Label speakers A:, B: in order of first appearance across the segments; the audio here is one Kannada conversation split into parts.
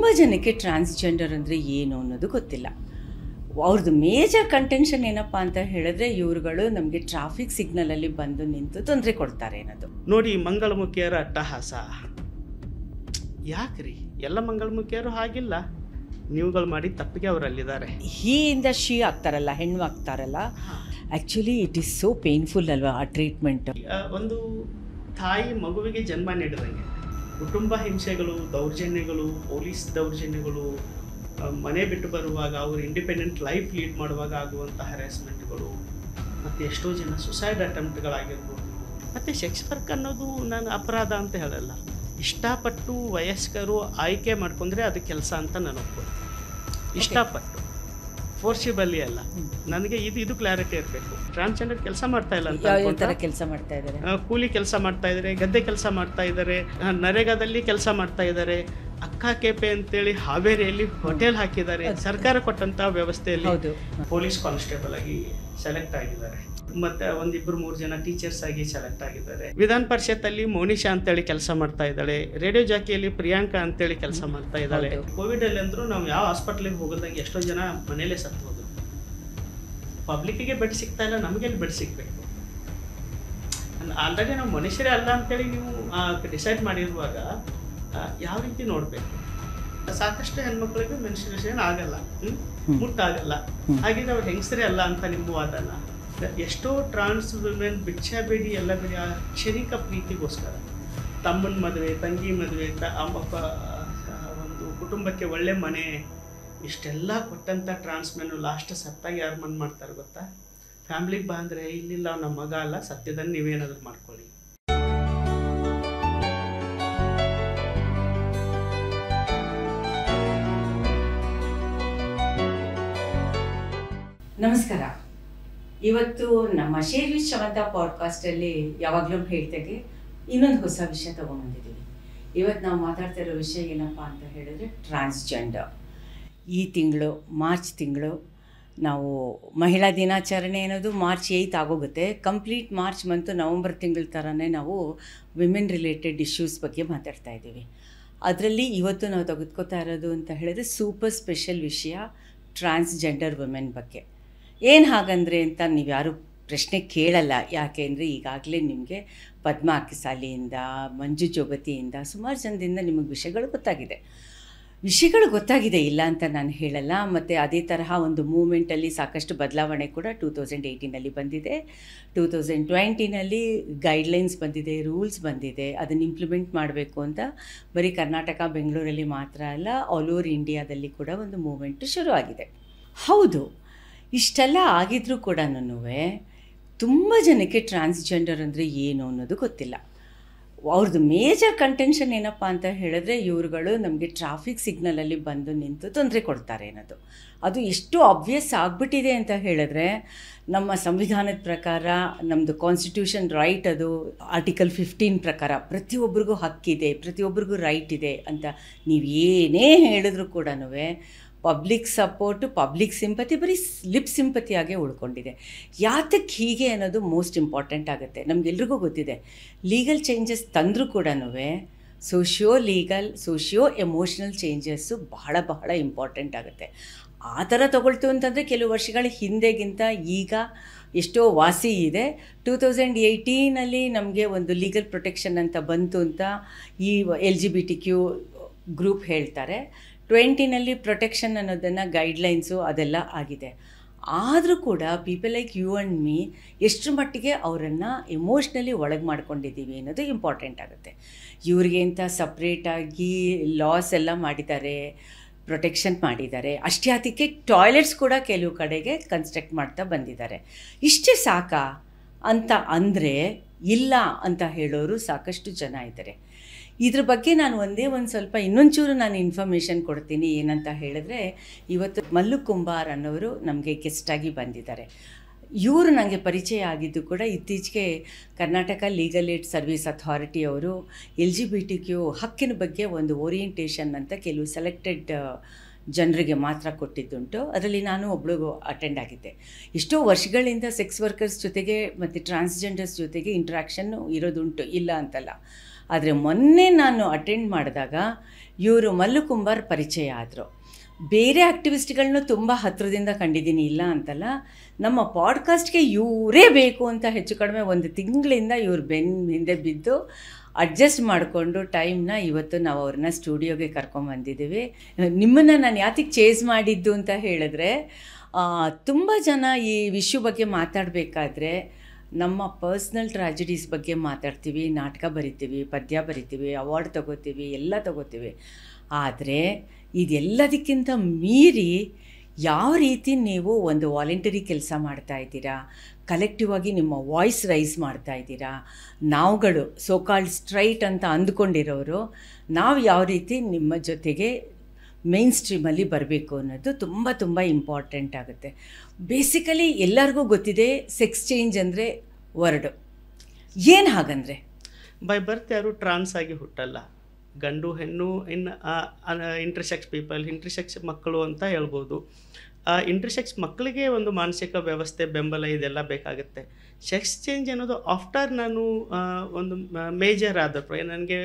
A: ತುಂಬ ಜನಕ್ಕೆ ಟ್ರಾನ್ಸ್ಜೆಂಡರ್ ಅಂದರೆ ಏನು ಅನ್ನೋದು ಗೊತ್ತಿಲ್ಲ. ಅವ್ರದ್ದು ಮೇಜರ್ ಕಂಟೆನ್ಷನ್ ಏನಪ್ಪ ಅಂತ ಹೇಳಿದ್ರೆ ಇವರುಗಳು ನಮಗೆ ಟ್ರಾಫಿಕ್ ಸಿಗ್ನಲಲ್ಲಿ ಬಂದು ನಿಂತು ತೊಂದರೆ ಕೊಡ್ತಾರೆ ಅನ್ನೋದು.
B: ನೋಡಿ, ಮಂಗಳಮುಖಿಯರ ಅಟ್ಟಹಾಸ ಯಾಕ್ರಿ? ಎಲ್ಲ ಮಂಗಳಮುಖಿಯರು ಹಾಗಿಲ್ಲ, ನೀವುಗಳು ಮಾಡಿ ತಪ್ಪಿಗೆ ಅವರಲ್ಲಿದ್ದಾರೆ.
A: ಹೀಯಿಂದ ಶೀ ಆಗ್ತಾರಲ್ಲ, ಹೆಣ್ಣು ಆಗ್ತಾರಲ್ಲ, actually it is so painful ಅಲ್ವಾ ಆ ಟ್ರೀಟ್ಮೆಂಟ್.
B: ಒಂದು ತಾಯಿ ಮಗುವಿಗೆ ಜನ್ಮ ನೀಡಿದಂಗೆ ಕುಟುಂಬ ಹಿಂಸೆಗಳು, ದೌರ್ಜನ್ಯಗಳು, ಪೊಲೀಸ್ ದೌರ್ಜನ್ಯಗಳು, ಮನೆ ಬಿಟ್ಟು ಬರುವಾಗ ಅವರು ಇಂಡಿಪೆಂಡೆಂಟ್ ಲೈಫ್ ಲೀಡ್ ಮಾಡುವಾಗ ಆಗುವಂಥ ಹ್ಯಾರಾಸ್ಮೆಂಟ್ಗಳು, ಮತ್ತು ಎಷ್ಟೋ ಜನ ಸುಸೈಡ್ ಅಟೆಂಪ್ಟ್ಗಳಾಗಿರ್ಬೋದು. ಮತ್ತು ಸೆಕ್ಸ್ ವರ್ಕ್ ಅನ್ನೋದು ನಾನು ಅಪರಾಧ ಅಂತ ಹೇಳಲ್ಲ. ಇಷ್ಟಪಟ್ಟು ವಯಸ್ಕರು ಆಯ್ಕೆ ಮಾಡ್ಕೊಂಡ್ರೆ ಅದು ಕೆಲಸ ಅಂತ ನಾನು ಒಪ್ಕೊಳ್ತೀನಿ. ಇಷ್ಟಪಟ್ಟು ಫೋರ್ಸಿಬಲಿ ಅಲ್ಲ. ನನಗೆ ಇದು ಕ್ಲಾರಿಟಿ ಇರಬೇಕು. ಟ್ರಾನ್ಸ್ಜೆಂಡರ್ ಕೆಲಸ ಮಾಡ್ತಾ ಇಲ್ಲ ಅಂತ
A: ಕೆಲಸ ಮಾಡ್ತಾ ಇದ್ದಾರೆ,
B: ಕೂಲಿ ಕೆಲಸ ಮಾಡ್ತಾ ಇದ್ದಾರೆ, ಗದ್ದೆ ಕೆಲಸ ಮಾಡ್ತಾ ಇದ್ದಾರೆ, ನರೇಗಾದಲ್ಲಿ ಕೆಲಸ ಮಾಡ್ತಾ ಇದ್ದಾರೆ, ಅಕ್ಕ ಕೆಪೆ ಅಂತೇಳಿ ಹಾವೇರಿಯಲ್ಲಿ ಹೋಟೆಲ್ ಹಾಕಿದ್ದಾರೆ, ಸರ್ಕಾರ ಕೊಟ್ಟಂತ ವ್ಯವಸ್ಥೆಯಲ್ಲಿ ಪೊಲೀಸ್ ಕಾನ್ಸ್ಟೇಬಲ್ ಆಗಿ ಸೆಲೆಕ್ಟ್ ಆಗಿದ್ದಾರೆ, ಮತ್ತೆ 1-2-3 ಜನ ಟೀಚರ್ಸ್ ಆಗಿ ಸೆಲೆಕ್ಟ್ ಆಗಿದ್ದಾರೆ. ವಿಧಾನ ಪರಿಷತ್ ಅಲ್ಲಿ ಮೋನಿಶಾ ಅಂತೇಳಿ ಕೆಲಸ ಮಾಡ್ತಾ ಇದ್ದಾಳೆ, ರೇಡಿಯೋ ಜಾಕಿಯಲ್ಲಿ ಪ್ರಿಯಾಂಕಾ ಅಂತೇಳಿ ಕೆಲಸ ಮಾಡ್ತಾ ಇದ್ದಾಳೆ. ಕೋವಿಡ್ ಅಲ್ಲಿ ಅಂದ್ರೂ ನಾವು ಯಾವ ಹಾಸ್ಪಿಟಲ್ಗೆ ಹೋಗೋದಂಗೆ ಎಷ್ಟೋ ಜನ ಮನೇಲೆ ಸತ್ತು ಹೋದ್ರು. ಪಬ್ಲಿಕ್ಕಿಗೆ ಬೆಡ್ ಸಿಗ್ತಾ ಇಲ್ಲ, ನಮಗೆ ಬೆಡ್ ಸಿಗ್ಬೇಕು. ಆಲ್ರೆಡಿ ನಾವು ಮನುಷ್ಯರೇ ಅಲ್ಲ ಅಂತೇಳಿ ನೀವು ಡಿಸೈಡ್ ಮಾಡಿರುವಾಗ ಯಾವ ರೀತಿ ನೋಡಬೇಕು? ಸಾಕಷ್ಟು ಹೆಣ್ಮಕ್ಳಿಗೆ ಮೆನ್ಸ್ಟ್ರುಯೇಷನ್ ಆಗಲ್ಲ, ಮುಟ್ಟಾಗಲ್ಲ, ಹಾಗೆ ಅವ್ರು ಹೆಂಗಸರೇ ಅಲ್ಲ ಅಂತ ನಿಮ್ಮ ವಾದನ. ಎಷ್ಟೋ ಟ್ರಾನ್ಸ್ ವುಮೆನ್ ಭಿಕ್ಷಾಬೇಡಿ ಎಲ್ಲ ಬೇಡಿ ಆ ಕ್ಷಣಿಕ ಪ್ರೀತಿಗೋಸ್ಕರ ತಮ್ಮನ ಮದುವೆ, ತಂಗಿ ಮದುವೆ, ಒಂದು ಕುಟುಂಬಕ್ಕೆ ಒಳ್ಳೆ ಮನೆ, ಇಷ್ಟೆಲ್ಲ ಕೊಟ್ಟಂಥ ಟ್ರಾನ್ಸ್ಮೆನ್ನು ಲಾಸ್ಟ್ ಸತ್ತಾಗಿ ಯಾರು ಮನ್ ಮಾಡ್ತಾರೆ ಗೊತ್ತಾ? ಫ್ಯಾಮ್ಲಿಗೆ ಬಾ ಅಂದರೆ ಇಲ್ಲಿಲ್ಲ, ನಮ್ಮ ಮಗ ಅಲ್ಲ, ಸತ್ಯದಲ್ಲಿ ನೀವೇನಾದರೂ ಮಾಡ್ಕೊಳ್ಳಿ.
A: ನಮಸ್ಕಾರ. ಇವತ್ತು ನಮ್ಮ ಶೇರ್ ವಿತ್ ಶಮಂತಾ ಪಾಡ್ಕಾಸ್ಟಲ್ಲಿ ಯಾವಾಗಲೂ ಹೇಳ್ತಾಗೆ ಇನ್ನೊಂದು ಹೊಸ ವಿಷಯ ತೊಗೊಂಬಂದಿದ್ದೀವಿ. ಇವತ್ತು ನಾವು ಮಾತಾಡ್ತಾ ಇರೋ ವಿಷಯ ಏನಪ್ಪ ಅಂತ ಹೇಳಿದ್ರೆ ಟ್ರಾನ್ಸ್ಜೆಂಡರ್. ಈ ತಿಂಗಳು ಮಾರ್ಚ್ ತಿಂಗಳು ನಾವು ಮಹಿಳಾ ದಿನಾಚರಣೆ ಅನ್ನೋದು ಮಾರ್ಚ್ 8 ಆಗೋಗುತ್ತೆ. ಕಂಪ್ಲೀಟ್ ಮಾರ್ಚ್ ಮಂತು ನವಂಬರ್ ತಿಂಗಳ ಥರನೇ ನಾವು ವಿಮೆನ್ ರಿಲೇಟೆಡ್ ಇಶ್ಯೂಸ್ ಬಗ್ಗೆ ಮಾತಾಡ್ತಾ ಇದ್ದೀವಿ. ಅದರಲ್ಲಿ ಇವತ್ತು ನಾವು ತೆಗೆದುಕೊತಾ ಇರೋದು ಅಂತ ಹೇಳಿದ್ರೆ ಸೂಪರ್ ಸ್ಪೆಷಲ್ ವಿಷಯ ಟ್ರಾನ್ಸ್ಜೆಂಡರ್ ವುಮೆನ್ ಬಗ್ಗೆ. ಏನು ಹಾಗಂದರೆ ಅಂತ ನೀವು ಯಾರು ಪ್ರಶ್ನೆ ಕೇಳಲ್ಲ, ಯಾಕೆ ಅಂದರೆ ಈಗಾಗಲೇ ನಿಮಗೆ ಪದ್ಮ ಅಕ್ಕಿಸಾಲಿಯಿಂದ, ಮಂಜು ಜೋಗತಿಯಿಂದ, ಸುಮಾರು ಜನದಿಂದ ನಿಮಗೆ ವಿಷಯಗಳು ಗೊತ್ತಾಗಿದೆ, ಇಲ್ಲ ಅಂತ ನಾನು ಹೇಳಲ್ಲ. ಮತ್ತು ಅದೇ ತರಹ ಒಂದು ಮೂಮೆಂಟಲ್ಲಿ ಸಾಕಷ್ಟು ಬದಲಾವಣೆ ಕೂಡ 2018ನಲ್ಲಿ ಬಂದಿದೆ. 2020ನಲ್ಲಿ ಗೈಡ್ಲೈನ್ಸ್ ಬಂದಿದೆ, ರೂಲ್ಸ್ ಬಂದಿದೆ. ಅದನ್ನು ಇಂಪ್ಲಿಮೆಂಟ್ ಮಾಡಬೇಕು ಅಂತ ಬರೀ ಕರ್ನಾಟಕ, ಬೆಂಗಳೂರಲ್ಲಿ ಮಾತ್ರ ಅಲ್ಲ, ಆಲ್ ಓವರ್ ಇಂಡಿಯಾದಲ್ಲಿ ಕೂಡ ಒಂದು ಮೂಮೆಂಟು ಶುರು ಆಗಿದೆ. ಹೌದು, ಇಷ್ಟೆಲ್ಲ ಆಗಿದ್ರೂ ಕೂಡ ತುಂಬ ಜನಕ್ಕೆ ಟ್ರಾನ್ಸ್ಜೆಂಡರ್ ಅಂದರೆ ಏನು ಅನ್ನೋದು ಗೊತ್ತಿಲ್ಲ. ಅವ್ರದ್ದು ಮೇಜರ್ ಕಂಟೆನ್ಷನ್ ಏನಪ್ಪ ಅಂತ ಹೇಳಿದ್ರೆ ಇವರುಗಳು ನಮಗೆ ಟ್ರಾಫಿಕ್ ಸಿಗ್ನಲಲ್ಲಿ ಬಂದು ನಿಂತು ತೊಂದರೆ ಕೊಡ್ತಾರೆ ಅನ್ನೋದು. ಅದು ಎಷ್ಟು ಆಬ್ವಿಯಸ್ ಆಗಿಬಿಟ್ಟಿದೆ ಅಂತ ಹೇಳಿದ್ರೆ, ನಮ್ಮ ಸಂವಿಧಾನದ ಪ್ರಕಾರ, ನಮ್ಮದು ಕಾನ್ಸ್ಟಿಟ್ಯೂಷನ್ ರೈಟ್, ಅದು ಆರ್ಟಿಕಲ್ 15 ಪ್ರಕಾರ ಪ್ರತಿಯೊಬ್ಬರಿಗೂ ಹಕ್ಕಿದೆ, ಪ್ರತಿಯೊಬ್ಬರಿಗೂ ರೈಟ್ ಇದೆ ಅಂತ ನೀವು ಏನೇ ಹೇಳಿದ್ರು ಕೂಡ ಪಬ್ಲಿಕ್ ಸಪೋರ್ಟು, ಪಬ್ಲಿಕ್ ಸಿಂಪತಿ ಬರೀ ಲಿಪ್ ಸಿಂಪತಿಯಾಗೇ ಉಳ್ಕೊಂಡಿದೆ. ಯಾತಕ್ಕೆ ಹೀಗೆ ಅನ್ನೋದು ಮೋಸ್ಟ್ ಇಂಪಾರ್ಟೆಂಟ್ ಆಗುತ್ತೆ. ನಮಗೆಲ್ರಿಗೂ ಗೊತ್ತಿದೆ, ಲೀಗಲ್ ಚೇಂಜಸ್ ತಂದರೂ ಕೂಡ ಸೋಷಿಯೋ ಎಮೋಷ್ನಲ್ ಚೇಂಜಸ್ಸು ಬಹಳ ಬಹಳ ಇಂಪಾರ್ಟೆಂಟ್ ಆಗುತ್ತೆ. ಆ ಥರ ತೊಗೊಳ್ತು ಅಂತಂದರೆ ಕೆಲವು ವರ್ಷಗಳ ಹಿಂದೆಗಿಂತ ಈಗ ಎಷ್ಟೋ ವಾಸಿ ಇದೆ. 2018ನಲ್ಲಿ ನಮಗೆ ಒಂದು ಲೀಗಲ್ ಪ್ರೊಟೆಕ್ಷನ್ ಅಂತ ಬಂತು ಅಂತ ಈ LGBTQ ಗ್ರೂಪ್ ಹೇಳ್ತಾರೆ. 20ನಲ್ಲಿ ಪ್ರೊಟೆಕ್ಷನ್ ಅನ್ನೋದನ್ನು ಗೈಡ್ಲೈನ್ಸು ಅದೆಲ್ಲ ಆಗಿದೆ. ಆದರೂ ಕೂಡ people like you and me ಎಷ್ಟರ ಮಟ್ಟಿಗೆ ಅವರನ್ನು ಎಮೋಷ್ನಲಿ ಒಳಗೆ ಮಾಡ್ಕೊಂಡಿದ್ದೀವಿ ಅನ್ನೋದು ಇಂಪಾರ್ಟೆಂಟ್ ಆಗುತ್ತೆ. ಇವ್ರಿಗೆ ಅಂತ ಸಪ್ರೇಟಾಗಿ ಲಾಸ್ ಎಲ್ಲ ಮಾಡಿದ್ದಾರೆ, ಪ್ರೊಟೆಕ್ಷನ್ ಮಾಡಿದ್ದಾರೆ. ಅಷ್ಟೇ ಅದಕ್ಕೆ ಟಾಯ್ಲೆಟ್ಸ್ ಕೂಡ ಕೆಲವು ಕಡೆಗೆ ಕನ್ಸ್ಟ್ರಕ್ಟ್ ಮಾಡ್ತಾ ಬಂದಿದ್ದಾರೆ. ಇಷ್ಟೇ ಸಾಕಾ ಅಂತ ಅಂದರೆ ಇಲ್ಲ ಅಂತ ಹೇಳೋರು ಸಾಕಷ್ಟು ಜನ ಇದ್ದಾರೆ. ಇದ್ರ ಬಗ್ಗೆ ನಾನು ಒಂದು ಸ್ವಲ್ಪ ಇನ್ನೊಂಚೂರು ನಾನು ಇನ್ಫಾರ್ಮೇಷನ್ ಕೊಡ್ತೀನಿ. ಏನಂತ ಹೇಳಿದ್ರೆ, ಇವತ್ತು ಮಲ್ಲು ಕುಂಬಾರ್ ಅನ್ನೋರು ನಮಗೆ ಗೆಸ್ಟಾಗಿ ಬಂದಿದ್ದಾರೆ. ಇವರು ನನಗೆ ಪರಿಚಯ ಆಗಿದ್ದು ಕೂಡ ಇತ್ತೀಚೆಗೆ Karnataka legal aid service authority ಅವರು LGBTQ ಹಕ್ಕಿನ ಬಗ್ಗೆ ಒಂದು ಓರಿಯೆಂಟೇಷನ್ ಅಂತ ಕೆಲವು ಸೆಲೆಕ್ಟೆಡ್ ಜನರಿಗೆ ಮಾತ್ರ ಕೊಟ್ಟಿದ್ದುಂಟು. ಅದರಲ್ಲಿ ನಾನು ಒಬ್ಬಳು ಅಟೆಂಡ್ ಆಗಿದ್ದೆ. ಎಷ್ಟೋ ವರ್ಷಗಳಿಂದ ಸೆಕ್ಸ್ ವರ್ಕರ್ಸ್ ಜೊತೆಗೆ ಮತ್ತು ಟ್ರಾನ್ಸ್ಜೆಂಡರ್ಸ್ ಜೊತೆಗೆ ಇಂಟ್ರ್ಯಾಕ್ಷನ್ನು ಇರೋದುಂಟು, ಇಲ್ಲ ಅಂತಲ್ಲ. ಆದರೆ ಮೊನ್ನೆ ನಾನು ಅಟೆಂಡ್ ಮಾಡಿದಾಗ ಇವರು ಮಲ್ಲು ಕುಂಬಾರ್ ಪರಿಚಯ ಆದರು. ಬೇರೆ ಆ್ಯಕ್ಟಿವಿಸ್ಟ್ಗಳನ್ನೂ ತುಂಬ ಹತ್ತಿರದಿಂದ ಕಂಡಿದ್ದೀನಿ, ಇಲ್ಲ ಅಂತಲ್ಲ. ನಮ್ಮ ಪಾಡ್ಕಾಸ್ಟ್ಗೆ ಇವರೇ ಬೇಕು ಅಂತ ಹೆಚ್ಚು ಕಡಿಮೆ 1 ತಿಂಗಳಿಂದ ಇವ್ರು ಹಿಂದೆ ಬಿದ್ದು ಅಡ್ಜಸ್ಟ್ ಮಾಡಿಕೊಂಡು ಟೈಮ್ನ ಇವತ್ತು ನಾವು ಅವ್ರನ್ನ ಸ್ಟುಡಿಯೋಗೆ ಕರ್ಕೊಂಬಂದಿದ್ದೀವಿ. ನಿಮ್ಮನ್ನು ನಾನು ಯಾತಕ್ಕೆ ಚೇಸ್ ಮಾಡಿದ್ದು ಅಂತ ಹೇಳಿದ್ರೆ, ತುಂಬ ಜನ ಈ ವಿಷಯ ಬಗ್ಗೆ ಮಾತಾಡಬೇಕಾದ್ರೆ ನಮ್ಮ ಪರ್ಸ್ನಲ್ ಟ್ರಾಜಿಡೀಸ್ ಬಗ್ಗೆ ಮಾತಾಡ್ತೀವಿ, ನಾಟಕ ಬರಿತೀವಿ, ಪದ್ಯ ಬರಿತೀವಿ, ಅವಾರ್ಡ್ ತೊಗೋತೀವಿ, ಎಲ್ಲ ತೊಗೋತೀವಿ. ಆದರೆ ಇದೆಲ್ಲದಕ್ಕಿಂತ ಮೀರಿ ಯಾವ ರೀತಿ ನೀವು ಒಂದು ವಾಲಂಟರಿ ಕೆಲಸ ಮಾಡ್ತಾಯಿದ್ದೀರಾ, ಕಲೆಕ್ಟಿವ್ ಆಗಿ ನಿಮ್ಮ ವಾಯ್ಸ್ ರೈಸ್ ಮಾಡ್ತಾಯಿದ್ದೀರಾ, ನಾವುಗಳು ಸೋಕಾಲ್ಡ್ ಸ್ಟ್ರೈಟ್ ಅಂತ ಅಂದ್ಕೊಂಡಿರೋರು ನಾವು ಯಾವ ರೀತಿ ನಿಮ್ಮ ಜೊತೆಗೆ ಮೇನ್ ಸ್ಟ್ರೀಮಲ್ಲಿ ಬರಬೇಕು ಅನ್ನೋದು ತುಂಬ ತುಂಬ ಇಂಪಾರ್ಟೆಂಟ್ ಆಗುತ್ತೆ. ಬೇಸಿಕಲಿ ಎಲ್ಲರಿಗೂ ಗೊತ್ತಿದೆ ಸೆಕ್ಸ್ ಚೇಂಜ್ ಅಂದರೆ ವರ್ಡು ಏನು ಹಾಗಂದರೆ,
B: ಬೈ ಬರ್ತ್ ಯಾರು ಟ್ರಾನ್ಸ್ ಆಗಿ ಹುಟ್ಟಲ್ಲ. ಗಂಡು ಹೆಣ್ಣು ಇಂಟರ್ಸೆಕ್ಸ್ ಪೀಪಲ್, ಇಂಟರ್ಸೆಕ್ಸ್ ಮಕ್ಕಳು ಅಂತ ಹೇಳ್ಬೋದು. ಇಂಟರ್ಸೆಕ್ಸ್ ಮಕ್ಕಳಿಗೆ ಒಂದು ಮಾನಸಿಕ ವ್ಯವಸ್ಥೆ, ಬೆಂಬಲ ಇದೆಲ್ಲ ಬೇಕಾಗುತ್ತೆ. ಸೆಕ್ಸ್ ಚೇಂಜ್ ಅನ್ನೋದು ಆಫ್ಟರ್ ನಾನು ಒಂದು ಮೇಜರ್ ಆದ್ರಪೇ, ನನಗೆ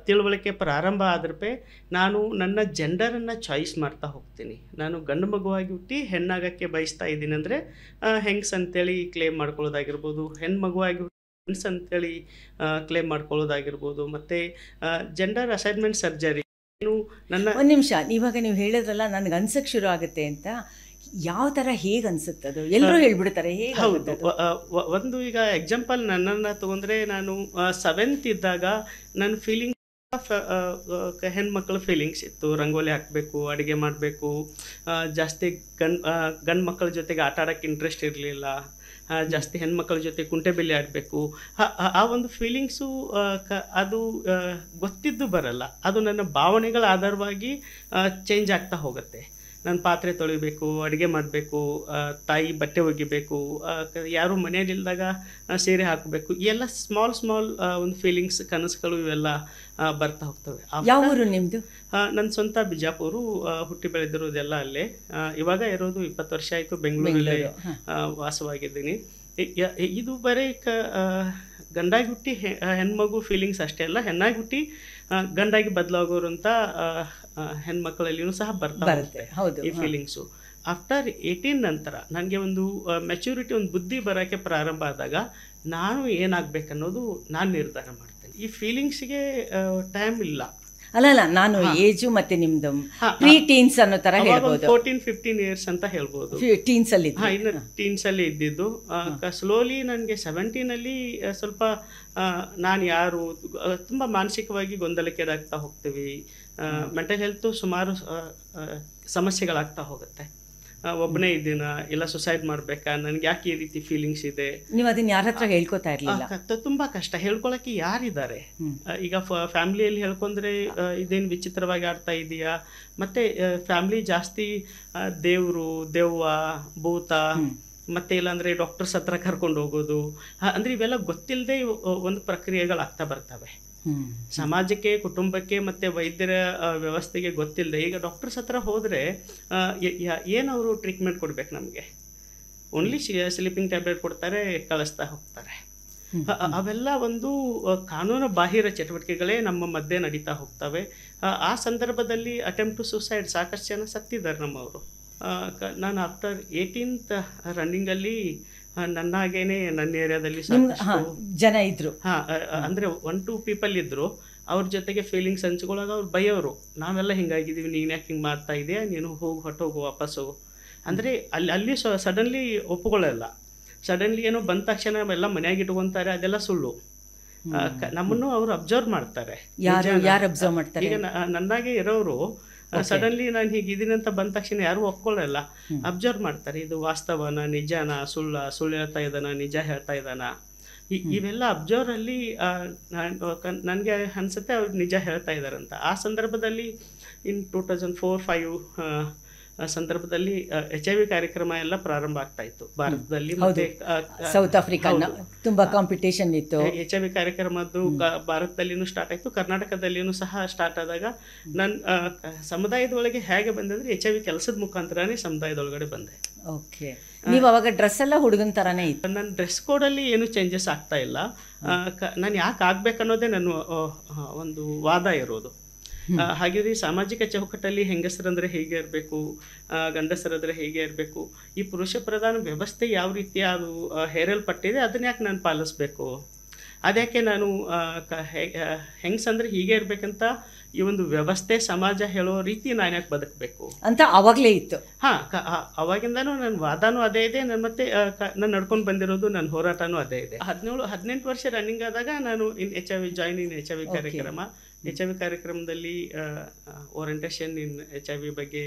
B: ತಿಳುವಳಿಕೆ ಪ್ರಾರಂಭ ಆದ್ರಪೇ ನಾನು ನನ್ನ ಜೆಂಡರನ್ನು ಚಾಯ್ಸ್ ಮಾಡ್ತಾ ಹೋಗ್ತೀನಿ. ನಾನು ಗಂಡು ಮಗುವಾಗಿ ಹುಟ್ಟಿ ಹೆಣ್ಣಾಗಕ್ಕೆ ಬಯಸ್ತಾ ಇದ್ದೀನಿ ಅಂದರೆ ಹೆಂಗ್ಸ್ ಅಂತೇಳಿ ಕ್ಲೇಮ್ ಮಾಡ್ಕೊಳ್ಳೋದಾಗಿರ್ಬೋದು, ಹೆಣ್ಣು ಮಗುವಾಗಿ ಹೆಣ್ಸ್ ಅಂತೇಳಿ ಕ್ಲೇಮ್ ಮಾಡ್ಕೊಳ್ಳೋದಾಗಿರ್ಬೋದು, ಮತ್ತು ಜೆಂಡರ್ ಅಸೈನ್ಮೆಂಟ್ ಸರ್ಜರಿ. ನನ್ನ
A: ಒಂದು ನಿಮಿಷ, ಇವಾಗ ನೀವು ಹೇಳಿದ್ರಲ್ಲ ನನಗೆ ಅನ್ಸಕ್ಕೆ ಶುರು ಆಗುತ್ತೆ ಅಂತ, ಯಾವ ಥರ ಹೇಗೆ ಅನ್ಸುತ್ತದು? ಎಲ್ಲರೂ ಹೇಳ್ಬಿಡ್ತಾರೆ ಹೇಗೆ?
B: ಹೌದು, ಒಂದು ಈಗ ಎಕ್ಸಾಂಪಲ್ ನನ್ನನ್ನು ತಗೊಂಡ್ರೆ, ನಾನು 7th ಇದ್ದಾಗ ನನ್ನ ಫೀಲಿಂಗ್ ಹೆಣ್ಮಕ್ಳ ಫೀಲಿಂಗ್ಸ್ ಇತ್ತು. ರಂಗೋಲಿ ಹಾಕಬೇಕು, ಅಡುಗೆ ಮಾಡಬೇಕು, ಜಾಸ್ತಿ ಗಂಡು ಮಕ್ಕಳ ಜೊತೆಗೆ ಆಟ ಆಡೋಕ್ಕೆ ಇಂಟ್ರೆಸ್ಟ್ ಇರಲಿಲ್ಲ. ಜಾಸ್ತಿ ಹೆಣ್ಮಕ್ಳ ಜೊತೆ ಕುಂಟೆಬಿಲ್ಲೆ ಆಡಬೇಕು. ಆ ಒಂದು ಫೀಲಿಂಗ್ಸು ಅದು ಗೊತ್ತಿದ್ದು ಬರಲ್ಲ. ಅದು ನನ್ನ ಭಾವನೆಗಳ ಆಧಾರವಾಗಿ ಚೇಂಜ್ ಆಗ್ತಾ ಹೋಗುತ್ತೆ. ನಾನು ಪಾತ್ರೆ ತೊಳಿಬೇಕು, ಅಡುಗೆ ಮಾಡಬೇಕು, ತಾಯಿ ಬಟ್ಟೆ ಒಗಿಬೇಕು, ಯಾರು ಮನೆಯಲ್ಲಿಲ್ದಾಗ ಸೀರೆ ಹಾಕಬೇಕು. ಎಲ್ಲ ಸ್ಮಾಲ್ ಒಂದು ಫೀಲಿಂಗ್ಸ್, ಕನಸುಗಳು ಇವೆಲ್ಲ ಬರ್ತಾ ಹೋಗ್ತವೆ.
A: ಯಾವ ಊರು ನಿಮ್ಮದು?
B: ನನ್ನ ಸ್ವಂತ ಬಿಜಾಪುರ, ಹುಟ್ಟಿ ಬೆಳೆದಿರೋದೆಲ್ಲ ಅಲ್ಲೇ. ಇವಾಗ ಇರೋದು 20 ವರ್ಷ ಆಯಿತು, ಬೆಂಗಳೂರಲ್ಲೇ ವಾಸವಾಗಿದ್ದೀನಿ. ಇದು ಬರೀ ಗಂಡಾಗಿ ಹುಟ್ಟಿ ಹೆಣ್ಮಗು ಫೀಲಿಂಗ್ಸ್ ಅಷ್ಟೇ ಅಲ್ಲ, ಹೆಣ್ಣಾಗಿ ಹುಟ್ಟಿ ಗಂಡಾಗಿ ಬದಲಾಗೋರು ಅಂತ ಹೆಣ್ಮಕ್ಳಲ್ಲಿಯೂ ಸಹ ಬರುತ್ತೆ ಈ ಫೀಲಿಂಗ್ಸು. ಆಫ್ಟರ್ 18 ನಂತರ ನನಗೆ ಒಂದು ಮೆಚುರಿಟಿ, ಒಂದು ಬುದ್ಧಿ ಬರೋಕ್ಕೆ ಪ್ರಾರಂಭ ಆದಾಗ ನಾನು ಏನಾಗಬೇಕನ್ನೋದು ನಾನು ನಿರ್ಧಾರ ಮಾಡ್ತೇನೆ. ಈ ಫೀಲಿಂಗ್ಸ್ಗೆ ಟೈಮ್ ಇಲ್ಲ.
A: ಅಲ್ಲ, ನಾನು ಏಜು ಮತ್ತೆ ನಿಮ್ದು ಪ್ರೀ ಟೀನ್ಸ್ ಅನ್ನೋ ತರ ಹೇಳ್ಬೋದು.
B: 14-15 ಇಯರ್ಸ್ ಅಂತ ಹೇಳ್ಬೋದು.
A: ಟೀನ್ಸ್ ಅಲ್ಲಿ
B: ಇನ್ನು ಟೀನ್ಸ್ ಅಲ್ಲಿ ಇದ್ದಿದ್ದು. ಸ್ಲೋಲಿ ನನಗೆ 17ನಲ್ಲಿ ಸ್ವಲ್ಪ ನಾನು ಯಾರು ತುಂಬ ಮಾನಸಿಕವಾಗಿ ಗೊಂದಲಕ್ಕೀಡಾಗ್ತಾ ಹೋಗ್ತೀವಿ. ಮೆಂಟಲ್ ಹೆಲ್ತು ಸುಮಾರು ಸಮಸ್ಯೆಗಳಾಗ್ತಾ ಹೋಗುತ್ತೆ. ಒಬ್ಬನೇ ಇದ್ದೀನ, ಇಲ್ಲ ಸುಸೈಡ್ ಮಾಡಬೇಕಾ, ನನಗೆ ಯಾಕೆ ಈ ರೀತಿ ಫೀಲಿಂಗ್ಸ್ ಇದೆ.
A: ನೀವು ಅದನ್ನ ಯಾರ ಹತ್ರ ಹೇಳ್ಕೊತಾ ಇರಲಿಲ್ಲ?
B: ತುಂಬ ಕಷ್ಟ, ಹೇಳ್ಕೊಳಕ್ಕೆ ಯಾರಿದ್ದಾರೆ? ಈಗ ಫ್ಯಾಮಿಲಿಯಲ್ಲಿ ಹೇಳ್ಕೊಂಡ್ರೆ ಇದೇನು ವಿಚಿತ್ರವಾಗಿ ಆಡ್ತಾ ಇದೆಯಾ, ಮತ್ತು ಫ್ಯಾಮಿಲಿ ಜಾಸ್ತಿ ದೇವರು, ದೆವ್ವ, ಭೂತ, ಮತ್ತೆ ಇಲ್ಲಾಂದರೆ ಡಾಕ್ಟರ್ಸ್ ಹತ್ರ ಕರ್ಕೊಂಡು ಹೋಗೋದು, ಅಂದರೆ ಇವೆಲ್ಲ ಗೊತ್ತಿಲ್ಲದೆ ಒಂದು ಪ್ರಕ್ರಿಯೆಗಳಾಗ್ತಾ ಬರ್ತವೆ ಸಮಾಜಕ್ಕೆ, ಕುಟುಂಬಕ್ಕೆ, ಮತ್ತು ವೈದ್ಯರ ವ್ಯವಸ್ಥೆಗೆ ಗೊತ್ತಿಲ್ಲದೆ. ಈಗ ಡಾಕ್ಟರ್ಸ್ ಹತ್ರ ಹೋದರೆ ಏನವರು ಟ್ರೀಟ್ಮೆಂಟ್ ಕೊಡ್ಬೇಕು ನಮಗೆ? ಓನ್ಲಿ ಸ್ಲೀಪಿಂಗ್ ಟ್ಯಾಬ್ಲೆಟ್ ಕೊಡ್ತಾರೆ, ಕಳಿಸ್ತಾ ಹೋಗ್ತಾರೆ. ಅವೆಲ್ಲ ಒಂದು ಕಾನೂನು ಬಾಹಿರ ಚಟುವಟಿಕೆಗಳೇ ನಮ್ಮ ಮಧ್ಯೆ ನಡೀತಾ ಹೋಗ್ತವೆ. ಆ ಸಂದರ್ಭದಲ್ಲಿ ಅಟೆಂಪ್ಟ್ ಟು ಸುಸೈಡ್ ಸಾಕಷ್ಟು ಜನ ಸತ್ತಿದ್ದಾರೆ ನಮ್ಮವರು. ನಾನು ಆಫ್ಟರ್ 18th ರನ್ನಿಂಗಲ್ಲಿ ನನ್ನಾಗೇನೆ ನನ್ನ ಏರಿಯಾದಲ್ಲಿ
A: ಜನ ಇದ್ರು.
B: ಅಂದರೆ 1-2 ಪೀಪಲ್ ಇದ್ರು. ಅವ್ರ ಜೊತೆಗೆ ಫೀಲಿಂಗ್ಸ್ ಹಂಚ್ಕೊಳ್ಳೋವಾಗ ಅವ್ರು ಬೈಯೋರು, ನಾವೆಲ್ಲ ಹಿಂಗಾಗಿದ್ದೀವಿ, ನೀನು ಯಾಕೆ ಹಿಂಗೆ ಮಾಡ್ತಾ ಇದೆಯಾ, ನೀನು ಹೊಟ್ಟೋಗು ವಾಪಸ್ಸು. ಅಂದರೆ ಅಲ್ಲಿ ಸಡನ್ಲಿ ಒಪ್ಕೊಳ್ಳಲ್ಲ. ಸಡನ್ಲಿ ಏನೋ ಬಂದ ತಕ್ಷಣ ಎಲ್ಲ ಮನೆಯಾಗಿ ಇಟ್ಕೊತಾರೆ, ಅದೆಲ್ಲ ಸುಳ್ಳು. ನಮ್ಮನ್ನು ಅವರು ಅಬ್ಸರ್ವ್ ಮಾಡ್ತಾರೆ.
A: ಯಾರು ಅಬ್ಸರ್ವ್ ಮಾಡ್ತಾರೆ? ಈಗ
B: ನನ್ನಾಗೆ ಇರೋರು ಸಡನ್ಲಿ ನಾನು ಹೀಗಿದ್ದೀನಿ ಅಂತ ಬಂದ ತಕ್ಷಣ ಯಾರು ಒಪ್ಕೊಳ್ಳಲ್ಲ, ಅಬ್ಸರ್ವ್ ಮಾಡ್ತಾರೆ. ಇದು ವಾಸ್ತವನ, ನಿಜಾನ, ಸುಳ್ಳು ಹೇಳ್ತಾ ಇದ್ದಾನ, ನಿಜ ಹೇಳ್ತಾ ಇದ್ದಾನ, ಇವೆಲ್ಲ ಅಬ್ಸರ್ವಲ್ಲಿ ನನಗೆ ಅನಿಸುತ್ತೆ ಅವ್ರು ನಿಜ ಹೇಳ್ತಾ ಇದ್ದಾರಂತ. ಆ ಸಂದರ್ಭದಲ್ಲಿ ಇನ್ 2004-5 ಸಂದರ್ಭದಲ್ಲಿ HIV ಕಾರ್ಯಕ್ರಮ ಎಲ್ಲ ಪ್ರಾರಂಭ ಆಗ್ತಾ ಇತ್ತು ಭಾರತದಲ್ಲಿ. ಮತ್ತೆ
A: ಸೌತ್ ಆಫ್ರಿಕಾ ತುಂಬಾ ಕಾಂಪಿಟೇಷನ್ ಇತ್ತು.
B: HIV ಕಾರ್ಯಕ್ರಮದ್ದು ಭಾರತದಲ್ಲಿನೂ ಸ್ಟಾರ್ಟ್ ಆಯಿತು, ಕರ್ನಾಟಕದಲ್ಲಿನೂ ಸಹ ಸ್ಟಾರ್ಟ್ ಆದಾಗ ನನ್ನ ಸಮುದಾಯದೊಳಗೆ ಹೇಗೆ ಬಂದೆ ಅಂದರೆ HIV ಕೆಲಸದ ಮುಖಾಂತರನೇ ಸಮುದಾಯದೊಳಗಡೆ ಬಂದೆ.
A: ಓಕೆ, ನೀವು ಅವಾಗ ಡ್ರೆಸ್ ಎಲ್ಲ ಹುಡುಗನ ಥರನೇ ಇತ್ತು?
B: ನನ್ನ ಡ್ರೆಸ್ ಕೋಡಲ್ಲಿ ಏನು ಚೇಂಜಸ್ ಆಗ್ತಾ ಇಲ್ಲ. ನಾನು ಯಾಕೆ ಆಗ್ಬೇಕನ್ನೋದೇ ನನ್ನ ಒಂದು ವಾದ ಇರೋದು. ಹಾಗಿದ್ರೆ ಸಾಮಾಜಿಕ ಚೌಕಟ್ಟಲ್ಲಿ ಹೆಂಗಸರಂದರೆ ಹೇಗೆ ಇರಬೇಕು, ಗಂಡಸರಂದರೆ ಹೇಗೆ ಇರಬೇಕು, ಈ ಪುರುಷ ಪ್ರಧಾನ ವ್ಯವಸ್ಥೆ ಯಾವ ರೀತಿ ಅದು ಹೇರಲ್ಪಟ್ಟಿದೆ ಅದನ್ನ ಯಾಕೆ ನಾನು ಪಾಲಿಸ್ಬೇಕು, ಅದ್ಯಾಕೆ ನಾನು ಹೆಂಗಸಂದ್ರೆ ಹೀಗೆ ಇರಬೇಕಂತ ಈ ಒಂದು ವ್ಯವಸ್ಥೆ ಸಮಾಜ ಹೇಳೋ ರೀತಿ ನಾನು ಯಾಕೆ ಬದುಕಬೇಕು
A: ಅಂತ ಅವಾಗಲೇ ಇತ್ತು.
B: ಅವಾಗಿಂದನೂ ನನ್ನ ವಾದನೂ ಅದೇ ಇದೆ, ನಾನು ಮತ್ತೆ ನಾನು ನಡ್ಕೊಂಡು ಬಂದಿರೋದು ನನ್ನ ಹೋರಾಟನೂ ಅದೇ ಇದೆ. 18 ವರ್ಷ ರನ್ನಿಂಗ್ ಆದಾಗ ನಾನು HIV ಜಾಯಿನ್ ಇನ್ HIV ಕಾರ್ಯಕ್ರಮ. HIV ಕಾರ್ಯಕ್ರಮದಲ್ಲಿ ಓರಿಯಂಟೇಷನ್ ಇನ್ HIV ಬಗ್ಗೆ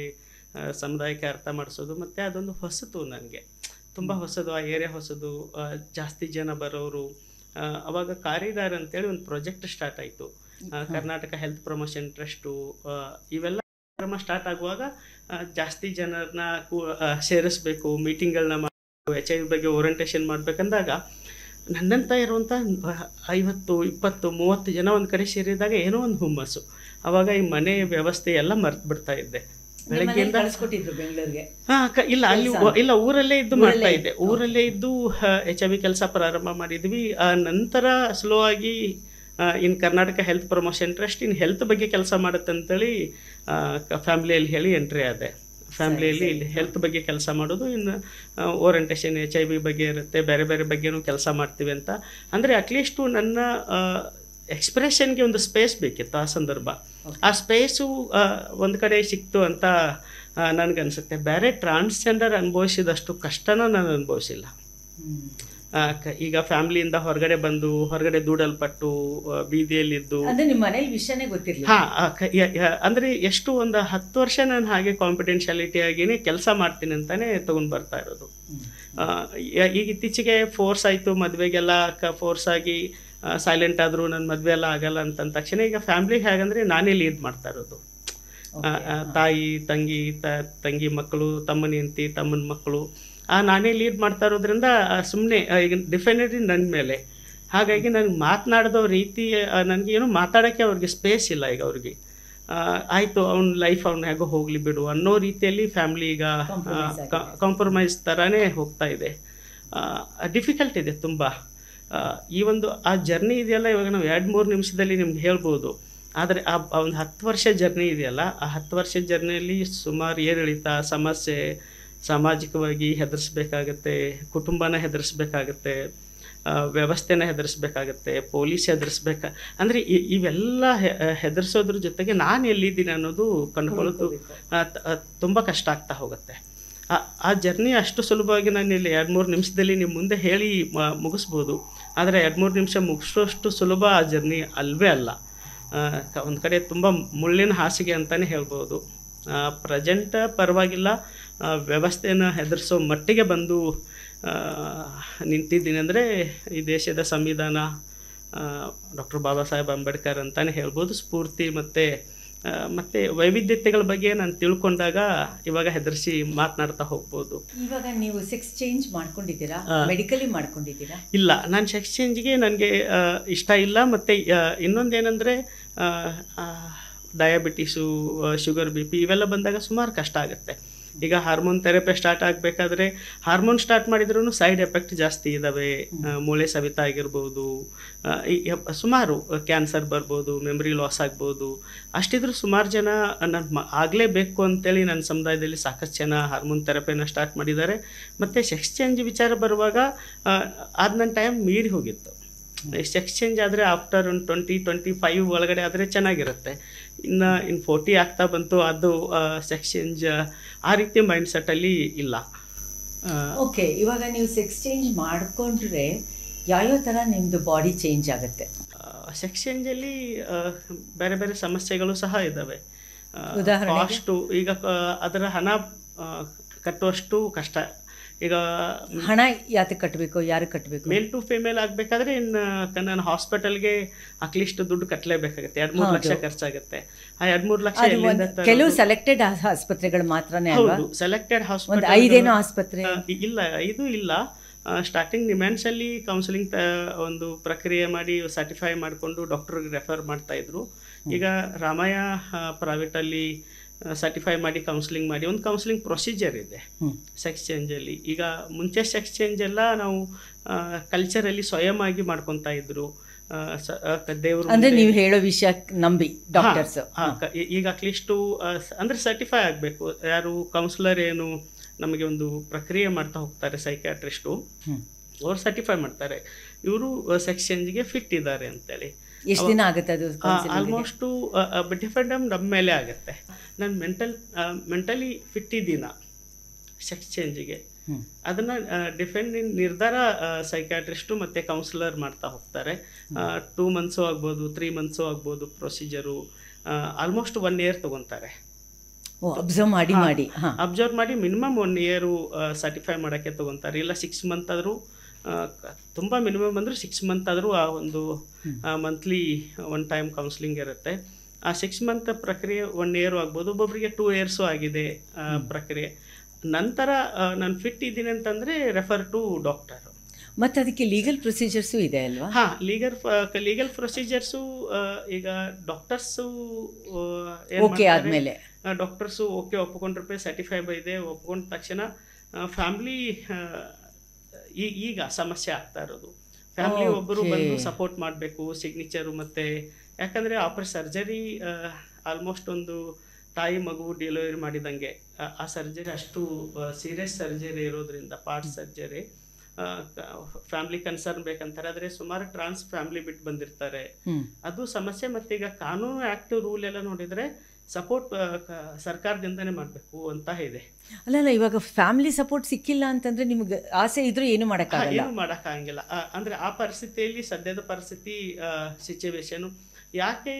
B: ಸಮುದಾಯಕ್ಕೆ ಅರ್ಥ ಮಾಡಿಸೋದು, ಮತ್ತು ಅದೊಂದು ಹೊಸತು, ನನಗೆ ತುಂಬ ಹೊಸದು, ಆ ಏರಿಯಾ ಹೊಸದು, ಜಾಸ್ತಿ ಜನ ಬರೋರು. ಅವಾಗ ಕಾರಿಡಾರ್ ಅಂತೇಳಿ ಒಂದು ಪ್ರಾಜೆಕ್ಟ್ ಸ್ಟಾರ್ಟ್ ಆಯಿತು, ಕರ್ನಾಟಕ ಹೆಲ್ತ್ ಪ್ರಮೋಷನ್ ಟ್ರಸ್ಟು. ಇವೆಲ್ಲ ಕಾರ್ಯಕ್ರಮ ಸ್ಟಾರ್ಟ್ ಆಗುವಾಗ ಜಾಸ್ತಿ ಜನರನ್ನ ಸೇರಿಸ್ಬೇಕು, ಮೀಟಿಂಗ್ಗಳನ್ನ ಮಾಡಬೇಕು, HIV ಬಗ್ಗೆ ಓರಿಯಂಟೇಷನ್ ಮಾಡಬೇಕಂದಾಗ ನನ್ನಂತ ಇರುವಂಥ 50, 20, 30 ಜನ ಒಂದು ಕಡೆ ಸೇರಿದಾಗ ಏನೋ ಒಂದು ಹುಮ್ಮಸ್ಸು. ಆವಾಗ ಈ ಮನೆ ವ್ಯವಸ್ಥೆ ಎಲ್ಲ ಮರ್ತು ಬಿಡ್ತಾ ಇದ್ದೆ. ಬೆಳಗ್ಗೆಯಿಂದ
A: ಬೆಂಗಳೂರಿಗೆ
B: ಇಲ್ಲ, ಅಲ್ಲಿ ಇಲ್ಲ, ಊರಲ್ಲೇ ಇದ್ದು ಮಾಡ್ತಾ ಇದ್ದೆ. ಊರಲ್ಲೇ ಇದ್ದು HIV ಕೆಲಸ ಪ್ರಾರಂಭ ಮಾಡಿದ್ವಿ. ನಂತರ ಸ್ಲೋ ಆಗಿ in Karnataka health promotion trust in health ಬಗ್ಗೆ ಕೆಲಸ ಮಾಡುತ್ತಂತೇಳಿ ಫ್ಯಾಮಿಲಿಯಲ್ಲಿ ಹೇಳಿ ಎಂಟ್ರಿ ಆದೆ. ಫ್ಯಾಮಿಲಿಯಲ್ಲಿ ಇಲ್ಲಿ ಹೆಲ್ತ್ ಬಗ್ಗೆ ಕೆಲಸ ಮಾಡೋದು, ಇನ್ನು ಓರಿಯಂಟೇಷನ್ HIV ಬಗ್ಗೆ ಇರುತ್ತೆ, ಬೇರೆ ಬೇರೆ ಬಗ್ಗೆನೂ ಕೆಲಸ ಮಾಡ್ತೀವಿ ಅಂತ. ಅಂದರೆ ಅಟ್ಲೀಸ್ಟು ನನ್ನ ಎಕ್ಸ್ಪ್ರೆಷನ್ಗೆ ಒಂದು ಸ್ಪೇಸ್ ಬೇಕಿತ್ತು ಆ ಸಂದರ್ಭ. ಆ ಸ್ಪೇಸು ಒಂದು ಕಡೆ ಸಿಕ್ತು ಅಂತ ನನಗನ್ಸುತ್ತೆ. ಬೇರೆ ಟ್ರಾನ್ಸ್ಜೆಂಡರ್ ಅನುಭವಿಸಿದಷ್ಟು ಕಷ್ಟನ ನಾನು ಅನುಭವಿಸಿಲ್ಲ. ಈಗ ಫ್ಯಾಮಿಲಿಯಿಂದ ಹೊರಗಡೆ ಬಂದು, ಹೊರಗಡೆ ದೂಡಲ್ಪಟ್ಟು, ಬೀದಿಯಲ್ಲಿದ್ದು,
A: ನಿಮ್ಮ ಮನೇಲಿ ವಿಷಯನೇ ಗೊತ್ತಿರಲಿಲ್ಲ.
B: ಅಂದರೆ ಎಷ್ಟು ಒಂದು 10 ವರ್ಷ ನಾನು ಹಾಗೆ ಕಾನ್ಫಿಡೆನ್ಷಿಯಾಲಿಟಿ ಆಗಿನೇ ಕೆಲಸ ಮಾಡ್ತೀನಿ ಅಂತಾನೆ ತಗೊಂಡು ಬರ್ತಾ ಇರೋದು. ಈಗ ಇತ್ತೀಚೆಗೆ ಫೋರ್ಸ್ ಆಯಿತು, ಮದುವೆಗೆಲ್ಲ ಫೋರ್ಸ್ ಆಗಿ ಸೈಲೆಂಟ್ ಆದರೂ ನನ್ನ ಮದುವೆ ಎಲ್ಲ ಆಗಲ್ಲ ಅಂತಂದ ತಕ್ಷಣ ಈಗ ಫ್ಯಾಮ್ಲಿ ಹೇಗಂದರೆ ನಾನೇ ಲೀಡ್ ಮಾಡ್ತಾ ಇರೋದು. ತಾಯಿ, ತಂಗಿ ಮಕ್ಕಳು, ತಮ್ಮನ ಹೆಂಡತಿ, ತಮ್ಮನ ಮಕ್ಕಳು, ನಾನೇ ಲೀಡ್ ಮಾಡ್ತಾ ಇರೋದ್ರಿಂದ ಸುಮ್ಮನೆ ಈಗ ಡಿಫಿನೆಟ್ಲಿ ನನ್ನ ಮೇಲೆ. ಹಾಗಾಗಿ ನನಗೆ ಮಾತನಾಡೋ ರೀತಿ, ನನಗೇನು ಮಾತಾಡೋಕ್ಕೆ ಅವ್ರಿಗೆ ಸ್ಪೇಸ್ ಇಲ್ಲ. ಈಗ ಅವ್ರಿಗೆ ಆಯಿತು, ಅವ್ನ ಲೈಫ್ ಅವ್ನ ಹೇಗೋ ಹೋಗಲಿ ಬಿಡು ಅನ್ನೋ ರೀತಿಯಲ್ಲಿ ಫ್ಯಾಮ್ಲಿ ಈಗ ಕಾಂಪ್ರಮೈಸ್ ಥರನೇ ಹೋಗ್ತಾ ಇದೆ. ಡಿಫಿಕಲ್ಟ್ ಇದೆ ತುಂಬ. ಈ ಒಂದು ಆ ಜರ್ನಿ ಇದೆಯಲ್ಲ, ಇವಾಗ ನಾವು 2-3 ನಿಮಿಷದಲ್ಲಿ ನಿಮ್ಗೆ ಹೇಳ್ಬೋದು. ಆದರೆ ಆ ಒಂದು 10 ವರ್ಷ ಜರ್ನಿ ಇದೆಯಲ್ಲ, ಆ 10 ವರ್ಷ ಜರ್ನಿಯಲ್ಲಿ ಸುಮಾರು ಏರಿಳಿತ, ಸಮಸ್ಯೆ, ಸಾಮಾಜಿಕವಾಗಿ ಹೆದರಿಸ್ಬೇಕಾಗತ್ತೆ, ಕುಟುಂಬನ ಹೆದರಿಸ್ಬೇಕಾಗತ್ತೆ, ವ್ಯವಸ್ಥೆನ ಹೆದರಿಸ್ಬೇಕಾಗತ್ತೆ, ಪೊಲೀಸ್ ಅಂದರೆ ಇವೆಲ್ಲ ಹೆದರಿಸೋದ್ರ ಜೊತೆಗೆ ನಾನು ಎಲ್ಲಿದ್ದೀನಿ ಅನ್ನೋದು ಕಂಡುಕೊಳ್ಳೋದು ತುಂಬ ಕಷ್ಟ ಆಗ್ತಾ ಹೋಗುತ್ತೆ. ಆ ಜರ್ನಿ ಅಷ್ಟು ಸುಲಭವಾಗಿ ನಾನು ಇಲ್ಲಿ 2-3 ನಿಮಿಷದಲ್ಲಿ ನಿಮ್ಮ ಮುಂದೆ ಹೇಳಿ ಮುಗಿಸ್ಬೋದು. ಆದರೆ 2-3 ನಿಮಿಷ ಮುಗಿಸೋಷ್ಟು ಸುಲಭ ಆ ಜರ್ನಿ ಅಲ್ವೇ ಅಲ್ಲ. ಒಂದು ಕಡೆ ತುಂಬ ಮುಳ್ಳಿನ ಹಾಸಿಗೆ ಅಂತಲೇ ಹೇಳ್ಬೋದು. ಪ್ರೆಸೆಂಟ್ ಪರವಾಗಿಲ್ಲ, ವ್ಯವಸ್ಥೆಯನ್ನು ಹೆದರಿಸೋ ಮಟ್ಟಿಗೆ ಬಂದು ನಿಂತಿದ್ದೀನಿ ಅಂದರೆ ಈ ದೇಶದ ಸಂವಿಧಾನ, ಡಾಕ್ಟರ್ ಬಾಬಾ ಸಾಹೇಬ್ ಅಂಬೇಡ್ಕರ್ ಅಂತಲೇ ಹೇಳ್ಬೋದು. ಸ್ಫೂರ್ತಿ ಮತ್ತು ವೈವಿಧ್ಯತೆಗಳ ಬಗ್ಗೆ ನಾನು ತಿಳ್ಕೊಂಡಾಗ ಇವಾಗ ಹೆದರಿಸಿ ಮಾತನಾಡ್ತಾ ಹೋಗ್ಬೋದು.
A: ಇವಾಗ ನೀವು ಸೆಕ್ಸ್ ಚೇಂಜ್ ಮಾಡ್ಕೊಂಡಿದ್ದೀರಾ, ಮೆಡಿಕಲಿ ಮಾಡ್ಕೊಂಡಿದ್ದೀರಾ?
B: ಇಲ್ಲ, ನಾನು ಸೆಕ್ಸ್ ಚೇಂಜ್ಗೆ ನನಗೆ ಇಷ್ಟ ಇಲ್ಲ. ಮತ್ತು ಇನ್ನೊಂದೇನೆಂದರೆ ಡಯಾಬಿಟೀಸು, ಶುಗರ್, BP ಇವೆಲ್ಲ ಬಂದಾಗ ಸುಮಾರು ಕಷ್ಟ ಆಗುತ್ತೆ. ಈಗ ಹಾರ್ಮೋನ್ ಥೆರಪಿ ಸ್ಟಾರ್ಟ್ ಆಗಬೇಕಾದ್ರೆ ಹಾರ್ಮೋನ್ ಸ್ಟಾರ್ಟ್ ಮಾಡಿದ್ರೂ ಸೈಡ್ ಎಫೆಕ್ಟ್ ಜಾಸ್ತಿ ಇದ್ದಾವೆ. ಮೂಳೆ ಸವಿತ ಆಗಿರ್ಬೋದು, ಸುಮಾರು ಕ್ಯಾನ್ಸರ್ ಬರ್ಬೋದು, ಮೆಮರಿ ಲಾಸ್ ಆಗ್ಬೋದು. ಅಷ್ಟಿದ್ರೂ ಸುಮಾರು ಜನ ನಾನು ಆಗಲೇಬೇಕು ಅಂತೇಳಿ ನನ್ನ ಸಮುದಾಯದಲ್ಲಿ ಸಾಕಷ್ಟು ಜನ ಹಾರ್ಮೋನ್ ಥೆರಪಿನ ಸ್ಟಾರ್ಟ್ ಮಾಡಿದ್ದಾರೆ. ಮತ್ತು ಸೆಕ್ಸ್ ಚೇಂಜ್ ವಿಚಾರ ಬರುವಾಗ ಅದು ನನ್ನ ಟೈಮ್ ಮೀರಿ ಹೋಗಿತ್ತು. ಸೆಕ್ಸ್ ಚೇಂಜ್ ಆದರೆ ಆಫ್ಟರ್ ಒಂದು 20-25 ಒಳಗಡೆ ಆದರೆ ಚೆನ್ನಾಗಿರುತ್ತೆ. ಇನ್ನು 40 ಆಗ್ತಾ ಬಂತು, ಅದು ಸೆಕ್ಸ್ ಚೇಂಜ್ ಆ ರೀತಿ ಮೈಂಡ್ ಸೆಟ್ಟಲ್ಲಿ ಇಲ್ಲ.
A: ಓಕೆ, ಇವಾಗ ನೀವು ಸೆಕ್ಸ್ ಚೇಂಜ್ ಮಾಡಿಕೊಂಡ್ರೆ ಯಾವ್ಯಾವ ಥರ ನಿಮ್ಮದು ಬಾಡಿ ಚೇಂಜ್ ಆಗುತ್ತೆ?
B: ಸೆಕ್ಸ್ ಚೇಂಜಲ್ಲಿ ಬೇರೆ ಬೇರೆ ಸಮಸ್ಯೆಗಳು ಸಹ ಇದ್ದಾವೆ. ಕಾಸ್ಟು, ಈಗ ಅದರ ಹಣ ಕಟ್ಟುವಷ್ಟು ಕಷ್ಟ. ಈಗ
A: ಹಣ ಯಾತಕ್ಕೆ ಕಟ್ಟಬೇಕು, ಯಾರು ಕಟ್ಟಬೇಕು?
B: ಮೇಲ್ ಟು ಫಿಮೇಲ್ ಆಗಬೇಕಾದ್ರೆ ನಾನು ಹಾಸ್ಪಿಟಲ್ಗೆ ಅಟ್ಲೀಸ್ಟ್ ದುಡ್ಡು ಕಟ್ಟಲೇಬೇಕಾಗುತ್ತೆ. 2-3 ಲಕ್ಷ ಖರ್ಚಾಗುತ್ತೆ. ಆ 2-3 ಲಕ್ಷ
A: ಕೆಲವು ಸೆಲೆಕ್ಟೆಡ್ ಆಸ್ಪತ್ರೆಗಳು ಮಾತ್ರನೇ ಅಲ್ವಾ?
B: ಸೆಲೆಕ್ಟೆಡ್ ಹಾಸ್ಪಿಟಲ್,
A: 5 ಆಸ್ಪತ್ರೆ
B: ಇಲ್ಲ, 5 ಇಲ್ಲ. ಸ್ಟಾರ್ಟಿಂಗ್ ನಿಮ್ಯಾನ್ಸಲ್ಲಿ ಕೌನ್ಸಿಲಿಂಗ್ ಒಂದು ಪ್ರಕ್ರಿಯೆ ಮಾಡಿ ಸರ್ಟಿಫೈ ಮಾಡಿಕೊಂಡು ಡಾಕ್ಟರ್ಗೆ ರೆಫರ್ ಮಾಡ್ತಾಯಿದ್ರು. ಈಗ ರಾಮಯ್ಯ ಪ್ರೈವೇಟಲ್ಲಿ ಸರ್ಟಿಫೈ ಮಾಡಿ ಕೌನ್ಸಿಲಿಂಗ್ ಮಾಡಿ ಒಂದು ಕೌನ್ಸಿಲಿಂಗ್ ಪ್ರೊಸೀಜರ್ ಇದೆ ಸೆಕ್ಸ್ ಚೇಂಜಲ್ಲಿ. ಈಗ ಮುಂಚೆ ಸೆಕ್ಸ್ ಚೇಂಜ್ ಎಲ್ಲ ನಾವು ಕಲ್ಚರಲ್ಲಿ ಸ್ವಯಂ ಆಗಿ ಮಾಡ್ಕೊತಾ ಇದ್ರು. ದೇವರು
A: ಅಂದ್ರೆ ನೀವು ಹೇಳೋ ವಿಷಯ ನಂಬಿ ಡಾಕ್ಟರ್ಸ್
B: ಈಗ ಅಟ್ಲೀಸ್ಟು ಅಂದರೆ ಸರ್ಟಿಫೈ ಆಗಬೇಕು. ಯಾರು ಕೌನ್ಸಿಲರ್ ಏನು ನಮಗೆ ಒಂದು ಪ್ರಕ್ರಿಯೆ ಮಾಡ್ತಾ ಹೋಗ್ತಾರೆ ಸೈಕ್ಯಾಟ್ರಿಸ್ಟು, ಅವ್ರು ಸರ್ಟಿಫೈ ಮಾಡ್ತಾರೆ ಇವರು ಸೆಕ್ಸ್ ಚೇಂಜ್ಗೆ ಫಿಟ್ ಇದ್ದಾರೆ ಅಂತೇಳಿ.
A: ಎಷ್ಟು ದಿನ ಆಗುತ್ತೆ ಅದು?
B: ಆಲ್ಮೋಸ್ಟು ಡಿಫೆಂಡ್ ನಮ್ಮ ಮೇಲೆ ಆಗುತ್ತೆ. ನಾನು ಮೆಂಟಲಿ ಫಿಟ್ ಇದ್ದೀನ ಸೆಕ್ಸ್ ಚೇಂಜಿಗೆ, ಅದನ್ನು ಡಿಫೆಂಡ್ ನಿರ್ಧಾರ ಸೈಕ್ಯಾಟ್ರಿಸ್ಟು ಮತ್ತು ಕೌನ್ಸಿಲರ್ ಮಾಡ್ತಾ ಹೋಗ್ತಾರೆ. 2 ಮಂತ್ಸು ಆಗ್ಬೋದು, 3 ಮಂತ್ಸು ಆಗ್ಬೋದು ಪ್ರೊಸೀಜರು. ಆಲ್ಮೋಸ್ಟ್ 1 ಇಯರ್ ತೊಗೊತಾರೆ. ಅಬ್ಸರ್ವ್ ಮಾಡಿ ಮಿನಿಮಮ್ 1 ಇಯರು ಸರ್ಟಿಫೈ ಮಾಡೋಕ್ಕೆ ತೊಗೊತಾರೆ. ಇಲ್ಲ 6 ಮಂತ್ ಆದರೂ, ತುಂಬ ಮಿನಿಮಮ್ ಅಂದರೆ 6 ಮಂತ್ ಆದರೂ ಆ ಒಂದು ಮಂತ್ಲಿ 1 ಟೈಮ್ ಕೌನ್ಸಿಲಿಂಗ್ ಇರುತ್ತೆ. ಆ 6 ಮಂತ್ ಪ್ರಕ್ರಿಯೆ 1 ಇಯರು ಆಗ್ಬೋದು, ಒಬ್ಬೊಬ್ಬರಿಗೆ 2 ಇಯರ್ಸು ಆಗಿದೆ ಪ್ರಕ್ರಿಯೆ. ನಂತರ ನಾನು ಫಿಟ್ ಇದ್ದೀನಿ ಅಂತಂದರೆ ರೆಫರ್ ಟು ಡಾಕ್ಟರ್.
A: ಮತ್ತು ಅದಕ್ಕೆ ಲೀಗಲ್ ಪ್ರೊಸೀಜರ್ಸು ಇದೆ ಅಲ್ವಾ?
B: ಹಾಂ, ಲೀಗಲ್ ಪ್ರೊಸೀಜರ್ಸು ಈಗ ಡಾಕ್ಟರ್ಸು
A: ಓಕೆ ಆದಮೇಲೆ
B: ಡಾಕ್ಟರ್ಸು ಓಕೆ ಒಪ್ಕೊಂಡ್ರೆ ಸರ್ಟಿಫೈ ಇದೆ. ಒಪ್ಕೊಂಡ ತಕ್ಷಣ ಫ್ಯಾಮ್ಲಿ ಈಗ ಸಮಸ್ಯೆ ಆಗ್ತಾ ಇರೋದು. ಫ್ಯಾಮಿಲಿ ಒಬ್ಬರು ಬಂದು ಸಪೋರ್ಟ್ ಮಾಡಬೇಕು, ಸಿಗ್ನೇಚರು. ಮತ್ತು ಯಾಕಂದರೆ ಸರ್ಜರಿ ಆಲ್ಮೋಸ್ಟ್ ಒಂದು ತಾಯಿ ಮಗು ಡೆಲಿವರಿ ಮಾಡಿದಂಗೆ ಆ ಸರ್ಜರಿ ಅಷ್ಟು ಸೀರಿಯಸ್ ಸರ್ಜರಿ ಇರೋದ್ರಿಂದ, ಪಾರ್ಟ್ ಸರ್ಜರಿ, ಫ್ಯಾಮಿಲಿ ಕನ್ಸರ್ನ್ ಬೇಕಂತಾರೆ. ಆದರೆ ಸುಮಾರು ಟ್ರಾನ್ಸ್ ಫ್ಯಾಮಿಲಿ ಬಿಟ್ಟು ಬಂದಿರ್ತಾರೆ, ಅದು ಸಮಸ್ಯೆ. ಮತ್ತು ಈಗ ಕಾನೂನು ಆ್ಯಕ್ಟ್ ರೂಲ್ ಎಲ್ಲ ನೋಡಿದರೆ ಸಪೋರ್ಟ್ ಸರ್ಕಾರದಿಂದನೇ ಮಾಡಬೇಕು ಅಂತ ಇದೆ.
A: ಅಲ್ಲ, ಇವಾಗ ಫ್ಯಾಮಿಲಿ ಸಪೋರ್ಟ್ ಸಿಕ್ಕಿಲ್ಲ ಅಂತಂದರೆ ನಿಮ್ಗೆ ಆಸೆ ಇದ್ರೂ ಏನು
B: ಮಾಡೋಕ್ಕಾಗಂಗಿಲ್ಲ. ಅಂದರೆ ಆ ಪರಿಸ್ಥಿತಿಯಲ್ಲಿ ಸದ್ಯದ ಪರಿಸ್ಥಿತಿ ಸಿಚುವೇಶನು ಯಾಕೆ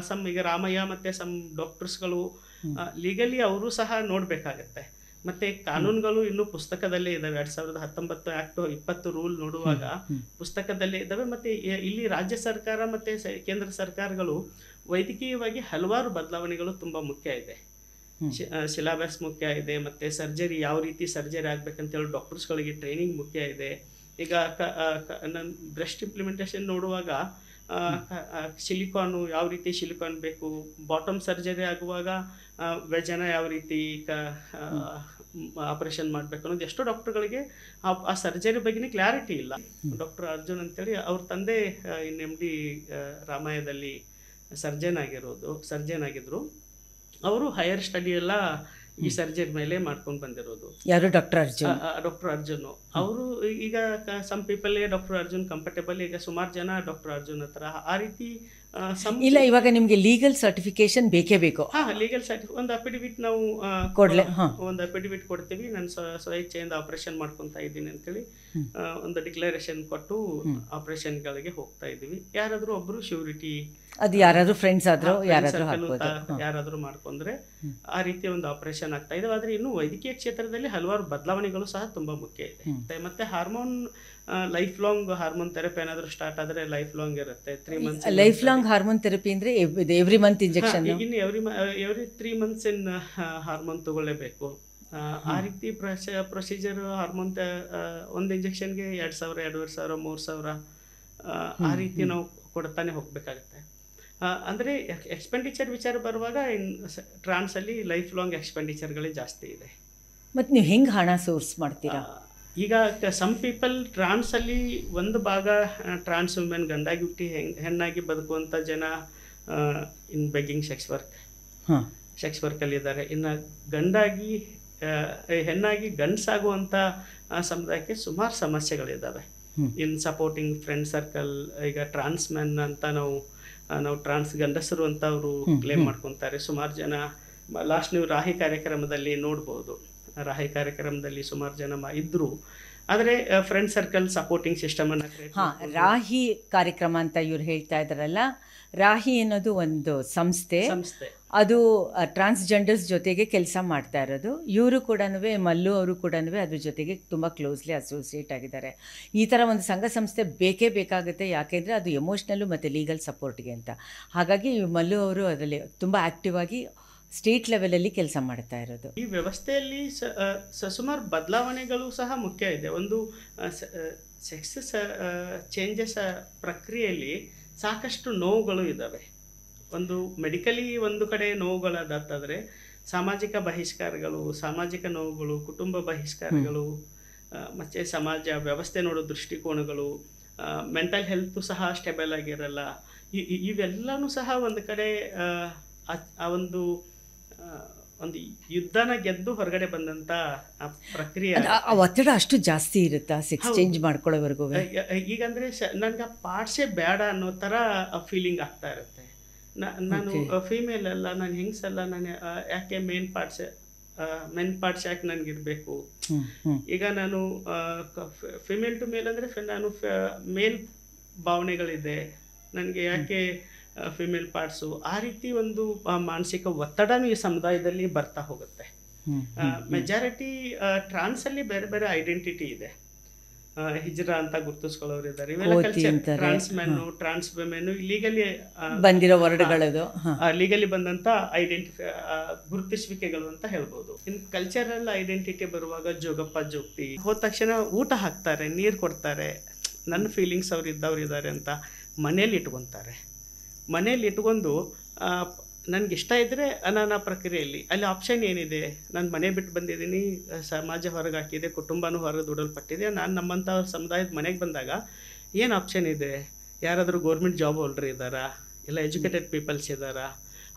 B: ಸಮ್ ಈಗ ರಾಮಯ್ಯ ಮತ್ತು ಸಮ್ ಡಾಕ್ಟರ್ಸ್ಗಳು ಲೀಗಲಿ ಅವರು ಸಹ ನೋಡಬೇಕಾಗತ್ತೆ. ಮತ್ತು ಕಾನೂನುಗಳು ಇನ್ನೂ ಪುಸ್ತಕದಲ್ಲೇ ಇದ್ದಾವೆ. 2019 ಆ್ಯಕ್ಟ್ 20 ರೂಲ್ ನೋಡುವಾಗ ಪುಸ್ತಕದಲ್ಲೇ ಇದ್ದಾವೆ. ಮತ್ತು ಇಲ್ಲಿ ರಾಜ್ಯ ಸರ್ಕಾರ ಮತ್ತು ಕೇಂದ್ರ ಸರ್ಕಾರಗಳು ವೈದ್ಯಕೀಯವಾಗಿ ಹಲವಾರು ಬದಲಾವಣೆಗಳು ತುಂಬ ಮುಖ್ಯ ಇದೆ. ಸಿಲೆಬಸ್ ಮುಖ್ಯ ಇದೆ, ಮತ್ತು ಸರ್ಜರಿ ಯಾವ ರೀತಿ ಸರ್ಜರಿ ಆಗಬೇಕಂತೇಳಿ ಡಾಕ್ಟರ್ಸ್ಗಳಿಗೆ ಟ್ರೈನಿಂಗ್ ಮುಖ್ಯ ಇದೆ. ಈಗ ನನ್ನ ಬ್ರೆಸ್ಟ್ ಇಂಪ್ಲಿಮೆಂಟೇಷನ್ ನೋಡುವಾಗ ಸಿಲಿಕಾನು ಯಾವ ರೀತಿ ಸಿಲಿಕಾನ್ ಬೇಕು, ಬಾಟಮ್ ಸರ್ಜರಿ ಆಗುವಾಗ ವೆಜನ ಯಾವ ರೀತಿ ಆಪರೇಷನ್ ಮಾಡಬೇಕು ಅನ್ನೋದು ಎಷ್ಟೋ ಡಾಕ್ಟರ್ಗಳಿಗೆ ಆ ಸರ್ಜರಿ ಬಗ್ಗೆನೇ ಕ್ಲಾರಿಟಿ ಇಲ್ಲ. ಡಾಕ್ಟರ್ ಅರ್ಜುನ್ ಅಂತೇಳಿ ಅವ್ರ ತಂದೆ MD ರಾಮಾಯಣದಲ್ಲಿ ಸರ್ಜನ್ ಆಗಿದ್ರು. ಅವರು ಹೈಯರ್ ಸ್ಟಡಿ ಎಲ್ಲ ಈ ಸರ್ಜರಿ ಮೇಲೆ ಮಾಡ್ಕೊಂಡು ಬಂದಿರೋದು.
A: ಯಾರು? ಡಾಕ್ಟರ್
B: ಅರ್ಜುನ್. ಅವರು ಈಗ some people doctor Arjun comfortable. ಈಗ ಸುಮಾರು ಜನ ಡಾಕ್ಟರ್ ಅರ್ಜುನ್ ಹತ್ರ ಆ ರೀತಿ
A: ಇಲ್ಲ. ಇವಾಗ ನಿಮಗೆ ಲೀಗಲ್ ಸರ್ಟಿಫಿಕೇಶನ್ ಬೇಕೇ ಬೇಕು.
B: ಲೀಗಲ್ ಸರ್ಟಿಫಿಕೇಟ್ ಒಂದು ಅಫಿಡವಿಟ್ ನಾವು ಒಂದು ಅಫಿಡವಿಟ್ ಕೊಡ್ತೀವಿ. ನಾನು ಸ್ವಇಚ್ಛೆಯಿಂದ ಆಪರೇಷನ್ ಮಾಡ್ಕೊತಾ ಇದ್ದೀನಿ ಅಂತೇಳಿ ಒಂದು ಡಿಕ್ಲರೇಷನ್ ಕೊಟ್ಟು ಆಪರೇಷನ್ಗಳಿಗೆ ಹೋಗ್ತಾ ಇದ್ದೀವಿ. ಯಾರಾದರೂ ಒಬ್ಬರು ಶ್ಯೂರಿಟಿ,
A: ಅದು ಯಾರಾದರೂ ಫ್ರೆಂಡ್ಸ್ ಆದರೂ
B: ಯಾರಾದರೂ ಮಾಡ್ಕೊಂಡ್ರೆ ಆ ರೀತಿಯ ಒಂದು ಆಪರೇಷನ್ ಆಗ್ತಾ ಇದೆ. ಆದರೆ ಇನ್ನು ವೈದ್ಯಕೀಯ ಕ್ಷೇತ್ರದಲ್ಲಿ ಹಲವಾರು ಬದಲಾವಣೆಗಳು ಸಹ ತುಂಬ ಮುಖ್ಯ ಇದೆ. ಮತ್ತೆ hormone life long hormone therapy ಏನಾದರೂ ಸ್ಟಾರ್ಟ್ ಆದರೆ ಲೈಫ್ ಲಾಂಗ್ ಇರುತ್ತೆ. 3 months
A: life long hormone therapy ಅಂದರೆ ಎವ್ರಿ ಮಂತ್ ಇಂಜೆಕ್ಷನ್.
B: ಇನ್ನು ಎವ್ರಿ 3 ಮಂತ್ಸ್ ಹಾರ್ಮೋನ್ ತಗೊಳ್ಳೇಬೇಕು. ಆ ರೀತಿ ಪ್ರೊಸೀಜರ್ ಹಾರ್ಮೋನ್ ಒಂದು ಇಂಜೆಕ್ಷನ್ಗೆ 2,000, 2,500, 3,000 ಆ ರೀತಿ ನಾವು ಕೊಡ್ತಾನೆ ಹೋಗಬೇಕಾಗತ್ತೆ. ಅಂದರೆ ಎಕ್ಸ್ಪೆಂಡಿಚರ್ ವಿಚಾರ ಬರುವಾಗ ಟ್ರಾನ್ಸಲ್ಲಿ ಲೈಫ್ ಲಾಂಗ್ ಎಕ್ಸ್ಪೆಂಡಿಚರ್ಗಳೇ ಜಾಸ್ತಿ ಇದೆ.
A: ಮತ್ತು ನೀವು ಹೆಂಗೆ ಹಣ ಸೋರ್ಸ್ ಮಾಡ್ತೀರಾ?
B: ಈಗ ಸಮ್ ಪೀಪಲ್ ಟ್ರಾನ್ಸಲ್ಲಿ ಒಂದು ಭಾಗ ಟ್ರಾನ್ಸ್ ವುಮೆನ್ ಗಂಡಾಗಿ ಹುಟ್ಟಿ ಹೆಣ್ಣಾಗಿ ಬದುಕುವಂಥ ಜನ ಇನ್ ಬೆಗ್ಗಿಂಗ್ ಸೆಕ್ಸ್ ವರ್ಕಲ್ಲಿದ್ದಾರೆ. ಇನ್ನು ಗಂಡಾಗಿ ಹೆಣ್ಣಾಗಿ ಗಂಡಸಾಗುವಂಥ ಸಮುದಾಯಕ್ಕೆ ಸುಮಾರು ಸಮಸ್ಯೆಗಳಿದ್ದಾವೆ. ಇನ್ ಸಪೋರ್ಟಿಂಗ್ ಫ್ರೆಂಡ್ ಸರ್ಕಲ್, ಈಗ ಟ್ರಾನ್ಸ್ ಮೆನ್ ಅಂತ ನಾವು ಟ್ರಾನ್ಸ್ ಗಂಡಸರು ಅಂತ ಅವರು ಕ್ಲೇಮ್ ಮಾಡ್ಕೊತಾರೆ. ಸುಮಾರು ಜನ ಲಾಸ್ಟ್ ನೀವು ರಾಹಿ ಕಾರ್ಯಕ್ರಮದಲ್ಲಿ ನೋಡ್ಬೋದು. ರಾಹಿ ಕಾರ್ಯಕ್ರಮದಲ್ಲಿ ಸುಮಾರು ಜನ ಇದ್ರು. ಆದರೆ ಫ್ರೆಂಡ್ ಸರ್ಕಲ್ ಸಪೋರ್ಟಿಂಗ್ ಸಿಸ್ಟಮನ್ನು
A: ರಾಹಿ ಕಾರ್ಯಕ್ರಮ ಅಂತ ಇವ್ರು ಹೇಳ್ತಾ ಇದ್ದಾರಲ್ಲ, ರಾಹಿ ಅನ್ನೋದು ಒಂದು ಸಂಸ್ಥೆ. ಅದು ಟ್ರಾನ್ಸ್ಜೆಂಡರ್ಸ್ ಜೊತೆಗೆ ಕೆಲಸ ಮಾಡ್ತಾ ಇರೋದು. ಇವರು ಕೂಡ ಮಲ್ಲು ಅವರು ಕೂಡ ಅದ್ರ ಜೊತೆಗೆ ತುಂಬ ಕ್ಲೋಸ್ಲಿ ಅಸೋಸಿಯೇಟ್ ಆಗಿದ್ದಾರೆ. ಈ ಥರ ಒಂದು ಸಂಘ ಸಂಸ್ಥೆ ಬೇಕೇ ಬೇಕಾಗುತ್ತೆ. ಯಾಕೆಂದರೆ ಅದು ಎಮೋಷ್ನಲ್ಲು ಮತ್ತು ಲೀಗಲ್ ಸಪೋರ್ಟ್ಗೆ ಅಂತ. ಹಾಗಾಗಿ ಮಲ್ಲು ಅವರು ಅದರಲ್ಲಿ ತುಂಬ ಆ್ಯಕ್ಟಿವ್ ಆಗಿ ಸ್ಟೇಟ್ ಲೆವೆಲಲ್ಲಿ ಕೆಲಸ ಮಾಡ್ತಾ ಇರೋದು.
B: ಈ ವ್ಯವಸ್ಥೆಯಲ್ಲಿ ಸುಮಾರು ಬದಲಾವಣೆಗಳು ಸಹ ಮುಖ್ಯ ಇದೆ. ಒಂದು ಸೆಕ್ಸ್ ಚೇಂಜಸ್ ಪ್ರಕ್ರಿಯೆಯಲ್ಲಿ ಸಾಕಷ್ಟು ನೋವುಗಳು ಇದ್ದಾವೆ. ಒಂದು ಮೆಡಿಕಲಿ ಒಂದು ಕಡೆ ನೋವುಗಳದಾದ್ರೆ ಸಾಮಾಜಿಕ ಬಹಿಷ್ಕಾರಗಳು, ಸಾಮಾಜಿಕ ನೋವುಗಳು, ಕುಟುಂಬ ಬಹಿಷ್ಕಾರಗಳು, ಮತ್ತು ಸಮಾಜ ವ್ಯವಸ್ಥೆ ನೋಡೋ ದೃಷ್ಟಿಕೋನಗಳು, ಮೆಂಟಲ್ ಹೆಲ್ತು ಸಹ ಸ್ಟೇಬಲ್ ಆಗಿರಲ್ಲ. ಇವೆಲ್ಲನೂ ಸಹ ಒಂದು ಕಡೆ ಆ ಒಂದು ಯುದ್ಧನ ಗೆದ್ದು ಹೊರಗಡೆ ಬಂದಂಥ ಪ್ರಕ್ರಿಯೆ.
A: ಆ ಒತ್ತಡ ಅಷ್ಟು ಜಾಸ್ತಿ ಇರುತ್ತಾ ಸೆಕ್ಸ್ ಚೇಂಜ್ ಮಾಡ್ಕೊಳ್ಳೋವರೆಗೂ?
B: ಈಗಂದರೆ ನನಗೆ ಆ ಪಾರ್ಟ್ಸೇ ಬೇಡ ಅನ್ನೋ ಥರ ಫೀಲಿಂಗ್ ಆಗ್ತಾ ಇರುತ್ತೆ. ನಾನು ಫೀಮೇಲ್ ಅಲ್ಲ, ನಾನು ಹೆಂಗ್ಸಲ್ಲ, ನಾನು ಯಾಕೆ ಮೇನ್ ಪಾರ್ಟ್ಸ್ ಯಾಕೆ ನನಗಿರಬೇಕು? ಈಗ ನಾನು ಫಿಮೇಲ್ ಟು ಮೇಲ್ ಅಂದರೆ ನಾನು ಮೇಲ್ ಭಾವನೆಗಳಿದೆ, ನನಗೆ ಯಾಕೆ ಫಿಮೇಲ್ ಪಾರ್ಟ್ಸು? ಆ ರೀತಿ ಒಂದು ಮಾನಸಿಕ ಒತ್ತಡನೂ ಈ ಸಮುದಾಯದಲ್ಲಿ ಬರ್ತಾ ಹೋಗುತ್ತೆ. ಮೆಜಾರಿಟಿ ಟ್ರಾನ್ಸಲ್ಲಿ ಬೇರೆ ಬೇರೆ ಐಡೆಂಟಿಟಿ ಇದೆ. ಹಿಜ್ರಾ ಅಂತ ಗುರುತಿಸ್ಕೊಳ್ಳೋರು ಇದ್ದಾರೆ. ಇವೆಲ್ಲ ಕಲ್ಚರ್. ಟ್ರಾನ್ಸ್ ಮೆನ್ನು, ಟ್ರಾನ್ಸ್ ವಿಮೆನ್ನು ಲೀಗಲಿ
A: ಬಂದಿರೋ ವರ್ಡ್ಗಳದು,
B: ಲೀಗಲಿ ಬಂದಂಥ ಗುರುತಿಸುವಿಕೆಗಳು ಅಂತ ಹೇಳ್ಬೋದು. ಇನ್ನು ಕಲ್ಚರಲ್ ಐಡೆಂಟಿಟಿ ಬರುವಾಗ ಜೋಗಪ್ಪ ಜೋಗ್ತಿ ಹೋದ ತಕ್ಷಣ ಊಟ ಹಾಕ್ತಾರೆ, ನೀರು ಕೊಡ್ತಾರೆ, ನನ್ನ ಫೀಲಿಂಗ್ಸ್ ಅವ್ರು ಇದ್ದಾರೆ ಅಂತ ಮನೇಲಿ ಇಟ್ಕೊತಾರೆ. ಮನೇಲಿ ಇಟ್ಕೊಂಡು ನನಗಿಷ್ಟ ಇದ್ದರೆ ನಾನು ಪ್ರಕ್ರಿಯೆಯಲ್ಲಿ ಅಲ್ಲಿ ಆಪ್ಷನ್ ಏನಿದೆ? ನಾನು ಮನೆ ಬಿಟ್ಟು ಬಂದಿದ್ದೀನಿ, ಸಮಾಜ ಹೊರಗೆ ಹಾಕಿದೆ, ಕುಟುಂಬನೂ ಹೊರಗೆ ದುಡಲ್ಪಟ್ಟಿದೆ. ನಾನು ನಮ್ಮಂಥ ಸಮುದಾಯದ ಮನೆಗೆ ಬಂದಾಗ ಏನು ಆಪ್ಷನ್ ಇದೆ? ಯಾರಾದರೂ ಗೌರ್ಮೆಂಟ್ ಜಾಬ್ ಹೋಲ್ಡರ್ ಇದ್ದಾರಾ, ಇಲ್ಲ ಎಜುಕೇಟೆಡ್ ಪೀಪಲ್ಸ್ ಇದ್ದಾರಾ?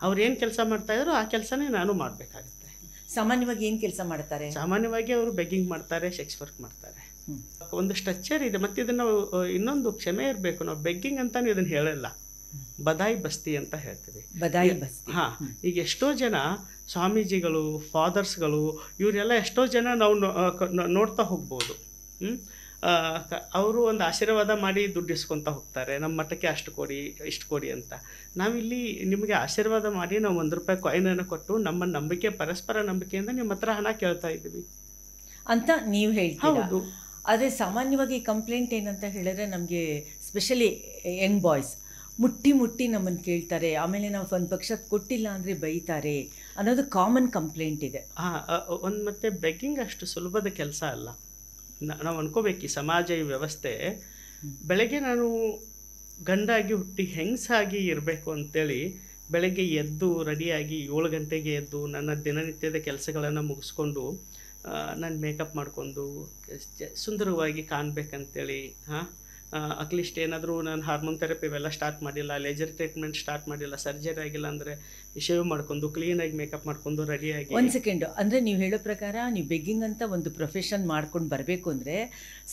B: ಅವ್ರು ಏನು ಕೆಲಸ ಮಾಡ್ತಾಯಿದ್ರು ಆ ಕೆಲಸನೇ ನಾನು ಮಾಡಬೇಕಾಗುತ್ತೆ.
A: ಸಾಮಾನ್ಯವಾಗಿ ಏನು ಕೆಲಸ ಮಾಡ್ತಾರೆ?
B: ಸಾಮಾನ್ಯವಾಗಿ ಅವರು ಬೆಗ್ಗಿಂಗ್ ಮಾಡ್ತಾರೆ, ಸೆಕ್ಸ್ ವರ್ಕ್ ಮಾಡ್ತಾರೆ. ಒಂದು ಸ್ಟ್ರಕ್ಚರ್ ಇದೆ. ಮತ್ತು ಇದನ್ನು ಇನ್ನೊಂದು ಕ್ಷಮೆ ಇರಬೇಕು, ನಾವು ಬೆಗ್ಗಿಂಗ್ ಅಂತಲೂ ಇದನ್ನು ಹೇಳಲ್ಲ, ಬದಾಯಿ ಬಸ್ತಿ ಅಂತ ಹೇಳ್ತೀವಿ.
A: ಬದಾಯಿ ಬಸ್ತಿ.
B: ಹಾಂ, ಈಗ ಎಷ್ಟೋ ಜನ ಸ್ವಾಮೀಜಿಗಳು, ಫಾದರ್ಸ್ಗಳು, ಇವರೆಲ್ಲ ಎಷ್ಟೋ ಜನ ನಾವು ನೋಡ್ತಾ ಹೋಗ್ಬೋದು. ಅವರು ಒಂದು ಆಶೀರ್ವಾದ ಮಾಡಿ ದುಡ್ಡು ಇಸ್ಕೊತಾ ಹೋಗ್ತಾರೆ, ನಮ್ಮ ಮಠಕ್ಕೆ ಅಷ್ಟು ಕೊಡಿ, ಇಷ್ಟು ಕೊಡಿ ಅಂತ. ನಾವಿಲ್ಲಿ ನಿಮಗೆ ಆಶೀರ್ವಾದ ಮಾಡಿ ನಾವು ₹1 ಕಾಯಿನನ್ನು ಕೊಟ್ಟು ನಮ್ಮ ನಂಬಿಕೆ, ಪರಸ್ಪರ ನಂಬಿಕೆಯಿಂದ ನಿಮ್ಮ ಹತ್ರ ಹಣ ಕೇಳ್ತಾ ಇದ್ದೀವಿ
A: ಅಂತ ನೀವು ಹೇಳ್ತೀರಾ.
B: ಹೌದು.
A: ಆದರೆ ಸಾಮಾನ್ಯವಾಗಿ ಕಂಪ್ಲೇಂಟ್ ಏನಂತ ಹೇಳಿದ್ರೆ, ನಮಗೆ ಸ್ಪೆಷಲಿ ಯಂಗ್ ಬಾಯ್ಸ್ ಮುಟ್ಟಿ ನಮ್ಮನ್ನು ಕೇಳ್ತಾರೆ, ಆಮೇಲೆ ನಾವು ಒಂದು ಪಕ್ಷ ಕೊಟ್ಟಿಲ್ಲ ಅಂದರೆ ಬೈತಾರೆ ಅನ್ನೋದು ಕಾಮನ್ ಕಂಪ್ಲೇಂಟ್ ಇದೆ.
B: ಒಂದು ಮತ್ತು ಬೆಗ್ಗಿಂಗ್ ಅಷ್ಟು ಸುಲಭದ ಕೆಲಸ ಅಲ್ಲ. ನಾವು ಅನ್ಕೋಬೇಕು, ಈ ಸಮಾಜ, ಈ ವ್ಯವಸ್ಥೆ ಬೆಳಗ್ಗೆ ನಾನು ಗಂಡಾಗಿ ಹುಟ್ಟಿ ಹೆಂಗಸಾಗಿ ಇರಬೇಕು ಅಂತೇಳಿ ಬೆಳಗ್ಗೆ ಎದ್ದು ರೆಡಿಯಾಗಿ 7 ಗಂಟೆಗೆ ಎದ್ದು ನನ್ನ ದಿನನಿತ್ಯದ ಕೆಲಸಗಳನ್ನು ಮುಗಿಸ್ಕೊಂಡು ನಾನು ಮೇಕಪ್ ಮಾಡ್ಕೊಂಡು ಸುಂದರವಾಗಿ ಕಾಣಬೇಕಂತೇಳಿ, ಅಟ್ಲೀಸ್ಟ್ ಏನಾದರೂ ನಾನು ಹಾರ್ಮೋನ್ ಥೆರಪಿ ಇವೆಲ್ಲ ಸ್ಟಾರ್ಟ್ ಮಾಡಿಲ್ಲ, ಲೇಜರ್ ಟ್ರೀಟ್ಮೆಂಟ್ ಸ್ಟಾರ್ಟ್ ಮಾಡಿಲ್ಲ, ಸರ್ಜರಿ ಆಗಿಲ್ಲ ಅಂದರೆ ಶೇವ್ ಮಾಡ್ಕೊಂಡು ಕ್ಲೀನಾಗಿ ಮೇಕಪ್ ಮಾಡ್ಕೊಂಡು ರೆಡಿಯಾಗಿ.
A: ಒಂದು ಸೆಕೆಂಡು, ಅಂದರೆ ನೀವು ಹೇಳೋ ಪ್ರಕಾರ ನೀವು ಬೆಗ್ಗಿಂಗ್ ಅಂತ ಒಂದು ಪ್ರೊಫೆಷನ್ ಮಾಡ್ಕೊಂಡು ಬರಬೇಕು ಅಂದರೆ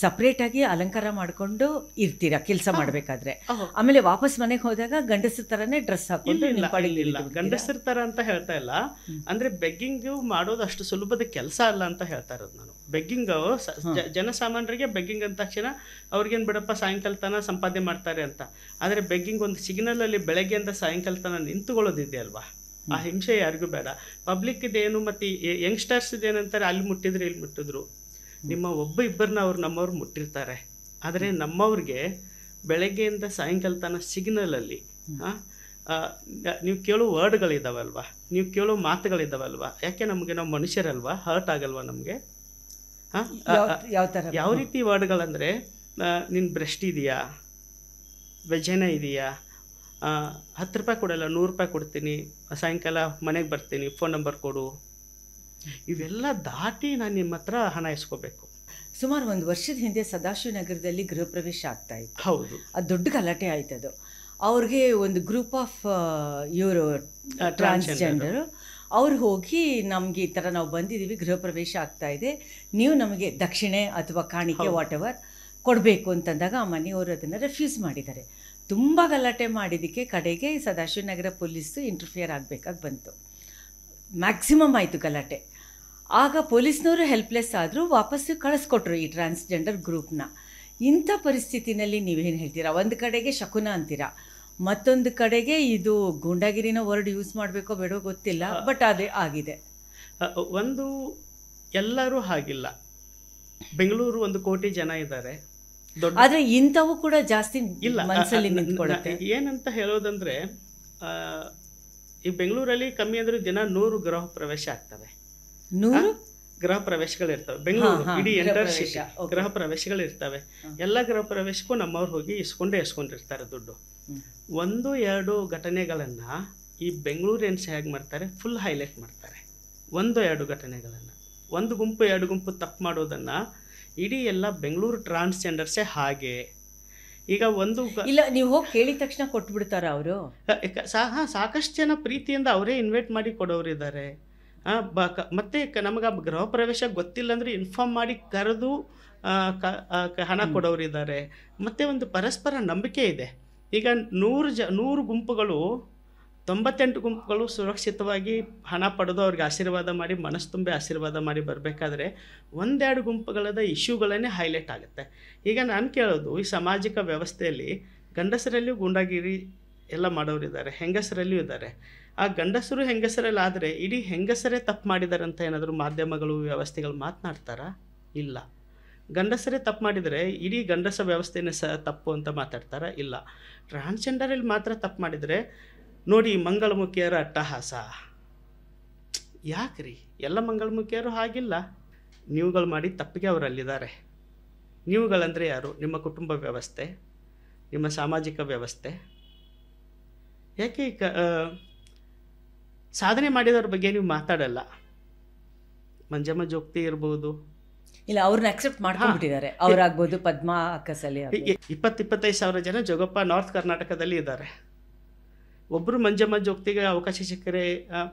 A: ಸಪ್ರೇಟಾಗಿ ಅಲಂಕಾರ ಮಾಡಿಕೊಂಡು ಇರ್ತೀರಾ ಕೆಲಸ ಮಾಡಬೇಕಾದ್ರೆ, ಆಮೇಲೆ ವಾಪಸ್ ಮನೆಗೆ ಹೋದಾಗ ಗಂಡಸರ ಥರನೇ ಡ್ರೆಸ್ ಹಾಕೊಂಡು?
B: ಇಲ್ಲ, ಗಂಡಸರ ಥರ ಅಂತ ಹೇಳ್ತಾ ಇಲ್ಲ. ಅಂದರೆ ಬೆಗ್ಗಿಂಗು ಮಾಡೋದು ಅಷ್ಟು ಸುಲಭದ ಕೆಲಸ ಅಲ್ಲ ಅಂತ ಹೇಳ್ತಾ ಇರೋದು ನಾನು. ಬೆಗ್ಗಿಂಗು ಜನಸಾಮಾನ್ಯರಿಗೆ ಬೆಗ್ಗಿಂಗ್ ಅಂದ ತಕ್ಷಣ ಅವ್ರಿಗೇನು ಬಿಡಪ್ಪ ಸಾಯಂಕಾಲ ತನಕ ಸಂಪಾದನೆ ಮಾಡ್ತಾರೆ ಅಂತ. ಆದರೆ ಬೆಗ್ಗಿಂಗ್ ಒಂದು ಸಿಗ್ನಲಲ್ಲಿ ಬೆಳಗ್ಗೆಯಿಂದ ಸಾಯಂಕಾಲ ತನಕ ನಿಂತುಕೊಳ್ಳೋದಿದೆ ಅಲ್ವಾ, ಆ ಹಿಂಸೆ ಯಾರಿಗೂ ಬೇಡ. ಪಬ್ಲಿಕ್ ಇದೇನು ಮತ್ತು ಯಂಗ್ಸ್ಟರ್ಸ್ ಇದೇನಂತಾರೆ, ಅಲ್ಲಿ ಮುಟ್ಟಿದ್ರು ಇಲ್ಲಿ ಮುಟ್ಟಿದ್ರು, ನಿಮ್ಮ ಇಬ್ಬರನ್ನ ಅವ್ರು ನಮ್ಮವ್ರು ಮುಟ್ಟಿರ್ತಾರೆ. ಆದರೆ ನಮ್ಮವ್ರಿಗೆ ಬೆಳಗ್ಗೆಯಿಂದ ಸಾಯಂಕಾಲ ತನಕ ಸಿಗ್ನಲಲ್ಲಿ ನೀವು ಕೇಳೋ ವರ್ಡ್ಗಳಿದ್ದಾವಲ್ವ, ನೀವು ಕೇಳೋ ಮಾತುಗಳಿದ್ದಾವಲ್ವ, ಯಾಕೆ ನಮಗೆ ನಾವು ಮನುಷ್ಯರಲ್ವಾ, ಹರ್ಟ್ ಆಗಲ್ವಾ ನಮಗೆ? ಯಾವ ರೀತಿ ವರ್ಡ್ಗಳಂದರೆ, ನಿನ್ನ ಬ್ರೆಸ್ಟ್ ಇದೆಯಾ, ವೆಜೆನ ಇದೆಯಾ, ₹10 ಕೊಡಲ್ಲ, ₹100 ಕೊಡ್ತೀನಿ, ಸಾಯಂಕಾಲ ಮನೆಗೆ ಬರ್ತೀನಿ, ಫೋನ್ ನಂಬರ್ ಕೊಡು. ಇವೆಲ್ಲ ದಾಟಿ ನಾನು ನಿಮ್ಮ ಹತ್ರ ಹಣ ಇಸ್ಕೋಬೇಕು.
A: ಸುಮಾರು 1 ವರ್ಷದ ಹಿಂದೆ ಸದಾಶಿವನಗರದಲ್ಲಿ ಗೃಹ ಪ್ರವೇಶ ಆಗ್ತಾಯಿತ್ತು.
B: ಹೌದು,
A: ಅದು ದೊಡ್ಡ ಗಲಾಟೆ ಆಯ್ತದು. ಅವ್ರಿಗೆ ಒಂದು ಗ್ರೂಪ್ ಆಫ್ ಇವರು ಟ್ರಾನ್ಸ್ಜೆಂಡರು ಅವ್ರು ಹೋಗಿ ನಮಗೆ ಈ ಥರ ನಾವು ಬಂದಿದ್ದೀವಿ, ಗೃಹ ಪ್ರವೇಶ ಆಗ್ತಾಯಿದೆ, ನೀವು ನಮಗೆ ದಕ್ಷಿಣೆ ಅಥವಾ ಕಾಣಿಕೆ ವಾಟ್ ಎವರ್ ಕೊಡಬೇಕು ಅಂತಂದಾಗ ಆ ಮನೆಯವರು ಅದನ್ನು ರೆಫ್ಯೂಸ್ ಮಾಡಿದ್ದಾರೆ. ತುಂಬ ಗಲಾಟೆ ಮಾಡಿದ್ದಕ್ಕೆ ಕಡೆಗೆ ಸದಾಶಿವನಗರ ಪೊಲೀಸು ಇಂಟರ್ಫಿಯರ್ ಆಗಬೇಕಾಗಿ ಬಂತು. ಮ್ಯಾಕ್ಸಿಮಮ್ ಆಯಿತು ಗಲಾಟೆ. ಆಗ ಪೊಲೀಸ್ನವರು ಹೆಲ್ಪ್ಲೆಸ್ ಆದರೂ ವಾಪಸ್ಸು ಕಳಿಸ್ಕೊಟ್ರು ಈ ಟ್ರಾನ್ಸ್ಜೆಂಡರ್ ಗ್ರೂಪ್ನ. ಇಂಥ ಪರಿಸ್ಥಿತಿನಲ್ಲಿ ನೀವೇನು ಹೇಳ್ತೀರಾ? ಒಂದು ಕಡೆಗೆ ಶಕುನ ಅಂತೀರಾ, ಮತ್ತೊಂದು ಕಡೆಗೆ ಇದು ಗೂಂಡಾಗಿರಿನ ವರ್ಡ್ ಯೂಸ್ ಮಾಡಬೇಕೋ ಬೇಡೋ ಗೊತ್ತಿಲ್ಲ, ಬಟ್ ಅದೇ ಆಗಿದೆ.
B: ಒಂದು ಎಲ್ಲರೂ ಹಾಗಿಲ್ಲ. ಬೆಂಗಳೂರು 1 ಕೋಟಿ ಜನ ಇದ್ದಾರೆ,
A: ಆದರೆ ಇಂಥವು ಕೂಡ ಜಾಸ್ತಿ ಇಲ್ಲ ಮನಸ್ಸಲ್ಲಿ ನಿಂತ್ಕೊಳ್ಳುತ್ತೆ.
B: ಏನಂತ ಹೇಳೋದಂದರೆ, ಈ ಬೆಂಗಳೂರಲ್ಲಿ ಕಮ್ಮಿ ಅಂದರೆ ದಿನ 100 ಗೃಹ ಪ್ರವೇಶ ಆಗ್ತವೆ.
A: 100
B: ಗೃಹ ಪ್ರವೇಶಗಳಿರ್ತವೆ ಬೆಂಗಳೂರು ಇಡೀ ಎಂಟರ್ ಸಿಟಿ. ಗೃಹ ಪ್ರವೇಶಗಳಿರ್ತವೆ. ಎಲ್ಲ ಗೃಹ ಪ್ರವೇಶಕ್ಕೂ ನಮ್ಮವ್ರು ಹೋಗಿ ಇಸ್ಕೊಂಡಿರ್ತಾರೆ ದುಡ್ಡು. ಒಂದು ಎರಡು ಘಟನೆಗಳನ್ನು ಈ ಬೆಂಗಳೂರಿಯನ್ಸ್ ಹೇಗೆ ಮಾಡ್ತಾರೆ, ಫುಲ್ ಹೈಲೈಟ್ ಮಾಡ್ತಾರೆ. ಒಂದು ಎರಡು ಘಟನೆಗಳನ್ನು, ಒಂದು ಗುಂಪು ಎರಡು ಗುಂಪು ತಪ್ಪು ಮಾಡೋದನ್ನು ಇಡೀ ಎಲ್ಲ ಬೆಂಗಳೂರು ಟ್ರಾನ್ಸ್ಜೆಂಡರ್ಸೇ ಹಾಗೆ. ಈಗ ಒಂದು
A: ಇಲ್ಲ, ನೀವು ಹೋಗಿ ಕೇಳಿದ ತಕ್ಷಣ ಕೊಟ್ಬಿಡ್ತಾರ ಅವರು?
B: ಸಾಕಷ್ಟು ಜನ ಪ್ರೀತಿಯಿಂದ ಅವರೇ ಇನ್ವೈಟ್ ಮಾಡಿ ಕೊಡೋರಿದ್ದಾರೆ. ಮತ್ತು ನಮಗೆ ಗೃಹ ಪ್ರವೇಶ ಗೊತ್ತಿಲ್ಲ ಅಂದರೆ ಇನ್ಫಾರ್ಮ್ ಮಾಡಿ ಕರೆದು ಹಣ ಕೊಡೋರಿದ್ದಾರೆ. ಮತ್ತು ಒಂದು ಪರಸ್ಪರ ನಂಬಿಕೆ ಇದೆ. ಈಗ 100 ಗುಂಪುಗಳು 98 ಗುಂಪುಗಳು ಸುರಕ್ಷಿತವಾಗಿ ಹಣ ಪಡೆದು ಅವ್ರಿಗೆ ಆಶೀರ್ವಾದ ಮಾಡಿ, ಮನಸ್ಸು ತುಂಬಿ ಆಶೀರ್ವಾದ ಮಾಡಿ ಬರಬೇಕಾದ್ರೆ ಒಂದೆರಡು ಗುಂಪುಗಳದ ಇಶ್ಯೂಗಳನ್ನೇ ಹೈಲೈಟ್ ಆಗುತ್ತೆ. ಈಗ ನಾನು ಕೇಳೋದು, ಈ ಸಾಮಾಜಿಕ ವ್ಯವಸ್ಥೆಯಲ್ಲಿ ಗಂಡಸರಲ್ಲಿಯೂ ಗೂಂಡಾಗಿರಿ ಎಲ್ಲ ಮಾಡೋರಿದ್ದಾರೆ, ಹೆಂಗಸರಲ್ಲಿಯೂ ಇದ್ದಾರೆ. ಆ ಗಂಡಸರು ಹೆಂಗಸರಲ್ಲಿ ಆದರೆ ಇಡೀ ಹೆಂಗಸರೇ ತಪ್ಪು ಮಾಡಿದ್ದಾರೆ ಅಂತ ಏನಾದರೂ ಮಾಧ್ಯಮಗಳು ವ್ಯವಸ್ಥೆಗಳು ಮಾತನಾಡ್ತಾರಾ? ಇಲ್ಲ. ಗಂಡಸರೇ ತಪ್ಪು ಮಾಡಿದರೆ ಇಡೀ ಗಂಡಸ ವ್ಯವಸ್ಥೆನೇ ತಪ್ಪು ಅಂತ ಮಾತಾಡ್ತಾರಾ? ಇಲ್ಲ. ಟ್ರಾನ್ಸ್ಜೆಂಡರಲ್ಲಿ ಮಾತ್ರ ತಪ್ಪು ಮಾಡಿದರೆ ನೋಡಿ ಮಂಗಳಮುಖಿಯರ ಅಟ್ಟಹಾಸ. ಯಾಕ್ರಿ? ಎಲ್ಲ ಮಂಗಳಮುಖಿಯರು ಹಾಗಿಲ್ಲ. ನೀವುಗಳು ಮಾಡಿ ತಪ್ಪಿಗೆ ಅವರಲ್ಲಿದ್ದಾರೆ. ನೀವುಗಳಂದರೆ ಯಾರು? ನಿಮ್ಮ ಕುಟುಂಬ ವ್ಯವಸ್ಥೆ, ನಿಮ್ಮ ಸಾಮಾಜಿಕ ವ್ಯವಸ್ಥೆ. ಯಾಕೆ ಸಾಧನೆ ಮಾಡಿದವ್ರ ಬಗ್ಗೆ ನೀವು ಮಾತಾಡಲ್ಲ? ಮಂಜಮ್ಮ ಜೋಗ್ತಿ ಇರ್ಬೋದು,
A: ಇಲ್ಲ ಅವ್ರನ್ನ ಅಕ್ಸೆಪ್ಟ್ ಮಾಡ್ಕೊಂಡ್ಬಿಟ್ಟಿದ್ದಾರೆ. ಅವರಾಗ್ಬೋದು, ಪದ್ಮಾ ಅಕ್ಕಸಲಿ
B: 20-25 ಸಾವಿರ ಜನ ಜೋಗಪ್ಪ ನಾರ್ತ್ ಕರ್ನಾಟಕದಲ್ಲಿ ಇದ್ದಾರೆ. ಒಬ್ಬರು ಮಂಜಮ್ಮ ಜೋಗ್ತಿಗೆ ಅವಕಾಶ ಸಿಕ್ಕರೆ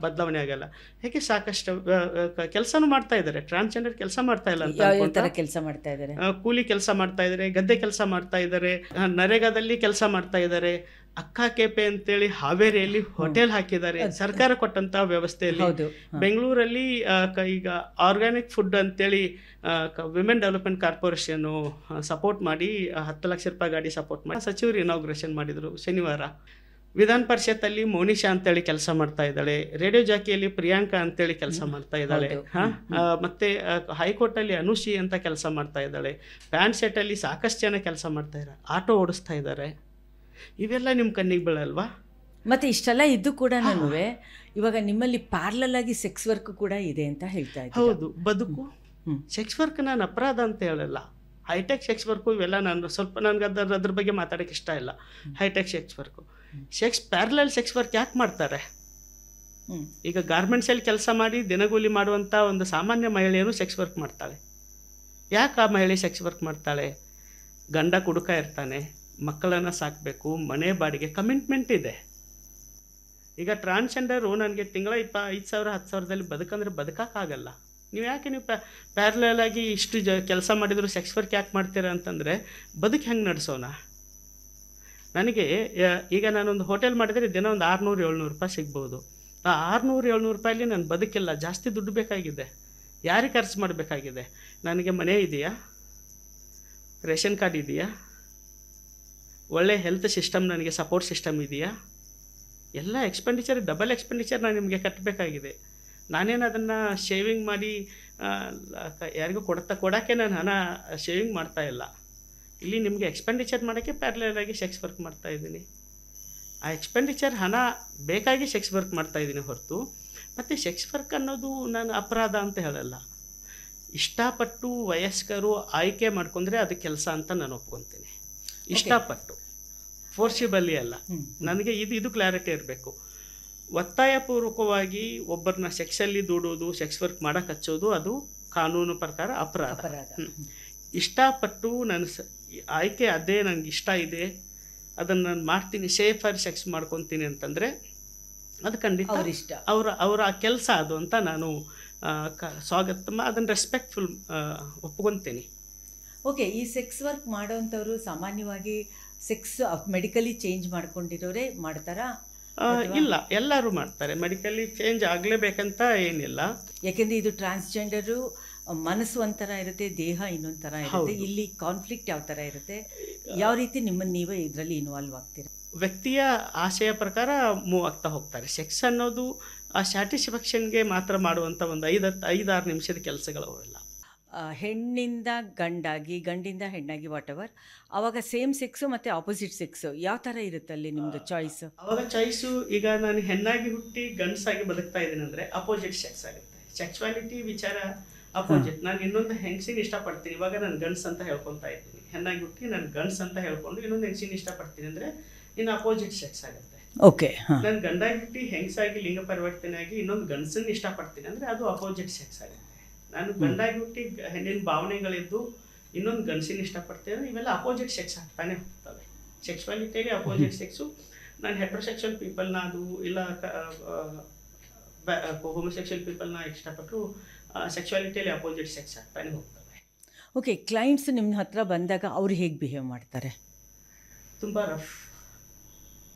B: ಬದಲಾವಣೆ ಆಗಲ್ಲ. ಯಾಕೆ? ಸಾಕಷ್ಟು ಕೆಲಸನೂ ಮಾಡ್ತಾ ಇದ್ದಾರೆ. ಟ್ರಾನ್ಸ್ಜೆಂಡರ್ ಕೆಲಸ ಮಾಡ್ತಾ ಇಲ್ಲ ಅಂತ
A: ಕೆಲಸ ಮಾಡ್ತಾ ಇದ್ದಾರೆ,
B: ಕೂಲಿ ಕೆಲಸ ಮಾಡ್ತಾ ಇದ್ದಾರೆ, ಗದ್ದೆ ಕೆಲಸ ಮಾಡ್ತಾ ಇದ್ದಾರೆ, ನರೇಗಾದಲ್ಲಿ ಕೆಲಸ ಮಾಡ್ತಾ ಇದ್ದಾರೆ. ಅಕ್ಕ ಕೆಪೆ ಅಂತೇಳಿ ಹಾವೇರಿಯಲ್ಲಿ ಹೋಟೆಲ್ ಹಾಕಿದ್ದಾರೆ ಸರ್ಕಾರ ಕೊಟ್ಟಂತಹ ವ್ಯವಸ್ಥೆಯಲ್ಲಿ. ಬೆಂಗಳೂರಲ್ಲಿ ಈಗ ಆರ್ಗ್ಯಾನಿಕ್ ಫುಡ್ ಅಂತೇಳಿ ವಿಮೆನ್ ಡೆವಲಪ್ಮೆಂಟ್ ಕಾರ್ಪೊರೇಷನ್ನು ಸಪೋರ್ಟ್ ಮಾಡಿ 10 ಲಕ್ಷ ರೂಪಾಯಿ ಗಾಡಿ ಸಪೋರ್ಟ್ ಮಾಡಿ ಸಚಿವರು ಇನಾಗ್ರೇಷನ್ ಮಾಡಿದರು ಶನಿವಾರ. ವಿಧಾನ ಪರಿಷತ್ತಲ್ಲಿ ಮೋನಿಶಾ ಅಂತೇಳಿ ಕೆಲಸ ಮಾಡ್ತಾ ಇದ್ದಾಳೆ. ರೇಡಿಯೋ ಜಾಕಿಯಲ್ಲಿ ಪ್ರಿಯಾಂಕಾ ಅಂತೇಳಿ ಕೆಲಸ ಮಾಡ್ತಾ ಇದ್ದಾಳೆ. ಮತ್ತೆ ಹೈಕೋರ್ಟಲ್ಲಿ ಅನುಷಿ ಅಂತ ಕೆಲಸ ಮಾಡ್ತಾ ಇದ್ದಾಳೆ. ಪ್ಯಾಂಟ್ ಸೆಟ್ಟಲ್ಲಿ ಸಾಕಷ್ಟು ಜನ ಕೆಲಸ ಮಾಡ್ತಾ ಇದ್ದಾರೆ, ಆಟೋ ಓಡಿಸ್ತಾ ಇದ್ದಾರೆ. ಇವೆಲ್ಲ ನಿಮ್ಮ ಕಣ್ಣಿಗೆ ಬೀಳಲ್ವಾ?
A: ಮತ್ತು ಇಷ್ಟೆಲ್ಲ ಇದ್ದು ಕೂಡ ಇವಾಗ ನಿಮ್ಮಲ್ಲಿ ಪ್ಯಾರಲಲ್ ಆಗಿ ಸೆಕ್ಸ್ ವರ್ಕ್ ಕೂಡ ಇದೆ ಅಂತ ಹೇಳ್ತಾ ಇದ್ದಾರೆ.
B: ಹೌದು, ಬದುಕು ಸೆಕ್ಸ್ ವರ್ಕ್ ನಾನು ಅಪರಾಧ ಅಂತ ಹೇಳಲ್ಲ. ಹೈಟೆಕ್ ಸೆಕ್ಸ್ ವರ್ಕು ಇವೆಲ್ಲ ನನಗೆ ಅದ್ರ ಬಗ್ಗೆ ಮಾತಾಡೋಕ್ಕೆ ಇಷ್ಟ ಇಲ್ಲ. Hitech sex work, parallel sex work ಯಾಕೆ ಮಾಡ್ತಾರೆ? ಈಗ ಗಾರ್ಮೆಂಟ್ಸಲ್ಲಿ ಕೆಲಸ ಮಾಡಿ ದಿನಗೂಲಿ ಮಾಡುವಂಥ ಒಂದು ಸಾಮಾನ್ಯ ಮಹಿಳೆಯರು ಸೆಕ್ಸ್ ವರ್ಕ್ ಮಾಡ್ತಾಳೆ. ಯಾಕೆ ಆ ಮಹಿಳೆ ಸೆಕ್ಸ್ ವರ್ಕ್ ಮಾಡ್ತಾಳೆ? ಗಂಡ ಕುಡುಕ ಇರ್ತಾನೆ, ಮಕ್ಕಳನ್ನು ಸಾಕಬೇಕು, ಮನೆ ಬಾಡಿಗೆ, ಕಮಿಟ್ಮೆಂಟ್ ಇದೆ. ಈಗ ಟ್ರಾನ್ಸ್ಜೆಂಡರು ನನಗೆ ತಿಂಗಳ 5,000 10,000ದಲ್ಲಿ ಬದುಕಂದ್ರೆ ಬದುಕೋಕ್ಕಾಗಲ್ಲ. ನೀವು ಯಾಕೆ ಪ್ಯಾರಲಲ್ ಆಗಿ ಇಷ್ಟು ಕೆಲಸ ಮಾಡಿದ್ರು ಸೆಕ್ಸ್ ವರ್ಕ್ ಯಾಕೆ ಮಾಡ್ತೀರಾ ಅಂತಂದರೆ ಬದುಕು ಹೆಂಗೆ ನಡೆಸೋಣ? ನನಗೆ ಈಗ ನಾನೊಂದು ಹೋಟೆಲ್ ಮಾಡಿದರೆ ದಿನ ಒಂದು 600-700 ರೂಪಾಯಿ ಸಿಗ್ಬೋದು. ಆ 600-700 ರೂಪಾಯಲ್ಲಿ ನಾನು ಬದುಕಿಲ್ಲ, ಜಾಸ್ತಿ ದುಡ್ಡು ಬೇಕಾಗಿದೆ. ಯಾರಿಗೆ ಖರ್ಚು ಮಾಡಬೇಕಾಗಿದೆ? ನನಗೆ ಮನೆ ಇದೆಯಾ? ರೇಷನ್ ಕಾರ್ಡ್ ಇದೆಯಾ? ಒಳ್ಳೆ ಹೆಲ್ತ್ ಸಿಸ್ಟಮ್, ನನಗೆ ಸಪೋರ್ಟ್ ಸಿಸ್ಟಮ್ ಇದೆಯಾ? ಎಲ್ಲ ಎಕ್ಸ್ಪೆಂಡಿಚರ್, ಡಬಲ್ ಎಕ್ಸ್ಪೆಂಡಿಚರ್ ನಾನು ನಿಮಗೆ ಕಟ್ಟಬೇಕಾಗಿದೆ. ನಾನೇನು ಅದನ್ನು ಶೇವಿಂಗ್ ಮಾಡಿ ಯಾರಿಗೂ ಕೊಡೋಕ್ಕೆ ನಾನು ಹಣ ಶೇವಿಂಗ್ ಮಾಡ್ತಾ ಇಲ್ಲ. ಇಲ್ಲಿ ನಿಮಗೆ ಎಕ್ಸ್ಪೆಂಡಿಚರ್ ಮಾಡೋಕ್ಕೆ ಪ್ಯಾರಲಲ್ ಆಗಿ ಸೆಕ್ಸ್ ವರ್ಕ್ ಮಾಡ್ತಾಯಿದ್ದೀನಿ. ಆ ಎಕ್ಸ್ಪೆಂಡಿಚರ್ ಹಣ ಬೇಕಾಗಿ ಸೆಕ್ಸ್ ವರ್ಕ್ ಮಾಡ್ತಾಯಿದ್ದೀನಿ ಹೊರತು ಮತ್ತು ಸೆಕ್ಸ್ ವರ್ಕ್ ಅನ್ನೋದು ನಾನು ಅಪರಾಧ ಅಂತ ಹೇಳಲ್ಲ. ಇಷ್ಟಪಟ್ಟು ವಯಸ್ಕರು ಆಯ್ಕೆ ಮಾಡ್ಕೊಂಡ್ರೆ ಅದು ಕೆಲಸ ಅಂತ ನಾನು ಒಪ್ಕೊತೀನಿ. ಇಷ್ಟಪಟ್ಟು, ಫೋರ್ಸಿಬಲಿ ಅಲ್ಲ. ನನಗೆ ಇದು ಕ್ಲಾರಿಟಿ ಇರಬೇಕು. ಒತ್ತಾಯಪೂರ್ವಕವಾಗಿ ಒಬ್ಬರನ್ನ ಸೆಕ್ಸಲ್ಲಿ ದೂಡೋದು, ಸೆಕ್ಸ್ ವರ್ಕ್ ಮಾಡೋಕೆ ಹಚ್ಚೋದು ಅದು ಕಾನೂನು ಪ್ರಕಾರ ಅಪರಾಧ. ಇಷ್ಟಪಟ್ಟು ನಾನು ಆಯ್ಕೆ ಅದೇ ನನಗೆ ಇಷ್ಟ ಇದೆ, ಅದನ್ನು ನಾನು ಮಾಡ್ತೀನಿ, ಸೇಫರ್ ಸೆಕ್ಸ್ ಮಾಡ್ಕೊತೀನಿ ಅಂತಂದರೆ ಅದು ಖಂಡಿತ ಅವರ ಕೆಲಸ ಅದು ಅಂತ ನಾನು ಸ್ವಾಗತ, ಅದನ್ನು ರೆಸ್ಪೆಕ್ಟ್ಫುಲ್ ಒಪ್ಕೊತೀನಿ.
A: ಓಕೆ, ಈ ಸೆಕ್ಸ್ ವರ್ಕ್ ಮಾಡೋವಂಥವ್ರು ಸಾಮಾನ್ಯವಾಗಿ ಸೆಕ್ಸ್ ಮೆಡಿಕಲಿ ಚೇಂಜ್ ಮಾಡ್ಕೊಂಡಿರೋರೇ ಮಾಡ್ತಾರಾ?
B: ಇಲ್ಲ, ಎಲ್ಲರೂ ಮಾಡ್ತಾರೆ. ಮೆಡಿಕಲಿ ಚೇಂಜ್ ಆಗಲೇಬೇಕಂತ ಏನಿಲ್ಲ.
A: ಯಾಕೆಂದರೆ ಇದು ಟ್ರಾನ್ಸ್ಜೆಂಡರು ಮನಸ್ಸು ಒಂಥರ ಇರುತ್ತೆ, ದೇಹ ಇನ್ನೊಂದು ಥರ ಇರುತ್ತೆ. ಇಲ್ಲಿ ಕಾನ್ಫ್ಲಿಕ್ಟ್ ಯಾವ ಥರ ಇರುತ್ತೆ? ಯಾವ ರೀತಿ ನಿಮ್ಮನ್ನು ನೀವೇ ಇದರಲ್ಲಿ ಇನ್ವಾಲ್ವ್ ಆಗ್ತೀರಾ?
B: ವ್ಯಕ್ತಿಯ ಆಶಯ ಪ್ರಕಾರ ಮೂವ್ ಆಗ್ತಾ ಹೋಗ್ತಾರೆ. ಸೆಕ್ಸ್ ಅನ್ನೋದು ಆ ಸ್ಯಾಟಿಸ್ಫ್ಯಾಕ್ಷನ್ಗೆ ಮಾತ್ರ ಮಾಡುವಂಥ ಒಂದು 5-6 ನಿಮಿಷದ ಕೆಲಸಗಳು ಅವೆಲ್ಲ.
A: ಹೆಣ್ಣಿಂದ ಗಂಡಾಗಿ, ಗಂಡಿಂದ ಹೆಣ್ಣಾಗಿ, ವಾಟ್ ಎವರ್, ಆವಾಗ ಸೇಮ್ ಸೆಕ್ಸು ಮತ್ತು ಆಪೋಸಿಟ್ ಸೆಕ್ಸು ಯಾವ ಥರ ಇರುತ್ತೆ ಅಲ್ಲಿ ನಿಮ್ಮದು ಚಾಯ್ಸು?
B: ಅವಾಗ ಚಾಯ್ಸು, ಈಗ ನಾನು ಹೆಣ್ಣಾಗಿ ಹುಟ್ಟಿ ಗಂಡಸಾಗಿ ಬದುಕ್ತಾ ಇದ್ದೀನಿ ಅಂದರೆ ಅಪೋಸಿಟ್ ಸೆಕ್ಸ್ ಆಗುತ್ತೆ. ಸೆಕ್ಸುವಾಲಿಟಿ ವಿಚಾರ ಅಪೋಸಿಟ್. ನಾನು ಇನ್ನೊಂದು ಹೆಂಗಸಿನ ಇಷ್ಟಪಡ್ತೀನಿ, ಇವಾಗ ನಾನು ಗಂಡ್ಸ್ ಅಂತ ಹೇಳ್ಕೊತಾ ಇದ್ದೀನಿ. ಹೆಣ್ಣಾಗಿ ಹುಟ್ಟಿ ನಾನು ಗಂಡ್ಸ್ ಅಂತ ಹೇಳ್ಕೊಂಡು ಇನ್ನೊಂದು ಹೆಂಗಸಿನ ಇಷ್ಟಪಡ್ತೀನಿ ಅಂದರೆ ಇನ್ನು ಅಪೋಸಿಟ್ ಸೆಕ್ಸ್ ಆಗುತ್ತೆ.
A: ಓಕೆ.
B: ನಾನು ಗಂಡಾಗಿಟ್ಟು ಹೆಂಗಸಾಗಿ ಲಿಂಗ ಪರಿವರ್ತನೆ ಆಗಿ ಇನ್ನೊಂದು ಗಂಡಸನ್ನ ಇಷ್ಟಪಡ್ತೀನಿ ಅಂದರೆ ಅದು ಅಪೋಸಿಟ್ ಸೆಕ್ಸ್ ಆಗುತ್ತೆ. ನಾನು ಗಂಡಾಗಿ ಹುಟ್ಟಿ ಹೆಣ್ಣಿನ ಭಾವನೆಗಳಿದ್ದು ಇನ್ನೊಂದು ಗಂಡಸಿನ ಇಷ್ಟಪಡ್ತೀನಿ ಅಂದರೆ ಇವೆಲ್ಲ ಅಪೋಸಿಟ್ ಸೆಕ್ಸ್ ಆಗ್ತಾನೆ ಹೋಗ್ತವೆ. ಸೆಕ್ಸುವಾಲಿಟಿಯಲ್ಲಿ ಅಪೋಸಿಟ್ ಸೆಕ್ಸು, ನಾನು ಹೆಟ್ರೋಸೆಕ್ಸುವಲ್ ಪೀಪಲ್ನ ಅದು ಇಲ್ಲ ಹೋಮೋಸೆಕ್ಸುವಲ್ ಪೀಪಲ್ನ ಇಷ್ಟಪಟ್ಟರು ಸೆಕ್ಸುವಾಲಿಟಿಯಲ್ಲಿ ಅಪೋಸಿಟ್ ಸೆಕ್ಸ್ ಆಗ್ತಾನೆ ಹೋಗ್ತವೆ.
A: ಓಕೆ. ಕ್ಲೈಂಟ್ಸ್ ನಿಮ್ಮ ಹತ್ರ ಬಂದಾಗ ಅವ್ರು ಹೇಗೆ ಬಿಹೇವ್ ಮಾಡ್ತಾರೆ?
B: ತುಂಬ ರಫ್,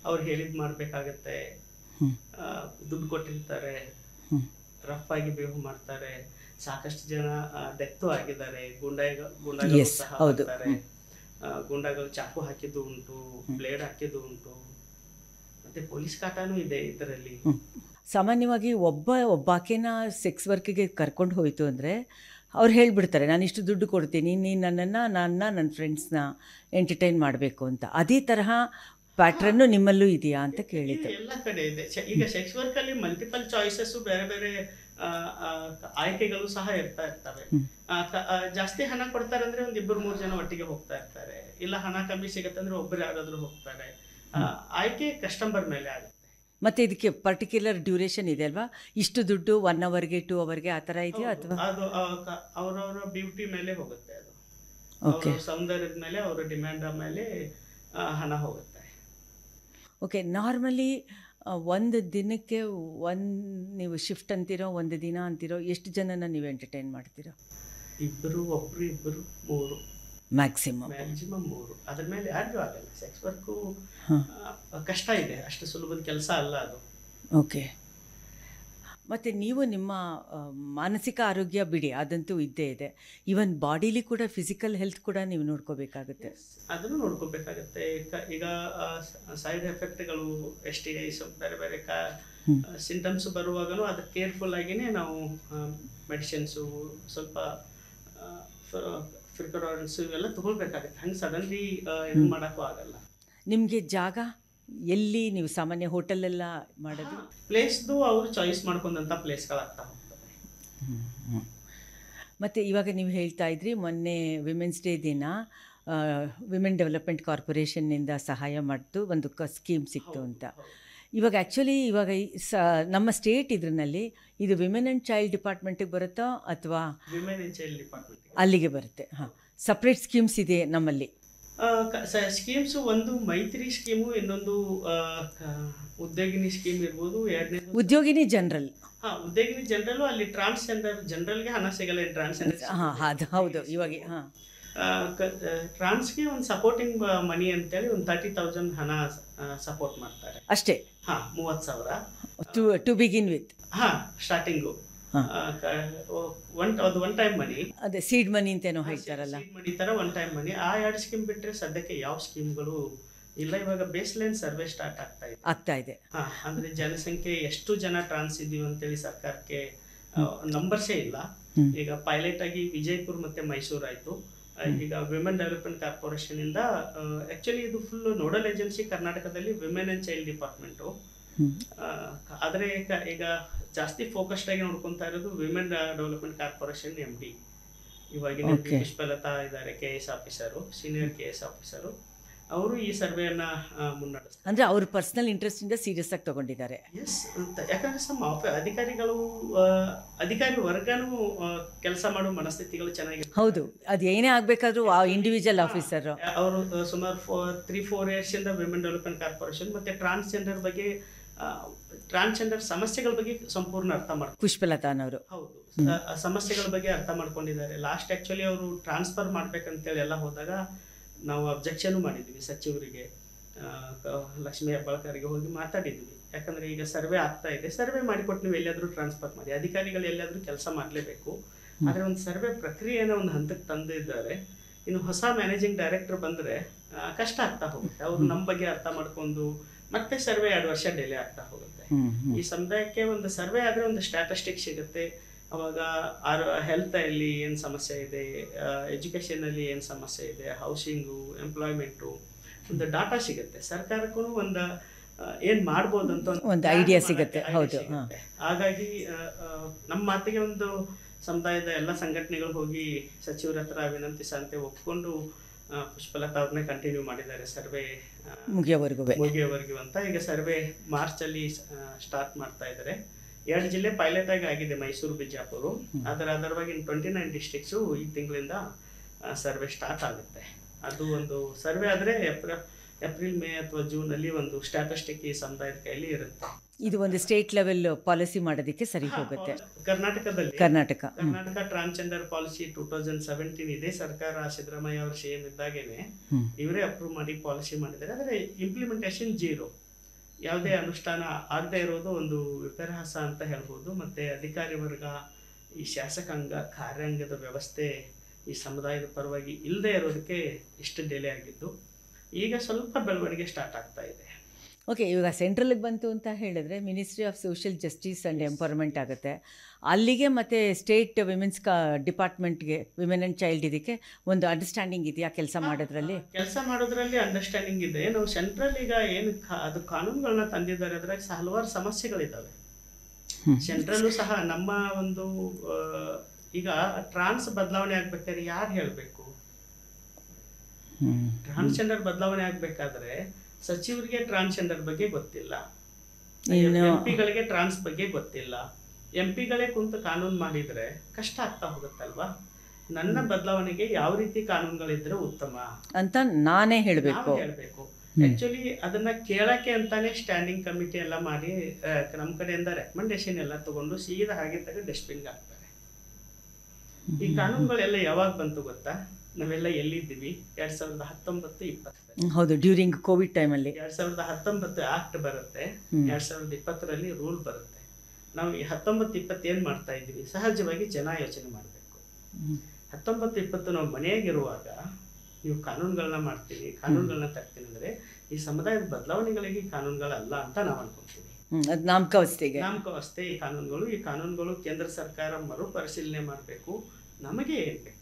B: ಅವ್ರು ಹೇಳಿದ್ದು ಮಾಡಬೇಕಾಗತ್ತೆ, ದುಡ್ಡು ಕೊಟ್ಟಿರ್ತಾರೆ, ರಫ್ ಆಗಿ ಬಿಹೇವ್ ಮಾಡ್ತಾರೆ. ಸಾಕಷ್ಟು ಜನ ಡೆತ್ತು ಆಗಿದ್ದಾರೆ, ಗುಂಡಾಗಳು ಸಹ ಆಗ್ತಾರೆ. ಗುಂಡಾಗಳು ಚಾಕು ಹಾಕಿದ್ದು ಉಂಟು, ಬ್ಲೇಡ್ ಹಾಕಿದ್ದು ಉಂಟು, ಮತ್ತೆ ಪೊಲೀಸ್ ಕಾಟನೂ ಇದೆ ಇದರಲ್ಲಿ.
A: ಸಾಮಾನ್ಯವಾಗಿ ಒಬ್ಬಾಕೆನ ಸೆಕ್ಸ್ ವರ್ಕಿಗೆ ಕರ್ಕೊಂಡು ಹೋಯಿತು ಅಂದರೆ ಅವ್ರು ಹೇಳಿಬಿಡ್ತಾರೆ, ನಾನು ಇಷ್ಟು ದುಡ್ಡು ಕೊಡ್ತೀನಿ, ನೀನು ನನ್ನ ಫ್ರೆಂಡ್ಸ್ನ ಎಂಟರ್ಟೈನ್ ಮಾಡಬೇಕು ಅಂತ. ಅದೇ ತರಹ ಪ್ಯಾಟ್ರನ್ನು ನಿಮ್ಮಲ್ಲೂ ಇದೆಯಾ ಅಂತ ಕೇಳಿದ್ದೆ.
B: ಎಲ್ಲ ಕಡೆ ಇದೆ. ಈಗ ಸೆಕ್ಸ್ ವರ್ಕಲ್ಲಿ ಮಲ್ಟಿಪಲ್ ಚಾಯ್ಸಸ್ಸು, ಬೇರೆ ಬೇರೆ ಆಯ್ಕೆಗಳು ಸಹ ಇರ್ತವೆ. ಜಾಸ್ತಿ ಹಣ ಕೊಡ್ತಾರೆ ಅಂದರೆ ಒಂದು 2-3 ಜನ ಒಟ್ಟಿಗೆ ಹೋಗ್ತಾ ಇರ್ತಾರೆ, ಇಲ್ಲ ಹಣ ಕಮ್ಮಿ ಸಿಗುತ್ತೆ ಅಂದರೆ ಒಬ್ಬರು ಯಾರಾದರೂ ಹೋಗ್ತಾರೆ. ಆಯ್ಕೆ ಕಸ್ಟಮರ್ ಮೇಲೆ ಆಗುತ್ತೆ.
A: ಮತ್ತು ಇದಕ್ಕೆ ಪರ್ಟಿಕ್ಯುಲರ್ ಡ್ಯೂರೇಷನ್ ಇದೆ ಅಲ್ವಾ? ಇಷ್ಟು ದುಡ್ಡು 1 ಅವರ್ಗೆ 2 ಅವರ್ಗೆ ಆ ಥರ ಇದೆಯಾ ಅಥವಾ
B: ಅದು ಅವರವರ ಬ್ಯೂಟಿ ಮೇಲೆ ಹೋಗುತ್ತೆ, ಅದು ಅವರ ಸೌಂದರ್ಯದ ಮೇಲೆ, ಅವರ ಡಿಮ್ಯಾಂಡ್ ಮೇಲೆ ಹಣ ಹೋಗುತ್ತೆ.
A: ಓಕೆ. ನಾರ್ಮಲಿ ಒಂದು ದಿನಕ್ಕೆ ನೀವು ಶಿಫ್ಟ್ ಅಂತೀರೋ, ಒಂದು ದಿನ ಅಂತೀರೋ, ಎಷ್ಟು ಜನನ ನೀವು ಎಂಟರ್ಟೈನ್ ಮಾಡ್ತೀರೋ?
B: ಒಬ್ಬರು 3
A: ಮ್ಯಾಕ್ಸಿಮಮ್
B: 3. ಅದ್ರ ಮೇಲೆ ಯಾರಿಗೂ ಆಗಲ್ಲ. ಸೆಕ್ಸ್ ವರ್ಕು ಕಷ್ಟ ಇದೆ, ಅಷ್ಟು ಸುಲಭದ ಕೆಲಸ ಅಲ್ಲ ಅದು.
A: ಓಕೆ. ಮತ್ತು ನೀವು ನಿಮ್ಮ ಮಾನಸಿಕ ಆರೋಗ್ಯ ಬಿಡಿ, ಅದಂತೂ ಇದ್ದೇ ಇದೆ. ಈವನ್ ಬಾಡಿಲಿ ಕೂಡ ಫಿಸಿಕಲ್ ಹೆಲ್ತ್ ಕೂಡ ನೀವು ನೋಡ್ಕೋಬೇಕಾಗುತ್ತೆ.
B: ಅದನ್ನು ನೋಡ್ಕೋಬೇಕಾಗತ್ತೆ. ಈಗ ಸೈಡ್ ಎಫೆಕ್ಟ್ಗಳು, STIs, ಬೇರೆ ಬೇರೆ ಸಿಂಟಮ್ಸ್ ಬರುವಾಗಲೂ ಅದಕ್ಕೆ ಕೇರ್ಫುಲ್ ಆಗಿಯೇ ನಾವು ಮೆಡಿಸಿನ್ಸು, ಸ್ವಲ್ಪ ಪ್ರಿಕಾಷನ್ಸು ಇವೆಲ್ಲ ತೊಗೊಳ್ಬೇಕಾಗತ್ತೆ. ಹಂಗೆ ಸಡನ್ಲಿ ಇದು ಮಾಡೋಕ್ಕೂ ಆಗಲ್ಲ. ನಿಮಗೆ ಜಾಗ
A: ಎಲ್ಲಿ ನೀವು ಸಾಮಾನ್ಯ ಹೋಟೆಲೆಲ್ಲ ಮಾಡೋದು?
B: ಪ್ಲೇಸ್ದು ಅವರು ಚಾಯ್ಸ್ ಮಾಡ್ಕೊಂಡಂಥ ಪ್ಲೇಸ್ಗಳಾಗ್ತಾ ಹೋಗ್ತವೆ.
A: ಮತ್ತು ಇವಾಗ ನೀವು ಹೇಳ್ತಾ ಇದ್ರಿ, ಮೊನ್ನೆ ವಿಮೆನ್ಸ್ ಡೇ ದಿನ ವಿಮೆನ್ ಡೆವಲಪ್ಮೆಂಟ್ ಕಾರ್ಪೊರೇಷನ್ನಿಂದ ಸಹಾಯ ಮಾಡಿತು, ಒಂದು ಸ್ಕೀಮ್ ಸಿಕ್ತು ಅಂತ. ಇವಾಗ ಆ್ಯಕ್ಚುಲಿ ನಮ್ಮ ಸ್ಟೇಟ್ ಇದರಲ್ಲಿ ಇದು ವಿಮೆನ್ ಆ್ಯಂಡ್ ಚೈಲ್ಡ್ ಡಿಪಾರ್ಟ್ಮೆಂಟಿಗೆ ಬರುತ್ತಾ ಅಥವಾ
B: ವಿಮೆನ್ ಆ್ಯಂಡ್ ಚೈಲ್ಡ್ ಡಿಪಾರ್ಟ್ಮೆಂಟ್
A: ಅಲ್ಲಿಗೆ ಬರುತ್ತೆ? ಹಾಂ, ಸಪ್ರೇಟ್ ಸ್ಕೀಮ್ಸ್ ಇದೆ ನಮ್ಮಲ್ಲಿ.
B: ಸ್ಕೀಮ್ಸು ಒಂದು ಮೈತ್ರಿ ಸ್ಕೀಮು, ಇನ್ನೊಂದು ಉದ್ಯೋಗಿನಿ ಸ್ಕೀಮ್ ಇರ್ಬೋದು, ಎರಡನೇ
A: ಉದ್ಯೋಗಿನಿ ಜನರಲ್.
B: ಉದ್ಯೋಗಿನಿ ಜನರಲ್ಲು ಅಲ್ಲಿ ಟ್ರಾನ್ಸ್ಜೆಂಡರ್ ಜನರಲ್ಗೆ ಹಣ ಸಿಗಲ್ಲ. ಟ್ರಾನ್ಸ್ಜೆಂಡರ್
A: ಅದು ಹೌದು. ಇವಾಗ
B: ಟ್ರಾನ್ಸ್ಗೆ ಒಂದು ಸಪೋರ್ಟಿಂಗ್ ಮನಿ ಅಂತೇಳಿ ಒಂದು 30,000 ಹಣ ಸಪೋರ್ಟ್ ಮಾಡ್ತಾರೆ
A: ಅಷ್ಟೇ.
B: 30,000
A: ಟು ಬಿಗಿನ್ ವಿತ್.
B: ಸ್ಟಾರ್ಟಿಂಗು ಅದು ಒನ್ ಟೈಮ್ ಮನಿ, ಅದೇ
A: ಸೀಡ್ ಮನಿ ಅಂತೇನೋ ಹೇಳ್ತಾರಲ್ಲ,
B: ಸೀಡ್ ಮನಿ ಥರ ಒನ್ ಟೈಮ್ ಮನಿ. ಆ 2 ಸ್ಕೀಮ್ ಬಿಟ್ಟರೆ ಸದ್ಯಕ್ಕೆ ಯಾವ ಸ್ಕೀಮ್ಗಳು ಇಲ್ಲ. ಇವಾಗ ಬೇಸ್ ಲೈನ್ ಸರ್ವೆ ಸ್ಟಾರ್ಟ್ ಆಗ್ತಾ ಇದೆ. ಅಂದರೆ ಜನಸಂಖ್ಯೆ ಎಷ್ಟು ಜನ ಟ್ರಾನ್ಸ್ ಇದೀವಿ ಅಂತೇಳಿ ಸರ್ಕಾರಕ್ಕೆ ನಂಬರ್ಸೇ ಇಲ್ಲ. ಈಗ ಪೈಲಟ್ ಆಗಿ ವಿಜಯಪುರ ಮತ್ತು ಮೈಸೂರು ಆಯಿತು. ಈಗ ವಿಮೆನ್ ಡೆವಲಪ್ಮೆಂಟ್ ಕಾರ್ಪೊರೇಷನ್ ಇಂದ ಆ್ಯಕ್ಚುಲಿ ಇದು ಫುಲ್ ನೋಡಲ್ ಏಜೆನ್ಸಿ ಕರ್ನಾಟಕದಲ್ಲಿ ವಿಮೆನ್ ಆ್ಯಂಡ್ ಚೈಲ್ಡ್ ಡಿಪಾರ್ಟ್ಮೆಂಟು. ಆದರೆ ಈಗ ಜಾಸ್ತಿ ಫೋಕಸ್ಡ್ ಆಗಿ ನೋಡ್ಕೊತಾ ಇರೋದು ವಿಮೆನ್ ಡೆವಲಪ್ಮೆಂಟ್ ಕಾರ್ಪೊರೇಷನ್ MD. ಇವಾಗಿನ ಪುಷ್ಪಲತಾ ಇದ್ದಾರೆ, KS officer, senior KS officer. ಅವರು ಈ ಸರ್ವೆಯನ್ನ ಮುನ್ನಡೆಸ್ತಾರೆ.
A: ಅಂದರೆ ಅವ್ರ ಪರ್ಸನಲ್ ಇಂಟ್ರೆಸ್ಟಿಂದ ಸೀರಿಯಸ್ ಆಗಿ ತಗೊಂಡಿದ್ದಾರೆ.
B: ಎಸ್, ಯಾಕಂದರೆ ಅಧಿಕಾರಿ ವರ್ಗನೂ ಕೆಲಸ ಮಾಡೋ ಮನಸ್ಥಿತಿಗಳು ಚೆನ್ನಾಗಿದೆ.
A: ಹೌದು, ಅದು ಏನೇ ಆಗಬೇಕಾದ್ರೂ ಇಂಡಿವಿಜುವಲ್ ಆಫೀಸರ್
B: ಅವರು ಸುಮಾರು 3-4 ಇಯರ್ಸಿಂದ ವಿಮೆನ್ ಡೆವಲಪ್ಮೆಂಟ್ ಕಾರ್ಪೊರೇಷನ್ ಮತ್ತು ಟ್ರಾನ್ಸ್ಜೆಂಡರ್ ಬಗ್ಗೆ, ಟ್ರಾನ್ಸ್ಜೆಂಡರ್ ಸಮಸ್ಯೆಗಳ ಬಗ್ಗೆ ಸಂಪೂರ್ಣ ಅರ್ಥ ಮಾಡ್ತಾರೆ.
A: ಪುಷ್ಪಲತಾನವರು
B: ಹೌದು, ಸಮಸ್ಯೆಗಳ ಬಗ್ಗೆ ಅರ್ಥ ಮಾಡ್ಕೊಂಡಿದ್ದಾರೆ. ಲಾಸ್ಟ್ ಆ್ಯಕ್ಚುಲಿ ಅವರು ಟ್ರಾನ್ಸ್ಫರ್ ಮಾಡ್ಬೇಕಂತೇಳಿ ಎಲ್ಲ ಹೋದಾಗ ನಾವು ಅಬ್ಜೆಕ್ಷನು ಮಾಡಿದ್ವಿ ಸಚಿವರಿಗೆ, ಲಕ್ಷ್ಮೀ ಹೆಬ್ಬಾಳ್ಕರ್ಗೆ ಹೋಗಿ ಮಾತಾಡಿದ್ವಿ. ಯಾಕಂದರೆ ಈಗ ಸರ್ವೆ ಆಗ್ತಾ ಇದೆ, ಸರ್ವೆ ಮಾಡಿಕೊಟ್ಟು ನೀವು ಎಲ್ಲಾದರೂ ಟ್ರಾನ್ಸ್ಫರ್ ಮಾಡಿ, ಅಧಿಕಾರಿಗಳು ಎಲ್ಲಾದರೂ ಕೆಲಸ ಮಾಡಲೇಬೇಕು. ಆದರೆ ಒಂದು ಸರ್ವೆ ಪ್ರಕ್ರಿಯೆನ ಒಂದು ಹಂತಕ್ಕೆ ತಂದಿದ್ದಾರೆ. ಇನ್ನು ಹೊಸ ಮ್ಯಾನೇಜಿಂಗ್ ಡೈರೆಕ್ಟರ್ ಬಂದರೆ ಕಷ್ಟ ಆಗ್ತಾ ಹೋಗುತ್ತೆ. ಅವರು ನಮ್ಮ ಬಗ್ಗೆ ಅರ್ಥ ಮಾಡ್ಕೊಂಡು ಮತ್ತೆ ಸರ್ವೆ 2 ವರ್ಷ ಡಿಲೇ ಆಗ್ತಾ ಹೋಗುತ್ತೆ. ಈ ಸಮುದಾಯಕ್ಕೆ ಒಂದು ಸರ್ವೆ ಆದರೆ ಒಂದು ಸ್ಟ್ಯಾಟಿಸ್ಟಿಕ್ಸ್ ಸಿಗುತ್ತೆ. ಅವಾಗ ಹೆಲ್ತಲ್ಲಿ ಏನು ಸಮಸ್ಯೆ ಇದೆ, ಎಜುಕೇಷನಲ್ಲಿ ಏನು ಸಮಸ್ಯೆ ಇದೆ, ಹೌಸಿಂಗು, ಎಂಪ್ಲಾಯ್ಮೆಂಟು, ಒಂದು ಡಾಟಾ ಸಿಗುತ್ತೆ. ಸರ್ಕಾರಕ್ಕೂ ಒಂದು ಏನು ಮಾಡ್ಬೋದು ಅಂತ
A: ಒಂದು ಐಡಿಯಾ ಸಿಗುತ್ತೆ. ಹೌದು.
B: ಹಾಗಾಗಿ ನಮ್ಮ ಮಾತಿಗೆ ಒಂದು ಸಮುದಾಯದ ಎಲ್ಲ ಸಂಘಟನೆಗಳು ಹೋಗಿ ಸಚಿವರ ಹತ್ರ ವಿನಂತಿಸಂತೆ ಒಪ್ಕೊಂಡು ಪುಷ್ಪಲತಾ ಅವ್ರನ್ನೇ ಕಂಟಿನ್ಯೂ ಮಾಡಿದ್ದಾರೆ ಸರ್ವೆ
A: ಮುಗಿಯೋವರೆಗೂ
B: ಅಂತ. ಈಗ ಸರ್ವೆ ಮಾರ್ಚಲ್ಲಿ ಸ್ಟಾರ್ಟ್ ಮಾಡ್ತಾ ಇದ್ದಾರೆ. 2 ಜಿಲ್ಲೆ ಪೈಲಟ್ ಆಗಿ ಆಗಿದೆ, ಮೈಸೂರು, ಬಿಜಾಪುರ. ಅದರವಾಗಿ 29 ಡಿಸ್ಟ್ರಿಕ್ಟ್ಸು ಈ ತಿಂಗಳಿಂದ ಸರ್ವೆ ಸ್ಟಾರ್ಟ್ ಆಗುತ್ತೆ. ಅದು ಒಂದು ಸರ್ವೆ ಆದರೆ ಏಪ್ರಿಲ್ ಮೇ ಅಥವಾ ಜೂನಲ್ಲಿ ಒಂದು ಸ್ಟ್ಯಾಟಿಸ್ಟಿಕ್ ಈ ಸಮುದಾಯದ ಕೈಲಿ ಇರುತ್ತೆ.
A: ಇದು ಒಂದು ಸ್ಟೇಟ್ ಲೆವೆಲ್ ಪಾಲಿಸಿ ಮಾಡೋದಕ್ಕೆ ಸರಿ ಹೋಗುತ್ತೆ.
B: ಕರ್ನಾಟಕ ಟ್ರಾನ್ಸ್ಜೆಂಡರ್ ಪಾಲಿಸಿ 2017 ಇದೆ. ಸರ್ಕಾರ ಸಿದ್ದರಾಮಯ್ಯ ಅವರು CM ಇದ್ದಾಗೇನೆ ಇವರೇ ಅಪ್ರೂವ್ ಮಾಡಿ ಪಾಲಿಸಿ ಮಾಡಿದ್ದಾರೆ. ಆದರೆ ಇಂಪ್ಲಿಮೆಂಟೇಷನ್ 0, ಯಾವುದೇ ಅನುಷ್ಠಾನ ಆಗದೆ ಇರೋದು ಒಂದು ವಿಪರ್ಯಾಸ ಅಂತ ಹೇಳ್ಬೋದು. ಮತ್ತು ಅಧಿಕಾರಿ ವರ್ಗ, ಈ ಶಾಸಕಾಂಗ, ಕಾರ್ಯಾಂಗದ ವ್ಯವಸ್ಥೆ ಈ ಸಮುದಾಯದ ಪರವಾಗಿ ಇಲ್ಲದೆ ಇರೋದಕ್ಕೆ ಇಷ್ಟು ಡಿಲೇ ಆಗಿದ್ದು. ಈಗ ಸ್ವಲ್ಪ ಬೆಳವಣಿಗೆ ಸ್ಟಾರ್ಟ್ ಆಗ್ತಾ ಇದೆ.
A: ಓಕೆ, ಇವಾಗ ಸೆಂಟ್ರಲ್ಗೆ ಬಂತು ಅಂತ ಹೇಳಿದ್ರೆ ministry of social justice and empowerment ಆಗುತ್ತೆ. ಅಲ್ಲಿಗೆ ಮತ್ತು ಸ್ಟೇಟ್ ವಿಮೆನ್ಸ್ ಡಿಪಾರ್ಟ್ಮೆಂಟ್ಗೆ, ವಿಮೆನ್ ಆ್ಯಂಡ್ ಚೈಲ್ಡ್, ಇದಕ್ಕೆ ಒಂದು ಅಂಡರ್ಸ್ಟ್ಯಾಂಡಿಂಗ್ ಇದೆಯಾ ಕೆಲಸ ಮಾಡೋದ್ರಲ್ಲಿ
B: ಅಂಡರ್ಸ್ಟ್ಯಾಂಡಿಂಗ್ ಇದೆ. ನಾವು ಸೆಂಟ್ರಲ್ ಈಗ ಏನು ಅದು ಕಾನೂನುಗಳನ್ನ ತಂದಿದ್ದಾರೆ, ಅದ್ರಾಗ ಹಲವಾರು ಸಮಸ್ಯೆಗಳಿದ್ದಾವೆ. ಸೆಂಟ್ರಲ್ಲೂ ಸಹ ನಮ್ಮ ಒಂದು ಈಗ ಟ್ರಾನ್ಸ್ ಬದಲಾವಣೆ ಆಗ್ಬೇಕಾದ್ರೆ ಯಾರು ಹೇಳಬೇಕು? ಟ್ರಾನ್ಸ್ಜೆಂಡರ್ ಬದಲಾವಣೆ ಆಗ್ಬೇಕಾದ್ರೆ ಸಚಿವರಿಗೆ ಟ್ರಾನ್ಸ್ಜೆಂಡರ್ ಬಗ್ಗೆ ಗೊತ್ತಿಲ್ಲ, MP ಗಳಿಗೆ ಟ್ರಾನ್ಸ್ ಬಗ್ಗೆ ಗೊತ್ತಿಲ್ಲ. MP ಗಳೇ ಕುಂತು ಕಾನೂನು ಮಾಡಿದ್ರೆ ಕಷ್ಟ ಆಗ್ತಾ ಹೋಗುತ್ತಲ್ವಾ? ನನ್ನ ಬದಲಾವಣೆಗೆ ಯಾವ ರೀತಿ ಕಾನೂನುಗಳಿದ್ರೆ ಉತ್ತಮ
A: ಅಂತ ನಾನೇ
B: ಹೇಳಬೇಕು. ಆಕ್ಚುಲಿ ಅದನ್ನ ಕೇಳಕ್ಕೆ ಅಂತಾನೆ ಸ್ಟ್ಯಾಂಡಿಂಗ್ ಕಮಿಟಿ ಎಲ್ಲ ಮಾಡಿ ನಮ್ಮ ಕಡೆಯಿಂದ ರೆಕಮೆಂಡೇಶನ್ ಎಲ್ಲ ತಗೊಂಡು ಸೀದಾ ಹಾಗೆ ತೆಗೆದು ಡಸ್ಟ್ಬಿನ್ ಹಾಕ್ತಾರೆ. ಈ ಕಾನೂನುಗಳೆಲ್ಲ ಯಾವಾಗ ಬಂತು ಗೊತ್ತಾ? ನಾವೆಲ್ಲ ಎಲ್ಲಿದ್ದೀವಿ? 2019-20.
A: ಹೌದು, ಡ್ಯೂರಿಂಗ್ ಕೋವಿಡ್ ಟೈಮಲ್ಲಿ
B: 2019 ಆಕ್ಟ್ ಬರುತ್ತೆ, 2020ರಲ್ಲಿ ರೂಲ್ ಬರುತ್ತೆ. ನಾವು ಈ 19-20 ಏನು ಮಾಡ್ತಾ ಇದ್ದೀವಿ? ಸಹಜವಾಗಿ ಜನ ಯೋಚನೆ ಮಾಡಬೇಕು. 19-20 ನಾವು ಮನೆಯಾಗಿರುವಾಗ ನೀವು ಕಾನೂನುಗಳನ್ನ ಮಾಡ್ತೀವಿ, ಕಾನೂನುಗಳನ್ನ ತರ್ತೀನಿ ಅಂದರೆ ಈ ಸಮುದಾಯದ ಬದಲಾವಣೆಗಳಿಗೆ ಕಾನೂನುಗಳಲ್ಲ ಅಂತ ನಾವು ಅನ್ಕೊಳ್ತೀವಿ. ನಾಮಕಾವಸ್ಥೆ ಈ ಕಾನೂನುಗಳು ಕೇಂದ್ರ ಸರ್ಕಾರ ಮರುಪರಿಶೀಲನೆ ಮಾಡಬೇಕು. ನಮಗೆ ಏನು ಬೇಕು?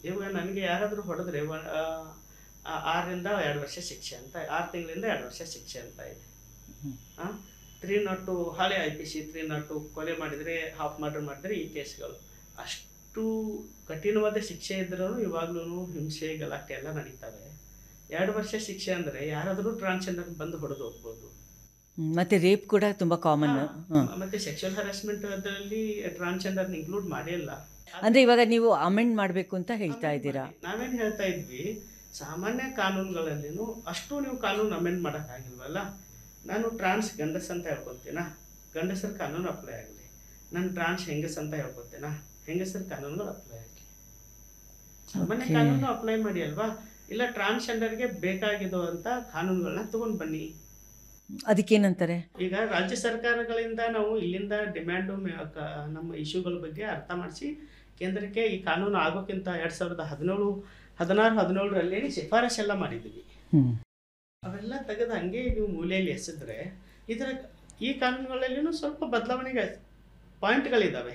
B: ಇವಾಗ ನನಗೆ ಯಾರಾದರೂ ಹೊಡೆದ್ರೆ 6ರಿಂದ 2 ವರ್ಷ ಶಿಕ್ಷೆ ಅಂತ, 6 ತಿಂಗಳಿಂದ 2 ವರ್ಷ ಶಿಕ್ಷೆ ಅಂತ ಇದೆ. 302 ಹಳೆ IPC 302 ಕೊಲೆ ಮಾಡಿದರೆ, ಹಾಫ್ ಮರ್ಡರ್ ಮಾಡಿದರೆ ಈ ಕೇಸ್ಗಳು ಅಷ್ಟು ಕಠಿಣವಾದ ಶಿಕ್ಷೆ ಇದ್ರೂ ಇವಾಗ್ಲೂ ಹಿಂಸೆ ಗಲಾಟೆ ಎಲ್ಲ ನಡೀತವೆ. 2 ವರ್ಷ ಶಿಕ್ಷೆ ಅಂದರೆ ಯಾರಾದರೂ ಟ್ರಾನ್ಸ್ಜೆಂಡರ್ ಬಂದು ಹೊಡೆದು ಹೋಗ್ಬೋದು.
A: ಮತ್ತೆ ರೇಪ್ ಕೂಡ ತುಂಬ ಕಾಮನ್.
B: ಮತ್ತೆ ಸೆಕ್ಷುವಲ್ ಹರಾಸ್ಮೆಂಟ್ ಅದರಲ್ಲಿ ಟ್ರಾನ್ಸ್ಜೆಂಡರ್ನ ಇನ್ಕ್ಲೂಡ್ ಮಾಡೇ ಇಲ್ಲ.
A: ಅಂದರೆ ಇವಾಗ ನೀವು ಅಮೆಂಡ್ ಮಾಡಬೇಕು ಅಂತ ಹೇಳ್ತಾ ಇದ್ದೀರಾ?
B: ನಾವೇನು ಹೇಳ್ತಾ ಇದ್ವಿ, ಸಾಮಾನ್ಯ ಕಾನೂನುಗಳಲ್ಲಿನೂ ಅಷ್ಟು ನೀವು ಕಾನೂನು ಅಮೆಂಡ್ ಮಾಡೋಕ್ಕಾಗಿಲ್ವಲ್ಲ. ನಾನು ಟ್ರಾನ್ಸ್ ಗಂಡಸ್ ಅಂತ ಹೇಳ್ಕೊತೀನಾ, ಗಂಡಸರ ಕಾನೂನು ಅಪ್ಲೈ ಆಗಲಿ. ನಾನು ಟ್ರಾನ್ಸ್ ಹೆಂಗಸ್ ಅಂತ ಹೇಳ್ಕೊತೀನಾ, ಹೆಂಗಸರ ಕಾನೂನುಗಳು ಅಪ್ಲೈ ಆಗಲಿ. ಸಾಮಾನ್ಯ ಕಾನೂನು ಅಪ್ಲೈ ಮಾಡಿ ಅಲ್ವಾ? ಇಲ್ಲ ಟ್ರಾನ್ಸ್ಜೆಂಡರ್ಗೆ ಬೇಕಾಗಿದೋ ಅಂತ ಕಾನೂನುಗಳನ್ನ ತಗೊಂಡು ಬನ್ನಿ.
A: ಅದಕ್ಕೇನಂತಾರೆ? ಈಗ
B: ರಾಜ್ಯ ಸರ್ಕಾರಗಳಿಂದ ನಾವು ಇಲ್ಲಿಂದ ಡಿಮ್ಯಾಂಡು ನಮ್ಮ ಇಶ್ಯೂಗಳ ಬಗ್ಗೆ ಅರ್ಥ ಮಾಡಿಸಿ ಕೇಂದ್ರಕ್ಕೆ ಈ ಕಾನೂನು ಆಗೋಕ್ಕಿಂತ 2016-17ರಲ್ಲಿ ಶಿಫಾರಸೆಲ್ಲ ಮಾಡಿದ್ದೀವಿ. ಅವೆಲ್ಲ ತೆಗೆದು ಹಂಗೆ ನೀವು ಮೂಲೆಯಲ್ಲಿ ಎಸೆದ್ರೆ ಈ ಕಾನೂನುಗಳಲ್ಲಿನೂ ಸ್ವಲ್ಪ ಬದಲಾವಣೆಗೆ ಪಾಯಿಂಟ್ಗಳಿದ್ದಾವೆ,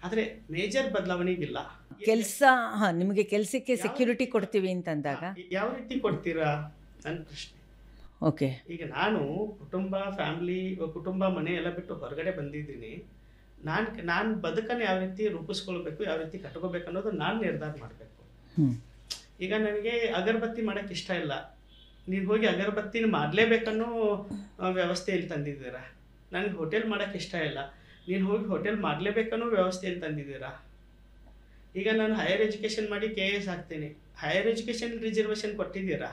B: ಆದರೆ ಮೇಜರ್ ಬದಲಾವಣೆಗಿಲ್ಲ.
A: ನಿಮಗೆ ಕೆಲಸಕ್ಕೆ ಸೆಕ್ಯೂರಿಟಿ ಕೊಡ್ತೀವಿ ಅಂತಂದಾಗ
B: ಯಾವ ರೀತಿ ಕೊಡ್ತೀರಾ ನನ್ನ ಪ್ರಶ್ನೆ.
A: ಓಕೆ,
B: ಈಗ ನಾನು ಕುಟುಂಬ ಮನೆ ಎಲ್ಲ ಬಿಟ್ಟು ಹೊರಗಡೆ ಬಂದಿದ್ದೀನಿ. ನಾನು ಬದುಕನ್ನು ಯಾವ ರೀತಿ ರೂಪಿಸ್ಕೊಳ್ಬೇಕು, ಯಾವ ರೀತಿ ಕಟ್ಕೋಬೇಕು ಅನ್ನೋದು ನಾನು ನಿರ್ಧಾರ ಮಾಡಬೇಕು. ಈಗ ನನಗೆ ಅಗರಬತ್ತಿ ಮಾಡೋಕ್ಕೆ ಇಷ್ಟ ಇಲ್ಲ, ನೀವು ಹೋಗಿ ಅಗರಬತ್ತಿನ ಮಾಡಲೇಬೇಕನ್ನೋ ವ್ಯವಸ್ಥೆಯಲ್ಲಿ ತಂದಿದ್ದೀರಾ. ನನಗೆ ಹೋಟೆಲ್ ಮಾಡೋಕ್ಕೆ ಇಷ್ಟ ಇಲ್ಲ, ನೀನು ಹೋಗಿ ಹೋಟೆಲ್ ಮಾಡಲೇಬೇಕನ್ನೋ ವ್ಯವಸ್ಥೆಯಲ್ಲಿ ತಂದಿದ್ದೀರಾ. ಈಗ ನಾನು ಹೈಯರ್ ಎಜುಕೇಷನ್ ಮಾಡಿ KS ಆಗ್ತೀನಿ, ಹೈಯರ್ ಎಜುಕೇಷನ್ ರಿಸರ್ವೇಷನ್ ಕೊಟ್ಟಿದ್ದೀರಾ.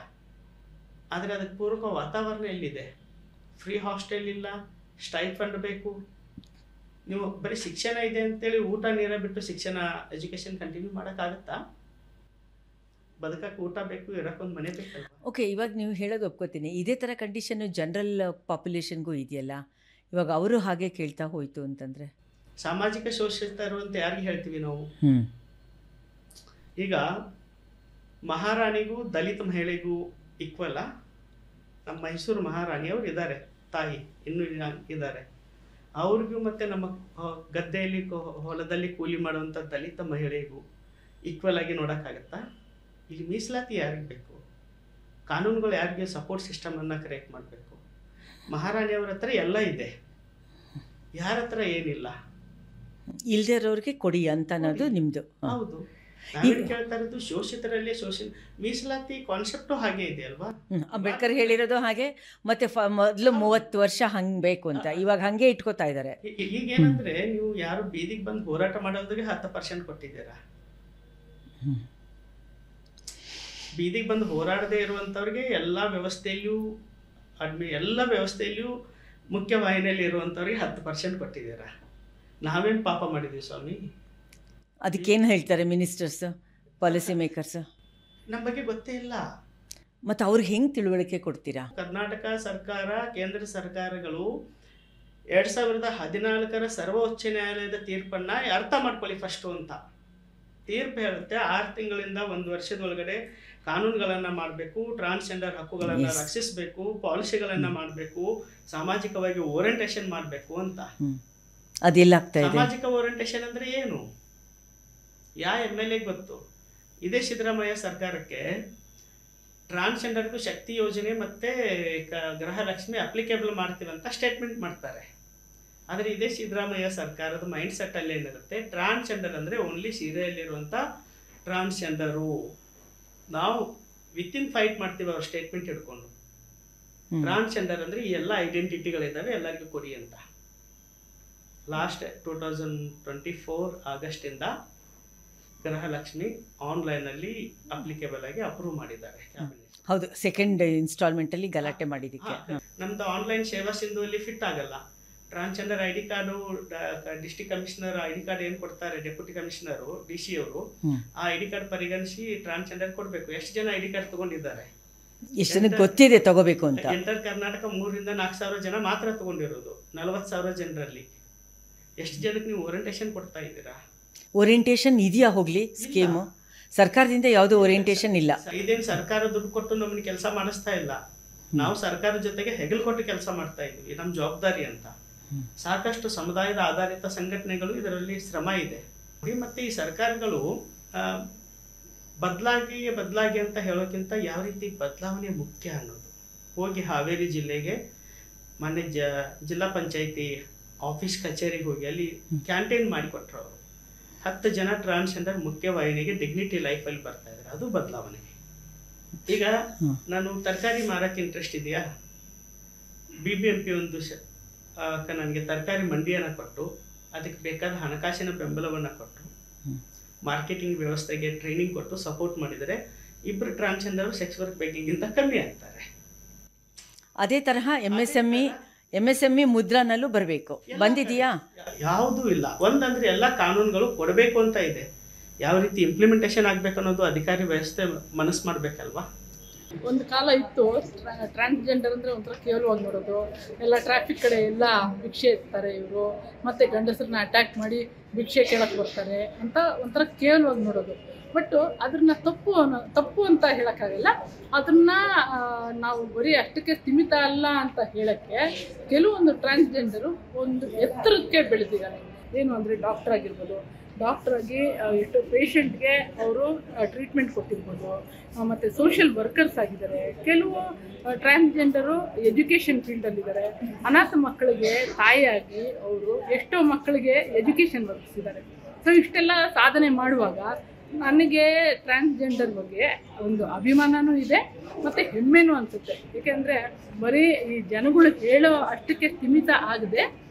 B: ಆದರೆ ಅದಕ್ಕೆ ಪೂರಕ ವಾತಾವರಣ ಎಲ್ಲಿದೆ? ಫ್ರೀ ಹಾಸ್ಟೆಲ್ ಇಲ್ಲ, ಸ್ಟೈಫಂಡ್ ಬೇಕು. ನೀವು ಬರೀ ಶಿಕ್ಷಣ ಇದೆ ಅಂತೇಳಿ ಊಟ ನೀರ ಬಿಟ್ಟು ಎಜುಕೇಷನ್ ಕಂಟಿನ್ಯೂ ಮಾಡೋಕ್ಕಾಗತ್ತಾ? ಬದುಕಕ್ಕೆ ಊಟ ಬೇಕು, ಇರೋಕ್ಕೊಂದು ಮನೆ ಬೇಕಲ್ವ?
A: ಓಕೆ, ಇವಾಗ ನೀವು ಹೇಳೋದು ಒಪ್ಕೋತೀನಿ. ಇದೇ ಥರ ಕಂಡೀಷನ್ನು ಜನರಲ್ ಪಾಪ್ಯುಲೇಷನ್ಗೂ ಇದೆಯಲ್ಲ, ಇವಾಗ ಅವರು ಹಾಗೆ ಕೇಳ್ತಾ ಹೋಯ್ತು ಅಂತಂದರೆ
B: ಸಾಮಾಜಿಕ ಶೋಷಿತರು ಅಂತ ಯಾರಿಗೆ ಹೇಳ್ತೀವಿ ನಾವು? ಈಗ ಮಹಾರಾಣಿಗೂ ದಲಿತ ಮಹಿಳೆಗೂ ಈಕ್ವಲ್ಲ. ನಮ್ಮ ಮೈಸೂರು ಮಹಾರಾಣಿಯವರು ಇದ್ದಾರೆ, ತಾಯಿ ಇನ್ನೂ ಇದ್ದಾರೆ. ಅವ್ರಿಗೂ ಮತ್ತು ನಮ್ಮ ಗದ್ದೆಯಲ್ಲಿ ಹೊಲದಲ್ಲಿ ಕೂಲಿ ಮಾಡುವಂಥ ದಲಿತ ಮಹಿಳೆಗೂ ಈಕ್ವಲ್ ಆಗಿ ನೋಡೋಕ್ಕಾಗತ್ತಾ? ಇಲ್ಲಿ ಮೀಸಲಾತಿ ಯಾರಿಗೆ ಬೇಕು? ಕಾನೂನುಗಳು ಯಾರಿಗೆ ಸಪೋರ್ಟ್ ಸಿಸ್ಟಮನ್ನು ಕ್ರಿಯೇಟ್ ಮಾಡಬೇಕು? ಮಹಾರಾಣಿಯವ್ರ ಹತ್ರ ಎಲ್ಲ ಇದೆ, ಯಾರ ಹತ್ರ ಏನಿಲ್ಲ.
A: ಇಲ್ದೇ ಇರೋರಿಗೆ ಕೊಡಿ ಅಂತ ಅನ್ನೋದು ನಿಮ್ಮದು.
B: ಹೌದು. ನಾವೇನು ಕೇಳ್ತಾ ಇರೋದು ಶೋಷಿತರಲ್ಲಿ ಮೀಸಲಾತಿ ಕಾನ್ಸೆಪ್ಟು ಹಾಗೆ ಇದೆ ಅಲ್ವಾ.
A: ಅಂಬೇಡ್ಕರ್ ಹೇಳಿರೋದು ಹಾಗೆ, ಮತ್ತೆ ಮೊದಲು 30 ವರ್ಷ ಹಂಗೆ ಬೇಕು ಅಂತ, ಇವಾಗ ಹಂಗೆ ಇಟ್ಕೋತಾ ಇದ್ದಾರೆ.
B: ಈಗೇನಂದ್ರೆ ನೀವು ಯಾರು ಬೀದಿಗೆ ಬಂದು ಹೋರಾಟ ಮಾಡೋರಿಗೆ 10% ಕೊಟ್ಟಿದ್ದೀರಾ. ಬೀದಿಗೆ ಬಂದು ಹೋರಾಡದೇ ಇರುವಂಥವ್ರಿಗೆ ಎಲ್ಲ ವ್ಯವಸ್ಥೆಯಲ್ಲೂ ಮುಖ್ಯವಾಹಿನಿಯಲ್ಲಿ ಇರುವಂಥವ್ರಿಗೆ 10% ಕೊಟ್ಟಿದ್ದೀರಾ. ನಾವೇನು ಪಾಪ ಮಾಡಿದ್ವಿ ಸ್ವಾಮಿ?
A: ಅದಕ್ಕೇನು ಹೇಳ್ತಾರೆ ಮಿನಿಸ್ಟರ್ಸ್, ಪಾಲಿಸಿ ಮೇಕರ್ಸ್?
B: ನಮ್ಮ ಬಗ್ಗೆ ಗೊತ್ತೇ ಇಲ್ಲ.
A: ಮತ್ತು ಅವ್ರಿಗೆ ಹೆಂಗೆ ತಿಳುವಳಿಕೆ ಕೊಡ್ತೀರಾ?
B: ಕರ್ನಾಟಕ ಸರ್ಕಾರ, ಕೇಂದ್ರ ಸರ್ಕಾರಗಳು 2014 ಸರ್ವೋಚ್ಚ ನ್ಯಾಯಾಲಯದ ತೀರ್ಪನ್ನು ಅರ್ಥ ಮಾಡ್ಕೊಳ್ಳಿ ಫಸ್ಟು ಅಂತ. ತೀರ್ಪು ಹೇಳುತ್ತೆ 6 ತಿಂಗಳಿಂದ 1 ವರ್ಷದೊಳಗಡೆ ಕಾನೂನುಗಳನ್ನು ಮಾಡಬೇಕು, ಟ್ರಾನ್ಸ್ಜೆಂಡರ್ ಹಕ್ಕುಗಳನ್ನು ರಕ್ಷಿಸಬೇಕು, ಪಾಲಿಸಿಗಳನ್ನು ಮಾಡಬೇಕು, ಸಾಮಾಜಿಕವಾಗಿ ಓರಿಯಂಟೇಷನ್ ಮಾಡಬೇಕು ಅಂತ.
A: ಅದೆಲ್ಲ ಆಗ್ತಾ ಇದೆ.
B: ಸಾಮಾಜಿಕ ಓರಿಯಂಟೇಷನ್ ಅಂದರೆ ಏನು? MLA ಗೊತ್ತು? ಇದೇ ಸಿದ್ದರಾಮಯ್ಯ ಸರ್ಕಾರಕ್ಕೆ ಟ್ರಾನ್ಸ್ಜೆಂಡರ್ಗೂ ಶಕ್ತಿ ಯೋಜನೆ ಮತ್ತು ಗೃಹಲಕ್ಷ್ಮಿ ಅಪ್ಲಿಕೇಬಲ್ ಮಾಡ್ತೀವಂತ ಸ್ಟೇಟ್ಮೆಂಟ್ ಮಾಡ್ತಾರೆ. ಆದರೆ ಇದೇ ಸಿದ್ದರಾಮಯ್ಯ ಸರ್ಕಾರದ ಮೈಂಡ್ ಸೆಟ್ಟಲ್ಲಿ ಏನಿರುತ್ತೆ, ಟ್ರಾನ್ಸ್ಜೆಂಡರ್ ಅಂದರೆ ಓನ್ಲಿ ಸೀರೆಯಲ್ಲಿರುವಂಥ ಟ್ರಾನ್ಸ್ಜೆಂಡರು. ನಾವು ವಿತಿನ್ ಫೈಟ್ ಮಾಡ್ತೀವಿ ಅವ್ರ ಸ್ಟೇಟ್ಮೆಂಟ್ ಹಿಡ್ಕೊಂಡು. ಟ್ರಾನ್ಸ್ಜೆಂಡರ್ ಅಂದರೆ ಈ ಎಲ್ಲ ಐಡೆಂಟಿಟಿಗಳಿದ್ದಾವೆ, ಎಲ್ಲರಿಗೂ ಕೊಡಿ ಅಂತ. ಲಾಸ್ಟ್ 2024 ಆಗಸ್ಟಿಂದ ಗೃಹಲಕ್ಷ್ಮಿ ಆನ್ಲೈನಲ್ಲಿ ಅಪ್ಲಿಕೇಬಲ್ ಆಗಿ ಅಪ್ರೂವ್ ಮಾಡಿದ್ದಾರೆ.
A: ಹೌದು, ಸೆಕೆಂಡ್ ಇನ್ಸ್ಟಾಲ್ಮೆಂಟಲ್ಲಿ ಗಲಾಟೆ ಮಾಡಿದ್ದಕ್ಕೆ.
B: ನಮ್ದು ಆನ್ಲೈನ್ ಸೇವಾ ಸಿಂಧುವಲ್ಲಿ ಫಿಟ್ ಆಗಲ್ಲ. Transgender ID card district commissioner ID card ಏನು ಕೊಡ್ತಾರೆ, ಡೆಪ್ಯೂಟಿ ಕಮಿಷನರು DC ಅವರು ಆ ID ಕಾರ್ಡ್ ಪರಿಗಣಿಸಿ ಟ್ರಾನ್ಸ್ಜೆಂಡರ್ ಕೊಡಬೇಕು. ಎಷ್ಟು ಜನ ID ಕಾರ್ಡ್ ತಗೊಂಡಿದ್ದಾರೆ?
A: ಎಷ್ಟು ಜನಕ್ಕೆ ಗೊತ್ತಿದೆ ತಗೋಬೇಕು ಅಂತ?
B: ಎಂಟರ್ ಕರ್ನಾಟಕ 3,000 ರಿಂದ 4,000 ಜನ ಮಾತ್ರ ತಗೊಂಡಿರೋದು. 40,000 ಜನರಲ್ಲಿ ಎಷ್ಟು ಜನಕ್ಕೆ ನೀವು ಓರಿಯಂಟೇಷನ್ ಕೊಡ್ತಾ ಇದ್ದೀರಾ?
A: ಓರಿಯಂಟೇಷನ್ ಇದೆಯಾ? ಹೋಗ್ಲಿ, ಸ್ಕೀಮು ಸರ್ಕಾರದಿಂದ ಯಾವುದೋ ಓರಿಯಂಟೇಷನ್ ಇಲ್ಲ.
B: ಇದೇನು ಸರ್ಕಾರ ದುಡ್ಡು ಕೊಟ್ಟು ನಮ್ಮನ್ನ ಕೆಲಸ ಮಾಡಿಸ್ತಾ ಇಲ್ಲ. ನಾವು ಸರ್ಕಾರದ ಜೊತೆಗೆ ಹೆಗಲು ಕೊಟ್ಟು ಕೆಲಸ ಮಾಡ್ತಾ ಇದ್ವಿ, ನಮ್ಮ ಜವಾಬ್ದಾರಿ ಅಂತ. ಸಾಕಷ್ಟು ಸಮುದಾಯದ ಆಧಾರಿತ ಸಂಘಟನೆಗಳು ಇದರಲ್ಲಿ ಶ್ರಮ ಇದೆ. ಮತ್ತೆ ಈ ಸರ್ಕಾರಗಳು ಬದಲಾಗಿ ಅಂತ ಹೇಳೋಕ್ಕಿಂತ ಯಾವ ರೀತಿ ಬದಲಾವಣೆ ಮುಖ್ಯ ಅನ್ನೋದು. ಹೋಗಿ ಹಾವೇರಿ ಜಿಲ್ಲೆಗೆ ಮೊನ್ನೆ ಜಿಲ್ಲಾ ಪಂಚಾಯಿತಿ ಆಫೀಸ್ ಕಚೇರಿಗೆ ಹೋಗಿ ಅಲ್ಲಿ ಕ್ಯಾಂಟೀನ್ ಮಾಡಿಕೊಟ್ರು ಅವರು. 10 ಜನ ಟ್ರಾನ್ಸ್ಜೆಂಡರ್ ಮುಖ್ಯವಾಹಿನಿಗೆ ಡಿಗ್ನಿಟಿ ಲೈಫಲ್ಲಿ ಬರ್ತಾ ಇದ್ದಾರೆ. ಅದು ಬದಲಾವಣೆ. ಈಗ ನಾನು ತರಕಾರಿ ಮಾರಕ್ಕೆ ಇಂಟ್ರೆಸ್ಟ್ ಇದೆಯಾ? BBMP ಒಂದು ನನಗೆ ತರಕಾರಿ ಮಂಡಿಯನ್ನು ಕೊಟ್ಟು ಅದಕ್ಕೆ ಬೇಕಾದ ಹಣಕಾಸಿನ ಬೆಂಬಲವನ್ನು ಕೊಟ್ಟು ಮಾರ್ಕೆಟಿಂಗ್ ವ್ಯವಸ್ಥೆಗೆ ಟ್ರೈನಿಂಗ್ ಕೊಟ್ಟು ಸಪೋರ್ಟ್ ಮಾಡಿದರೆ 2 ಟ್ರಾನ್ಸ್ಜೆಂಡರ್ ಸೆಕ್ಸ್ ವರ್ಕ್ ಬೇಕಿಂಗಿಂತ ಕಮ್ಮಿ ಆಗ್ತಾರೆ.
A: ಅದೇ ತರಹ MSME ಮುದ್ರಾನಲ್ಲೂ ಬರಬೇಕು. ಬಂದಿದೆಯಾ?
B: ಯಾವುದೂ ಇಲ್ಲ. ಒಂದಂದ್ರೆ ಎಲ್ಲ ಕಾನೂನುಗಳು ಕೊಡಬೇಕು ಅಂತ ಇದೆ. ಯಾವ ರೀತಿ ಇಂಪ್ಲಿಮೆಂಟೇಷನ್ ಆಗಬೇಕು ಅನ್ನೋದು ಅಧಿಕಾರಿ ವ್ಯವಸ್ಥೆ ಮನಸ್ಸು ಮಾಡಬೇಕಲ್ವಾ.
C: ಒಂದು ಕಾಲ ಇತ್ತು, ಟ್ರಾನ್ಸ್ಜೆಂಡರ್ ಅಂದರೆ ಒಂಥರ ಕೇವಲವಾಗಿ ನೋಡೋದು. ಎಲ್ಲ ಟ್ರಾಫಿಕ್ ಕಡೆ ಎಲ್ಲ ಭಿಕ್ಷೆ ಇರ್ತಾರೆ ಇವರು, ಮತ್ತು ಗಂಡಸರನ್ನ ಅಟ್ಯಾಕ್ ಮಾಡಿ ಭಿಕ್ಷೆ ಕೇಳಕ್ಕೆ ಬರ್ತಾರೆ ಅಂತ ಒಂಥರ ಕೇವಲವಾಗಿ ನೋಡೋದು. ಬಟ್ ಅದನ್ನ ತಪ್ಪು ಅಂತ ಹೇಳೋಕ್ಕಾಗಲ್ಲ. ಅದನ್ನು ನಾವು ಬರೀ ಅಷ್ಟಕ್ಕೆ ಸೀಮಿತ ಅಲ್ಲ ಅಂತ ಹೇಳೋಕ್ಕೆ ಕೆಲವೊಂದು ಟ್ರಾನ್ಸ್ಜೆಂಡರು ಒಂದು ಎತ್ತರಕ್ಕೆ ಬೆಳೆದಿದ್ದಾರೆ. ಏನು ಅಂದರೆ ಡಾಕ್ಟರ್ ಆಗಿರ್ಬೋದು, ಡಾಕ್ಟ್ರಾಗಿ ಎಷ್ಟೋ ಪೇಷಂಟ್ಗೆ ಅವರು ಟ್ರೀಟ್ಮೆಂಟ್ ಕೊಟ್ಟಿರ್ಬೋದು, ಮತ್ತು ಸೋಷಿಯಲ್ ವರ್ಕರ್ಸ್ ಆಗಿದ್ದಾರೆ. ಕೆಲವು ಟ್ರಾನ್ಸ್ಜೆಂಡರು ಎಜುಕೇಷನ್ ಫೀಲ್ಡಲ್ಲಿದ್ದಾರೆ. ಅನಾಥ ಮಕ್ಕಳಿಗೆ ತಾಯಿಯಾಗಿ ಅವರು ಎಷ್ಟೋ ಮಕ್ಕಳಿಗೆ ಎಜುಕೇಷನ್ ವರ್ಕ್ಸಿದ್ದಾರೆ. ಸೊ ಇಷ್ಟೆಲ್ಲ ಸಾಧನೆ ಮಾಡುವಾಗ ನನಗೆ ಟ್ರಾನ್ಸ್ಜೆಂಡರ್ ಬಗ್ಗೆ ಒಂದು ಅಭಿಮಾನವೂ ಇದೆ ಮತ್ತು ಹೆಮ್ಮೆನೂ ಅನಿಸುತ್ತೆ. ಏಕೆಂದರೆ ಬರೀ ಈ ಜನಗಳು ಹೇಳೋ ಅಷ್ಟಕ್ಕೆ ಸೀಮಿತ ಆಗದೆ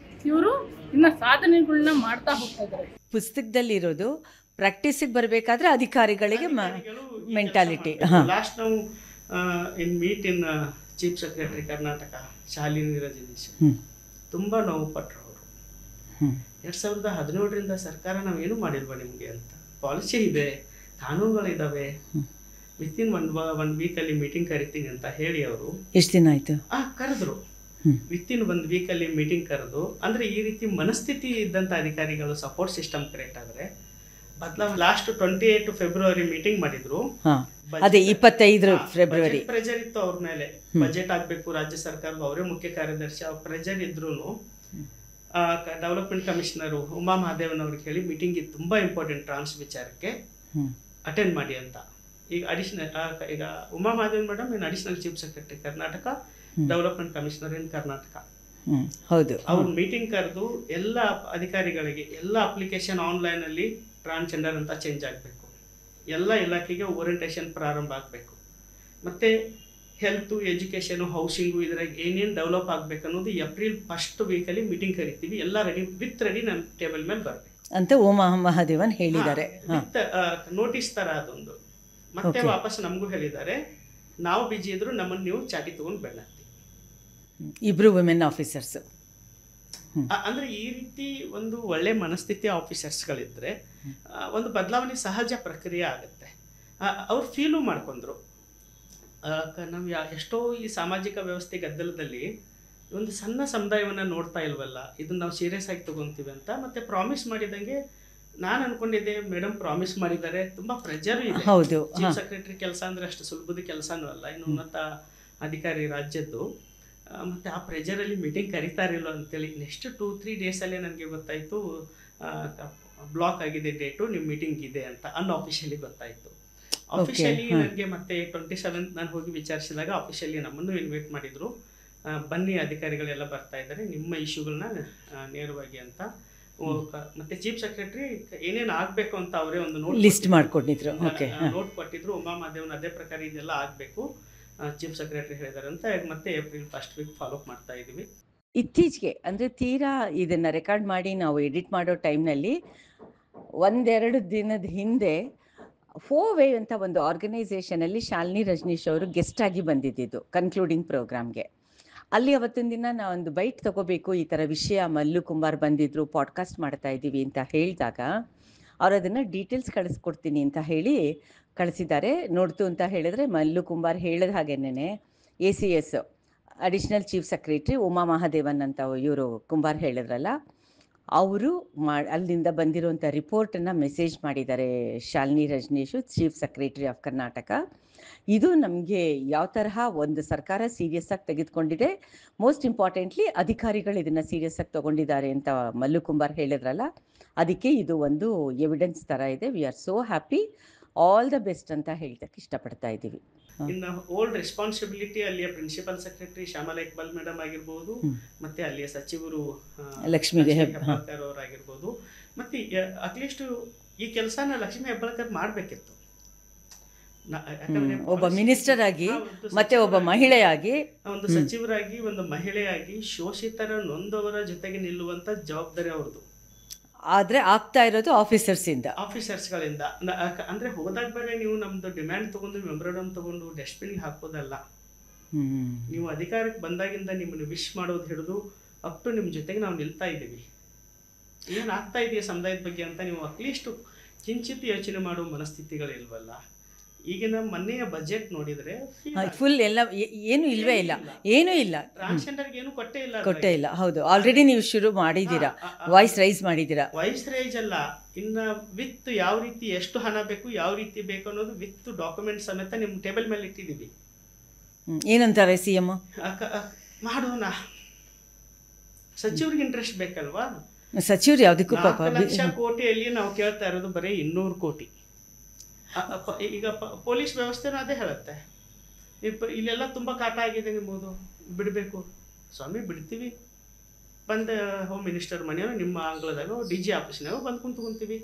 C: ಇವರು ಇನ್ನು ಸಾಧನೆಗಳನ್ನ ಮಾಡ್ತಾ ಹೋಗ್ತಾ ಇದ್ದಾರೆ.
A: ಪುಸ್ತಕದಲ್ಲಿರೋದು ಪ್ರಾಕ್ಟೀಸಿಗೆ ಬರಬೇಕಾದ್ರೆ ಅಧಿಕಾರಿಗಳಿಗೆ ಮೆಂಟಾಲಿಟಿ.
B: ಲಾಸ್ಟ್ ನಾವು in chief secretary Karnataka Shalini Rajneesh ತುಂಬ ನೋವು ಪಟ್ಟರು. ಅವರು 2017ರಿಂದ ಸರ್ಕಾರ ನಾವೇನು ಮಾಡಿಲ್ವ ನಿಮಗೆ ಅಂತ. ಪಾಲಿಸಿ ಇದೆ, ಕಾನೂನುಗಳಿದ್ದಾವೆ, ವಿತಿನ್ ಒನ್ ವೀಕಲ್ಲಿ ಮೀಟಿಂಗ್ ಕರಿತೀನಿ ಅಂತ ಹೇಳಿ ಅವರು
A: ಎಷ್ಟು ದಿನ ಆಯಿತು
B: ಕರೆದ್ರು. ವಿತಿನ್ 1 ವೀಕಲ್ಲಿ ಮೀಟಿಂಗ್ ಕರೆದು, ಅಂದರೆ ಈ ರೀತಿ ಮನಸ್ಥಿತಿ ಇದ್ದಂಥ ಅಧಿಕಾರಿಗಳು ಸಪೋರ್ಟ್ ಸಿಸ್ಟಮ್ ಕ್ರಿಯೇಟ್ ಆದರೆ ಬದಲಾವಣೆ. ಲಾಸ್ಟ್ 28 ಫೆಬ್ರವರಿ ಮೀಟಿಂಗ್ ಮಾಡಿದ್ರು.
A: ಅದೇ 25 ಫೆಬ್ರವರಿ
B: ಪ್ರೆಜರ್ ಇತ್ತು ಅವ್ರ ಮೇಲೆ. ಬಜೆಟ್ ಆಗಬೇಕು ರಾಜ್ಯ ಸರ್ಕಾರದ, ಅವರೇ ಮುಖ್ಯ ಕಾರ್ಯದರ್ಶಿ. ಅವ್ರ ಪ್ರೆಜರ್ ಇದ್ರೂ ಡೆವಲಪ್ಮೆಂಟ್ ಕಮಿಷನರು ಉಮಾ ಮಹಾದೇವನ್ ಅವ್ರಿಗೆ ಹೇಳಿ ಮೀಟಿಂಗ್ ಇದು ತುಂಬ ಇಂಪಾರ್ಟೆಂಟ್ ಟ್ರಾನ್ಸ್ ವಿಚಾರಕ್ಕೆ ಅಟೆಂಡ್ ಮಾಡಿ ಅಂತ. ಈಗ Uma Mahadevan madam in additional chief secretary Karnataka, development commissioner in Karnataka.
A: ಹೌದು,
B: ಅವ್ರು ಮೀಟಿಂಗ್ ಕರೆದು ಎಲ್ಲ ಅಧಿಕಾರಿಗಳಿಗೆ ಎಲ್ಲ ಅಪ್ಲಿಕೇಶನ್ ಆನ್ಲೈನಲ್ಲಿ ಟ್ರಾನ್ಸ್ಜೆಂಡರ್ ಅಂತ ಚೇಂಜ್ ಆಗಬೇಕು. ಎಲ್ಲ ಇಲಾಖೆಗೆ ಓರಿಯೆಂಟೇಷನ್ ಪ್ರಾರಂಭ ಆಗಬೇಕು. ಮತ್ತು ಹೆಲ್ತು, ಎಜುಕೇಷನು, ಹೌಸಿಂಗು ಇದ್ರಾಗ ಏನೇನು ಡೆವಲಪ್ ಆಗಬೇಕು ಅನ್ನೋದು ಏಪ್ರಿಲ್ ಫಸ್ಟ್ ವೀಕಲ್ಲಿ ಮೀಟಿಂಗ್ ಕರಿತೀವಿ. ಎಲ್ಲ ರೆಡಿ ನಮ್ಮ ಟೇಬಲ್ ಮೇಲೆ ಬರಬೇಕು
A: ಅಂತ ಮಹಾದೇವನ್ ಹೇಳಿದ್ದಾರೆ.
B: ವಿತ್ ನೋಟಿಸ್ ಥರ ಅದೊಂದು. ಮತ್ತೆ ವಾಪಸ್ ನಮಗೂ ಹೇಳಿದ್ದಾರೆ, ನಾವು ಬಿಜಿ ಇದ್ರು ನಮ್ಮನ್ನು ನೀವು ಚಾಟಿ ತೊಗೊಂಡು ಬೆಳ್ಳತ್ತಿ.
A: ಇಬ್ಬರು ವುಮೆನ್ ಆಫೀಸರ್ಸ್.
B: ಅಂದರೆ ಈ ರೀತಿ ಒಂದು ಒಳ್ಳೆ ಮನಸ್ಥಿತಿಯ ಆಫೀಸರ್ಸ್ಗಳಿದ್ದರೆ ಒಂದು ಬದಲಾವಣೆ ಸಹಜ ಪ್ರಕ್ರಿಯೆ ಆಗುತ್ತೆ. ಅವ್ರು ಫೀಲು ಮಾಡ್ಕೊಂಡ್ರು. ನಾವು ಎಷ್ಟೋ ಈ ಸಾಮಾಜಿಕ ವ್ಯವಸ್ಥೆ ಗದ್ದಲದಲ್ಲಿ ಒಂದು ಸಣ್ಣ ಸಮುದಾಯವನ್ನು ನೋಡ್ತಾ ಇಲ್ವಲ್ಲ, ಇದನ್ನು ನಾವು ಸೀರಿಯಸ್ ಆಗಿ ತೊಗೊತೀವಿ ಅಂತ. ಮತ್ತು ಪ್ರಾಮಿಸ್ ಮಾಡಿದಂಗೆ ನಾನು ಅನ್ಕೊಂಡಿದ್ದೆ, ಮೇಡಮ್ ಪ್ರಾಮಿಸ್ ಮಾಡಿದ್ದಾರೆ, ತುಂಬ ಪ್ರೆಜರು ಇದೆ.
A: ಹೌದು,
B: ಚೀಫ್ ಸೆಕ್ರೆಟರಿ ಕೆಲಸ ಅಂದರೆ ಅಷ್ಟು ಸುಲಭದ ಕೆಲಸನೂ ಅಲ್ಲ, ಇನ್ನು ಉನ್ನತ ಅಧಿಕಾರಿ ರಾಜ್ಯದ್ದು. ಮತ್ತು ಆ ಪ್ರೆಜರಲ್ಲಿ ಮೀಟಿಂಗ್ ಕರೀತಾರಿಲ್ಲ ಅಂತೇಳಿ ನೆಕ್ಸ್ಟ್ 2-3 ಡೇಸಲ್ಲೇ ನನಗೆ ಗೊತ್ತಾಯಿತು, ಬ್ಲಾಕ್ ಆಗಿದೆ ಡೇಟು, ನಿಮ್ಮ ಮೀಟಿಂಗ್ ಇದೆ ಅಂತ ಅನ್ಆಫಿಷಿಯಲಿ ಗೊತ್ತಾಯಿತು. ಆಫಿಷಿಯಲಿ ನನಗೆ ಮತ್ತೆ 27 ನಾನು ಹೋಗಿ ವಿಚಾರಿಸಿದಾಗ ಆಫಿಷಿಯಲಿ ನಮ್ಮನ್ನು ಇನ್ವೈಟ್ ಮಾಡಿದರು. ಬನ್ನಿ ಅಧಿಕಾರಿಗಳೆಲ್ಲ ಬರ್ತಾ ಇದ್ದಾರೆ, ನಿಮ್ಮ ಇಶ್ಯೂಗಳನ್ನ ನೇರವಾಗಿ ಅಂತ. ಮತ್ತು ಚೀಫ್ ಸೆಕ್ರೆಟರಿ ಏನೇನು ಆಗಬೇಕು ಅಂತ ಅವರೇ ಒಂದು
A: ಲಿಸ್ಟ್ ಮಾಡಿಕೊಟ್ಟಿದ್ರು,
B: ನೋಟ್ ಕೊಟ್ಟಿದ್ರು. ಉಮಾಮಹದೇವನ್ ಅದೇ ಪ್ರಕಾರ ಇದೆಲ್ಲ ಆಗಬೇಕು ಚೀಫ್ ಸೆಕ್ರೆಟರಿ ಹೇಳಿದ್ದಾರೆ ಅಂತ. ಮತ್ತೆ ಏಪ್ರಿಲ್ ಫಸ್ಟ್ ವೀಕ್ ಫಾಲೋಅಪ್ ಮಾಡ್ತಾ ಇದ್ದೀವಿ.
A: ಇತ್ತೀಚೆಗೆ ಅಂದರೆ ತೀರಾ ಇದನ್ನು ರೆಕಾರ್ಡ್ ಮಾಡಿ ನಾವು ಎಡಿಟ್ ಮಾಡೋ ಟೈಮ್ನಲ್ಲಿ 1-2 ದಿನದ ಹಿಂದೆ ಫೋವೇ ಅಂತ ಒಂದು ಆರ್ಗನೈಸೇಷನಲ್ಲಿ ಶಾಲಿನಿ ರಜನೀಶ್ ಅವರು ಗೆಸ್ಟ್ ಆಗಿ ಬಂದಿದ್ದು ಕನ್ಕ್ಲೂಡಿಂಗ್ ಪ್ರೋಗ್ರಾಮ್ಗೆ. ಅಲ್ಲಿ ಅವತ್ತಿನ ದಿನ ನಾವು ಒಂದು ಬೈಟ್ ತೊಗೋಬೇಕು, ಈ ಥರ ವಿಷಯ ಮಲ್ಲು ಕುಂಬಾರ್ ಬಂದಿದ್ರು, ಪಾಡ್ಕಾಸ್ಟ್ ಮಾಡ್ತಾ ಇದ್ದೀವಿ ಅಂತ ಹೇಳಿದಾಗ ಅವ್ರು ಅದನ್ನು ಡೀಟೇಲ್ಸ್ ಕಳಿಸ್ಕೊಡ್ತೀನಿ ಅಂತ ಹೇಳಿ ಕಳಿಸಿದ್ದಾರೆ. ನೋಡ್ತು ಅಂತ ಹೇಳಿದ್ರೆ ಮಲ್ಲು ಕುಂಬಾರ್ ಹೇಳಿದ ಹಾಗೇನೆ ACS ಅಡಿಷ್ನಲ್ ಚೀಫ್ ಸೆಕ್ರೆಟರಿ ಉಮಾಮಹದೇವನ್ ಅಂತ ಇವರು ಕುಂಬಾರ್ ಹೇಳಿದ್ರಲ್ಲ, ಅವರು ಅಲ್ಲಿಂದ ಬಂದಿರುವಂಥ ರಿಪೋರ್ಟನ್ನು ಮೆಸೇಜ್ ಮಾಡಿದ್ದಾರೆ Shalini Rajneesh, chief secretary of Karnataka. ಇದು ನಮಗೆ ಯಾವ ತರಹ ಒಂದು ಸರ್ಕಾರ ಸೀರಿಯಸ್ ಆಗಿ ತೆಗೆದುಕೊಂಡಿದೆ, ಮೋಸ್ಟ್ ಇಂಪಾರ್ಟೆಂಟ್ಲಿ ಅಧಿಕಾರಿಗಳು ಇದನ್ನು ಸೀರಿಯಸ್ ಆಗಿ ತೊಗೊಂಡಿದ್ದಾರೆ ಅಂತ ಮಲ್ಲು ಕುಂಬಾರ್ ಹೇಳಿದ್ರಲ್ಲ, ಅದಕ್ಕೆ ಇದು ಒಂದು ಎವಿಡೆನ್ಸ್ ಥರ ಇದೆ. We are so happy, all the best ಅಂತ ಹೇಳ್ತಕ್ಕೆ ಇಷ್ಟಪಡ್ತಾ ಇದ್ದೀವಿ.
B: ಇನ್ನು ಓಲ್ಡ್ ರೆಸ್ಪಾನ್ಸಿಬಿಲಿಟಿ ಅಲ್ಲಿಯ ಪ್ರಿನ್ಸಿಪಲ್ ಸೆಕ್ರೆಟರಿ ಶ್ಯಾಮಲ ಇಕ್ಬಾಲ್ ಮೇಡಮ್ ಆಗಿರ್ಬೋದು, ಮತ್ತೆ ಅಲ್ಲಿಯ ಸಚಿವರು
A: ಲಕ್ಷ್ಮೀ
B: ಹೆಬ್ಬಾಳ್ಕರ್ ಅವರಾಗಿರ್ಬೋದು, ಮತ್ತೆ ಅಟ್ಲೀಸ್ಟ್ ಈ ಕೆಲಸನ ಲಕ್ಷ್ಮೀ ಹೆಬ್ಬಾಳ್ಕರ್ ಮಾಡಬೇಕಿತ್ತು.
A: ಒಬ್ಬ ಮಿನಿಸ್ಟರ್ ಆಗಿ ಮತ್ತೆ ಒಬ್ಬ ಮಹಿಳೆಯಾಗಿ,
B: ಒಂದು ಸಚಿವರಾಗಿ, ಒಂದು ಮಹಿಳೆಯಾಗಿ ಶೋಷಿತರ ನೊಂದವರ ಜೊತೆಗೆ ನಿಲ್ಲುವಂತ ಜವಾಬ್ದಾರಿ ಅವ್ರದ್ದು.
A: ಆದರೆ ಆಗ್ತಾ ಇರೋದು ಆಫೀಸರ್ಸ್ಗಳಿಂದ.
B: ಅಂದರೆ ಹೋದಾಗ ಬೇರೆ ನೀವು ನಮ್ಮದು ಡಿಮ್ಯಾಂಡ್ ತೊಗೊಂಡು ಮೆಮೊರಂಡಮ್ ತೊಗೊಂಡು ಡಸ್ಟ್ಬಿನ್ಗೆ ಹಾಕೋದಲ್ಲ. ನೀವು ಅಧಿಕಾರಕ್ಕೆ ಬಂದಾಗಿಂದ ನಿಮ್ಮನ್ನು ವಿಶ್ ಮಾಡೋದು ಹಿಡಿದು ಅಪ್ ಟು ನಿಮ್ಮ ಜೊತೆಗೆ ನಾವು ನಿಲ್ತಾ ಇದ್ದೀವಿ. ಏನಾಗ್ತಾ ಇದೆಯಾ ಸಮುದಾಯದ ಬಗ್ಗೆ ಅಂತ ನೀವು ಅಟ್ಲೀಸ್ಟ್ ಕಿಂಚಿತ್ ಯೋಚನೆ ಮಾಡೋ ಮನಸ್ಥಿತಿಗಳಿಲ್ವಲ್ಲ. ಈಗಿನ ಮೊನ್ನೆಯ ಬಜೆಟ್ ನೋಡಿದ್ರೆ
A: ಫುಲ್ ಎಲ್ಲ ಏನು ಇಲ್ವೇ ಇಲ್ಲ, ಏನೂ ಇಲ್ಲ,
B: ಟ್ರಾನ್ಸ್ಜೆಂಡರ್ಗೆ ಏನು ಕೊಟ್ಟೇ ಇಲ್ಲ.
A: ಹೌದು, ಆಲ್ರೆಡಿ ನೀವು ಶುರು ಮಾಡಿದ್ದೀರಾ, ವಾಯ್ಸ್ ರೈಸ್ ಮಾಡಿದ್ದೀರಾ.
B: ವಾಯ್ಸ್ ರೈಸ್ ಅಲ್ಲ, ಇನ್ನು ವಿತ್ ಯಾವ ರೀತಿ ಎಷ್ಟು ಹಣ ಬೇಕು, ಯಾವ ರೀತಿ ಬೇಕು ಅನ್ನೋದು ವಿತ್ ಡಾಕ್ಯುಮೆಂಟ್ ಸಮೇತ ನಿಮ್ಮ ಟೇಬಲ್ ಮೇಲೆ ಇಟ್ಟಿದ್ದೀವಿ.
A: ಏನಂತಾರೆ CM?
B: ಮಾಡೋಣ, ಸಚಿವರಿಗೆ ಇಂಟ್ರೆಸ್ಟ್ ಬೇಕಲ್ವಾ.
A: ಸಚಿವರು ಯಾವುದಕ್ಕೂ
B: 4 ಲಕ್ಷ ಕೋಟಿಯಲ್ಲಿ ನಾವು ಕೇಳ್ತಾ ಇರೋದು ಬರೀ 200 ಕೋಟಿ. ಈಗ ಪೊಲೀಸ್ ವ್ಯವಸ್ಥೆನೂ ಅದೇ ಹೇಳುತ್ತೆ, ಇಲ್ಲೆಲ್ಲ ತುಂಬ ಕಾಟ ಆಗಿದೆ, ನಿಮ್ಮದು ಬಿಡಬೇಕು. ಸ್ವಾಮಿ ಬಿಡ್ತೀವಿ, ಬಂದು ಹೋಮ್ ಮಿನಿಸ್ಟರ್ ಮನೆಯವರು ನಿಮ್ಮ ಅಂಗಳದಾಗ DG ಆಫೀಸ್ನಾಗ ಬಂದು ಕುಂತ್ಕೊಂತೀವಿ,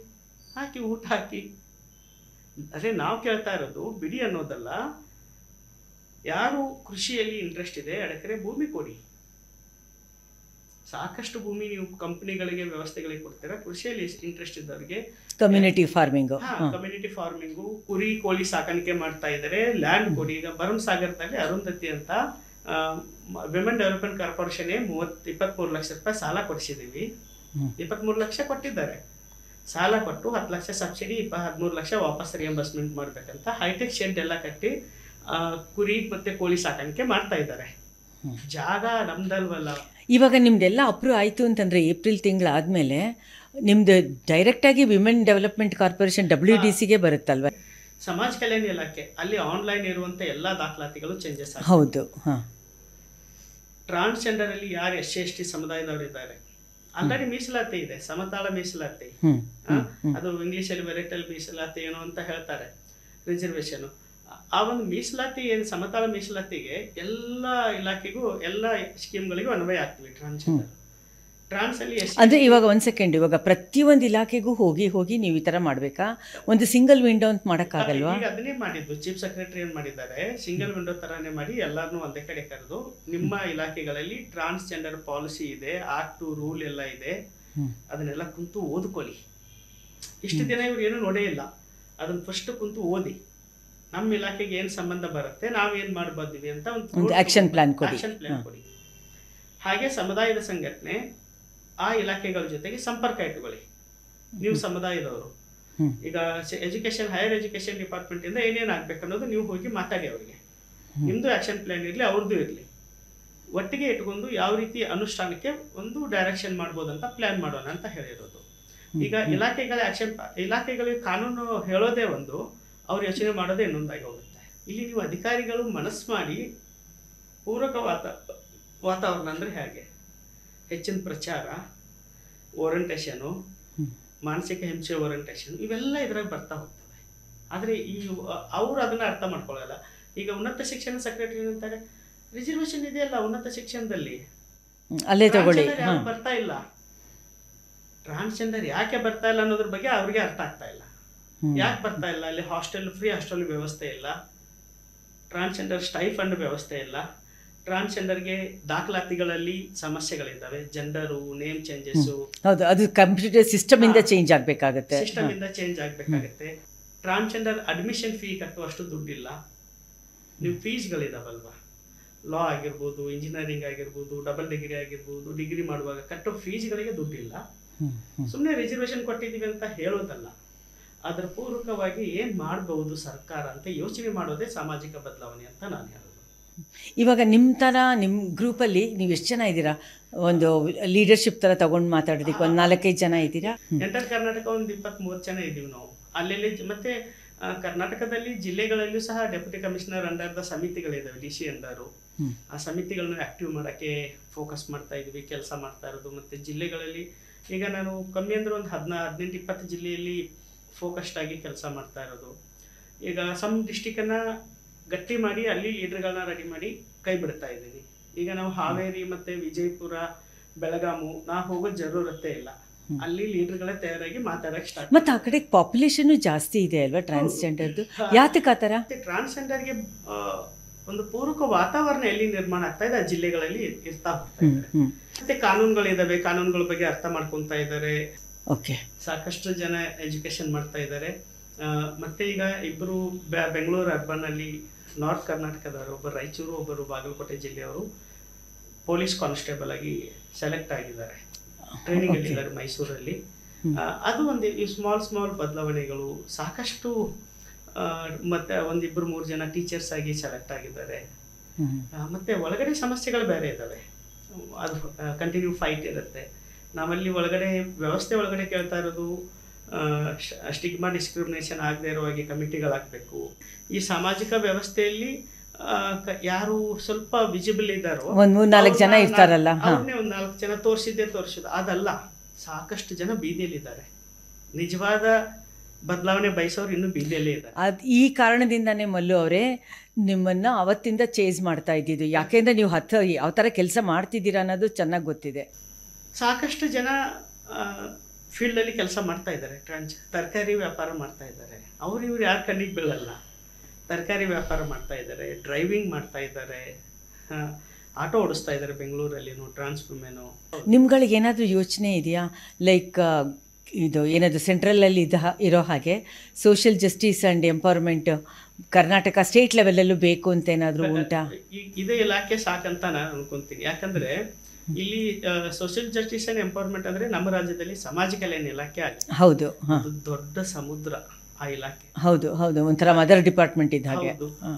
B: ಹಾಕಿ ಊಟ ಹಾಕಿ. ಅದೇ ನಾವು ಕೇಳ್ತಾ ಇರೋದು ಬಿಡಿ ಅನ್ನೋದಲ್ಲ, ಯಾರು ಕೃಷಿಯಲ್ಲಿ ಇಂಟ್ರೆಸ್ಟ್ ಇದೆ 2 ಎಕರೆ ಭೂಮಿ ಕೊಡಿ. ಸಾಕಷ್ಟು ಭೂಮಿ ನೀವು ಕಂಪ್ನಿಗಳಿಗೆ ವ್ಯವಸ್ಥೆಗಳಿಗೆ ಕೊಡ್ತೀರಾ. ಕೃಷಿಯಲ್ಲಿ ಇಂಟ್ರೆಸ್ಟ್ ಇದ್ದವರಿಗೆ
A: ಕಮ್ಯುನಿಟಿ ಫಾರ್ಮಿಂಗು, ಕುರಿ ಕೋಳಿ ಸಾಕಾಣಿಕೆ ಮಾಡ್ತಾ ಇದ್ದಾರೆ, ಲ್ಯಾಂಡ್ ಕೊಡಿ. ಈಗ ಭರಮಸಾಗರದಲ್ಲಿ ಅರುಂಧತಿ ಅಂತ ವಿಮೆನ್ ಡೆವಲಪ್ಮೆಂಟ್ ಕಾರ್ಪೊರೇಷನ್ಗೆ 23 ಲಕ್ಷ ರೂಪಾಯಿ ಸಾಲ ಕೊಡಿಸಿದ್ದೀವಿ. 23 ಲಕ್ಷ ಕೊಟ್ಟಿದ್ದಾರೆ, ಸಾಲ ಕೊಟ್ಟು 10 ಲಕ್ಷ ಸಬ್ಸಿಡಿ, 13 ಲಕ್ಷ ವಾಪಸ್ ರಿಯಂಬರ್ಸ್ಮೆಂಟ್ ಮಾಡಬೇಕಂತ ಹೈಟೆಕ್ ಶೆಡ್ ಎಲ್ಲ ಕಟ್ಟಿ ಕುರಿ ಮತ್ತು ಕೋಳಿ ಸಾಕಾಣಿಕೆ ಮಾಡ್ತಾ ಇದ್ದಾರೆ. ಜಾಗ ನಮ್ದಲ್ವಲ್ಲ. ಇವಾಗ ನಿಮ್ದೆಲ್ಲ ಅಪ್ರೂವ್ ಆಯಿತು ಅಂತಂದರೆ ಏಪ್ರಿಲ್ ತಿಂಗಳಾದಮೇಲೆ ನಿಮ್ಮದು ಡೈರೆಕ್ಟಾಗಿ ವಿಮೆನ್ ಡೆವಲಪ್ಮೆಂಟ್ ಕಾರ್ಪೊರೇಷನ್ WDCಗೆ ಬರುತ್ತಲ್ವ?
B: ಸಮಾಜ ಕಲ್ಯಾಣ ಇಲಾಖೆ ಅಲ್ಲಿ ಆನ್ಲೈನ್ ಇರುವಂಥ ಎಲ್ಲ ದಾಖಲಾತಿಗಳು ಚೇಂಜಸ್ ಆಗಿದೆ.
A: ಹೌದು.
B: ಟ್ರಾನ್ಸ್ಜೆಂಡರಲ್ಲಿ ಯಾರು SC/ST ಸಮುದಾಯದವರು ಇದ್ದಾರೆ, ಆಲ್ರೆಡಿ ಮೀಸಲಾತಿ ಇದೆ, ಸಮತಾಳ ಮೀಸಲಾತಿ. ಅದು ಇಂಗ್ಲೀಷಲ್ಲಿ ವೆರಿಟಲ್ ಮೀಸಲಾತಿ ಏನೋ ಅಂತ ಹೇಳ್ತಾರೆ, ರಿಸರ್ವೇಷನ್. ಆ ಒಂದು ಮೀಸಲಾತಿ ಏನು ಸಮತಾಳ ಮೀಸಲಾತಿಗೆ ಎಲ್ಲ ಇಲಾಖೆಗೂ ಎಲ್ಲ ಸ್ಕೀಮ್ಗಳಿಗೂ ಅನ್ವಯ ಆಗ್ತೀವಿ ಟ್ರಾನ್ಸ್ಜೆಂಡರ್. ಟ್ರಾನ್ಸಲ್ಲಿ
A: ಅಂದರೆ ಇವಾಗ ಒಂದು ಸೆಕೆಂಡ್, ಇವಾಗ ಪ್ರತಿಯೊಂದು ಇಲಾಖೆಗೂ ಹೋಗಿ ಹೋಗಿ ನೀವು ಈ ಥರ ಮಾಡಬೇಕಾ? ಒಂದು ಸಿಂಗಲ್ ವಿಂಡೋ ಅಂತ ಮಾಡೋಕ್ಕಾಗಲ್ವಾ?
B: ಈಗ ಅದನ್ನೇ ಮಾಡಿದ್ದು ಚೀಫ್ ಸೆಕ್ರೆಟರಿ ಏನು ಮಾಡಿದ್ದಾರೆ, ಸಿಂಗಲ್ ವಿಂಡೋ ಥರನೇ ಮಾಡಿ ಎಲ್ಲರನ್ನೂ ಒಂದೇ ಕಡೆ ಕರೆದು ನಿಮ್ಮ ಇಲಾಖೆಗಳಲ್ಲಿ ಟ್ರಾನ್ಸ್ಜೆಂಡರ್ ಪಾಲಿಸಿ ಇದೆ, ಆಕ್ಟು ರೂಲ್ ಎಲ್ಲ ಇದೆ, ಅದನ್ನೆಲ್ಲ ಕುಂತು ಓದ್ಕೊಳ್ಳಿ. ಇಷ್ಟು ದಿನ ಇವ್ರು ಏನೂ ನೋಡೇ ಇಲ್ಲ, ಅದನ್ನು ಫಸ್ಟ್ ಕುಂತು ಓದಿ, ನಮ್ಮ ಇಲಾಖೆಗೆ ಏನು ಸಂಬಂಧ ಬರುತ್ತೆ, ನಾವೇನು ಮಾಡ್ಬೋದಿವಿ ಅಂತ ಒಂದು
A: ಆಕ್ಷನ್ ಪ್ಲಾನ್ ಕೊಡಿ.
B: ಹಾಗೆ ಸಮುದಾಯದ ಸಂಘಟನೆ ಆ ಇಲಾಖೆಗಳ ಜೊತೆಗೆ ಸಂಪರ್ಕ ಇಟ್ಕೊಳ್ಳಿ. ನೀವು ಸಮುದಾಯದವರು, ಈಗ ಎಜುಕೇಶನ್, ಹೈಯರ್ ಎಜುಕೇಶನ್ ಡಿಪಾರ್ಟ್ಮೆಂಟ್ ಇಂದ ಏನೇನು ಆಗ್ಬೇಕು ಅನ್ನೋದು ನೀವು ಹೋಗಿ ಮಾತಾಡಿ ಅವರಿಗೆ. ನಿಮ್ಮದು ಆಕ್ಷನ್ ಪ್ಲಾನ್ ಇರಲಿ, ಅವ್ರದ್ದು ಇರಲಿ, ಒಟ್ಟಿಗೆ ಇಟ್ಕೊಂಡು ಯಾವ ರೀತಿ ಅನುಷ್ಠಾನಕ್ಕೆ ಒಂದು ಡೈರೆಕ್ಷನ್ ಮಾಡ್ಬೋದಂತ ಪ್ಲಾನ್ ಮಾಡೋಣ ಅಂತ ಹೇಳಿರೋದು. ಈಗ ಇಲಾಖೆಗಳಿಗೆ ಕಾನೂನು ಹೇಳೋದೇ ಒಂದು, ಅವ್ರು ಯೋಚನೆ ಮಾಡೋದೇ ಇನ್ನೊಂದಾಗಿ ಹೋಗುತ್ತೆ. ಇಲ್ಲಿ ನೀವು ಅಧಿಕಾರಿಗಳು ಮನಸ್ಸು ಮಾಡಿ ಪೂರಕ ವಾತಾವರಣ ಅಂದರೆ ಹೇಗೆ, ಹೆಚ್ಚಿನ ಪ್ರಚಾರ, ಓರಿಯಂಟೇಷನು, ಮಾನಸಿಕ ಹಿಂಸೆ ಓರಿಯಂಟೇಷನ್, ಇವೆಲ್ಲ ಇದ್ರಾಗ ಬರ್ತಾ ಹೋಗ್ತವೆ. ಆದರೆ ಅವರು ಅದನ್ನು ಅರ್ಥ ಮಾಡ್ಕೊಳ್ಳಲ್ಲ. ಈಗ ಉನ್ನತ ಶಿಕ್ಷಣ ಸೆಕ್ರೆಟರಿ ಅಂತಾರೆ, ರಿಸರ್ವೇಷನ್ ಇದೆಯಲ್ಲ ಉನ್ನತ ಶಿಕ್ಷಣದಲ್ಲಿ,
A: ಅಲ್ಲೇ ತಗೊಳ್ಳಿ,
B: ಬರ್ತಾ ಇಲ್ಲ. ಟ್ರಾನ್ಸ್ಜೆಂಡರ್ ಯಾಕೆ ಬರ್ತಾ ಇಲ್ಲ ಅನ್ನೋದ್ರ ಬಗ್ಗೆ ಅವ್ರಿಗೆ ಅರ್ಥ ಆಗ್ತಾ ಇಲ್ಲ. ಯಾಕೆ ಬರ್ತಾ ಇಲ್ಲ? ಅಲ್ಲಿ ಫ್ರೀ ಹಾಸ್ಟೆಲ್ ವ್ಯವಸ್ಥೆ ಇಲ್ಲ, ಟ್ರಾನ್ಸ್ಜೆಂಡರ್ ಸ್ಟೈಫಂಡ್ ವ್ಯವಸ್ಥೆ ಇಲ್ಲ, ಟ್ರಾನ್ಸ್ಜೆಂಡರ್ಗೆ ದಾಖಲಾತಿಗಳಲ್ಲಿ ಸಮಸ್ಯೆಗಳಿದ್ದಾವೆ, ಜೆಂಡರು, ನೇಮ್ ಚೇಂಜಸ್ಸು.
A: ಹೌದು, ಅದು ಕಂಪ್ಯೂಟರ್ ಸಿಸ್ಟಮ್ ಇಂದ ಚೇಂಜ್ ಆಗಬೇಕಾಗುತ್ತೆ,
B: ಟ್ರಾನ್ಸ್ಜೆಂಡರ್ ಅಡ್ಮಿಷನ್ ಫೀ ಕಟ್ಟುವಷ್ಟು ದುಡ್ಡಿಲ್ಲ. ನೀವು ಫೀಸ್ಗಳಿದಾವಲ್ವಾ, ಲಾ ಆಗಿರ್ಬೋದು, ಇಂಜಿನಿಯರಿಂಗ್ ಆಗಿರ್ಬೋದು, ಡಬಲ್ ಡಿಗ್ರಿ ಆಗಿರ್ಬೋದು, ಡಿಗ್ರಿ ಮಾಡುವಾಗ ಕಟ್ಟೋ ಫೀಸ್ಗಳಿಗೆ ದುಡ್ಡಿಲ್ಲ. ಸುಮ್ಮನೆ ರಿಸರ್ವೇಷನ್ ಕೊಟ್ಟಿದ್ದೀವಿ ಅಂತ ಹೇಳೋದಲ್ಲ, ಅದರ ಪೂರ್ವಕವಾಗಿ ಏನು ಮಾಡಬಹುದು ಸರ್ಕಾರ ಅಂತ ಯೋಚನೆ ಮಾಡೋದೇ ಸಾಮಾಜಿಕ ಬದಲಾವಣೆ ಅಂತ ನಾನು ಹೇಳೋದು.
A: ಇವಾಗ ನಿಮ್ಮ ಥರ ನಿಮ್ಮ ಗ್ರೂಪಲ್ಲಿ ನೀವು ಎಷ್ಟು ಜನ ಇದ್ದೀರಾ? ಒಂದು ಲೀಡರ್ಶಿಪ್ ಥರ ತೊಗೊಂಡು ಮಾತಾಡೋದಕ್ಕೆ ಒಂದು 4-5 ಜನ ಇದ್ದೀರಾ?
B: ಎಂಟರ್ ಕರ್ನಾಟಕ ಒಂದು 20-30 ಜನ ಇದ್ದೀವಿ ನಾವು. ಅಲ್ಲೆಲ್ಲಿ ಮತ್ತೆ ಕರ್ನಾಟಕದಲ್ಲಿ ಜಿಲ್ಲೆಗಳಲ್ಲೂ ಸಹ ಡೆಪ್ಯೂಟಿ ಕಮಿಷನರ್ ಅಂಡರ್ದ ಸಮಿತಿಗಳಿದ್ದಾವೆ, DC ಅಂಡರು. ಆ ಸಮಿತಿಗಳನ್ನ ಆ್ಯಕ್ಟಿವ್ ಮಾಡೋಕ್ಕೆ ಫೋಕಸ್ ಮಾಡ್ತಾ ಇದ್ವಿ, ಕೆಲಸ ಮಾಡ್ತಾ ಇರೋದು. ಮತ್ತು ಜಿಲ್ಲೆಗಳಲ್ಲಿ ಈಗ ನಾನು ಕಮ್ಮಿ ಅಂದರೆ ಒಂದು 18-20 ಜಿಲ್ಲೆಯಲ್ಲಿ ಫೋಕಸ್ಡ್ ಆಗಿ ಕೆಲಸ ಮಾಡ್ತಾ ಇರೋದು. ಈಗ ಸಮ್ ಡಿಸ್ಟಿಕನ್ನು ಗಟ್ಟಿ ಮಾಡಿ ಅಲ್ಲಿ ಲೀಡರ್ಗಳನ್ನ ರೆಡಿ ಮಾಡಿ ಕೈ ಬಿಡ್ತಾ ಇದ್ದೀನಿ. ಈಗ ನಾವು ಹಾವೇರಿ ಮತ್ತು ವಿಜಯಪುರ, ಬೆಳಗಾಮು ನಾವು ಹೋಗೋ ಜರೂರತ್ತೇ ಇಲ್ಲ, ಅಲ್ಲಿ ಲೀಡರ್ಗಳೇ ತಯಾರಾಗಿ ಮಾತಾಡಕ್ಕೆ ಸ್ಟಾರ್ಟ್.
A: ಮತ್ತು ಆ ಕಡೆ ಪಾಪ್ಯುಲೇಷನ್ ಜಾಸ್ತಿ ಇದೆ ಅಲ್ವಾ ಟ್ರಾನ್ಸ್ಜೆಂಡರ್ದು? ಯಾತಕ್ಕೆ ಆ ಥರ?
B: ಟ್ರಾನ್ಸ್ಜೆಂಡರ್ಗೆ ಒಂದು ಪೂರಕ ವಾತಾವರಣ ಎಲ್ಲಿ ನಿರ್ಮಾಣ ಆಗ್ತಾ ಇದೆ ಆ ಜಿಲ್ಲೆಗಳಲ್ಲಿ ಇರ್ತಾ ಹೋಗ್ತಾ ಇದ್ದಾರೆ. ಮತ್ತೆ ಕಾನೂನುಗಳಿದಾವೆ, ಕಾನೂನುಗಳ ಬಗ್ಗೆ ಅರ್ಥ ಮಾಡ್ಕೊತಾ ಇದ್ದಾರೆ.
A: ಓಕೆ,
B: ಸಾಕಷ್ಟು ಜನ ಎಜುಕೇಶನ್ ಮಾಡ್ತಾ ಇದ್ದಾರೆ. ಮತ್ತೆ ಈಗ ಇಬ್ಬರು ಬೆಂಗಳೂರು ಅರ್ಬನ್ ಅಲ್ಲಿ ನಾರ್ತ್ ಕರ್ನಾಟಕದವರು, ಒಬ್ಬರು ರಾಯಚೂರು, ಒಬ್ಬರು ಬಾಗಲಕೋಟೆ ಜಿಲ್ಲೆಯವರು ಪೊಲೀಸ್ ಕಾನ್ಸ್ಟೇಬಲ್ ಆಗಿ ಸೆಲೆಕ್ಟ್ ಆಗಿದ್ದಾರೆ, ಟ್ರೈನಿಂಗ್ ಆಗಿದ್ದಾರೆ ಮೈಸೂರಲ್ಲಿ. ಅದು ಒಂದು ಈ ಸ್ಮಾಲ್ ಬದಲಾವಣೆಗಳು ಸಾಕಷ್ಟು. ಮತ್ತೆ 1-2-3 ಜನ ಟೀಚರ್ಸ್ ಆಗಿ ಸೆಲೆಕ್ಟ್ ಆಗಿದ್ದಾರೆ. ಮತ್ತೆ ಒಳಗಡೆ ಸಮಸ್ಯೆಗಳು ಬೇರೆ ಇದ್ದಾವೆ, ಅದು ಕಂಟಿನ್ಯೂ ಫೈಟ್ ಇರುತ್ತೆ. ನಾವಲ್ಲಿ ಒಳಗಡೆ ವ್ಯವಸ್ಥೆ ಒಳಗಡೆ ಕೇಳ್ತಾ ಇರೋದು ಸ್ಟಿಗ್ಮಾ ಡಿಸ್ಕ್ರಿಮಿನೇಷನ್ ಆಗದೆ ಇರೋ ಹಾಗೆ ಕಮಿಟಿಗಳಾಗಬೇಕು. ಈ ಸಾಮಾಜಿಕ ವ್ಯವಸ್ಥೆಯಲ್ಲಿ ಯಾರು ಸ್ವಲ್ಪ ವಿಜಿಬಲ್ ಇದ್ದಾರೋ,
A: 3-4 ಜನ ಇರ್ತಾರಲ್ಲ,
B: ಅವ್ರನ್ನೇ 4 ಜನ ತೋರಿಸೋದು ಅದಲ್ಲ. ಸಾಕಷ್ಟು ಜನ ಬೀದಿಯಲ್ಲಿದ್ದಾರೆ, ನಿಜವಾದ ಬದಲಾವಣೆ ಬಯಸೋರು ಇನ್ನೂ ಬೀದಿಯಲ್ಲೇ ಇದ್ದಾರೆ.
A: ಈ ಕಾರಣದಿಂದಾನೇ ಮಲ್ಲು ಅವರೇ ನಿಮ್ಮನ್ನು ಅವತ್ತಿಂದ ಚೇಂಜ್ ಮಾಡ್ತಾ ಇದ್ದಿದ್ದು. ಯಾಕೆಂದರೆ ನೀವು ಯಾವ ಥರ ಕೆಲಸ ಮಾಡ್ತಿದ್ದೀರಾ ಅನ್ನೋದು ಚೆನ್ನಾಗಿ ಗೊತ್ತಿದೆ.
B: ಸಾಕಷ್ಟು ಜನ ಫೀಲ್ಡಲ್ಲಿ ಕೆಲಸ ಮಾಡ್ತಾ ಇದ್ದಾರೆ, ತರಕಾರಿ ವ್ಯಾಪಾರ ಮಾಡ್ತಾ ಇದ್ದಾರೆ. ಇವ್ರು ಯಾರು ಕಣ್ಣಿಗೆ ಬೀಳಲ್ಲ, ತರಕಾರಿ ವ್ಯಾಪಾರ ಮಾಡ್ತಾ ಇದ್ದಾರೆ, ಡ್ರೈವಿಂಗ್ ಮಾಡ್ತಾ ಇದ್ದಾರೆ, ಆಟೋ ಓಡಿಸ್ತಾ ಇದ್ದಾರೆ ಬೆಂಗಳೂರಲ್ಲಿನೂ, ಟ್ರಾನ್ಸ್ಫರ್ಮೇನು.
A: ನಿಮ್ಗಳಿಗೆ ಏನಾದರೂ ಯೋಚನೆ ಇದೆಯಾ, ಲೈಕ್ ಇದು ಏನಾದರೂ ಸೆಂಟ್ರಲಲ್ಲಿ ಇರೋ ಹಾಗೆ social justice and empowerment Karnataka state ಲೆವೆಲಲ್ಲೂ ಬೇಕು ಅಂತ ಏನಾದರೂ ಉಂಟಾ?
B: ಇದೇ ಇಲಾಖೆ ಸಾಕಂತ ನಾನು ಅನ್ಕೊಂತೀನಿ. ಯಾಕಂದರೆ ಇಲ್ಲಿ ಸೋಷಿಯಲ್ ಜಸ್ಟಿಸ್ ಆ್ಯಂಡ್ ಎಂಪವರ್ಮೆಂಟ್ ಅಂದರೆ ನಮ್ಮ ರಾಜ್ಯದಲ್ಲಿ ಸಮಾಜ ಕಲ್ಯಾಣ ಇಲಾಖೆ ಆಗಿದೆ.
A: ಹೌದು,
B: ದೊಡ್ಡ ಸಮುದ್ರ ಆ ಇಲಾಖೆ.
A: ಹೌದು, ಒಂಥರ ಮದರ್ ಡಿಪಾರ್ಟ್ಮೆಂಟ್ ಇದ್ದ ಹಾಗೆ.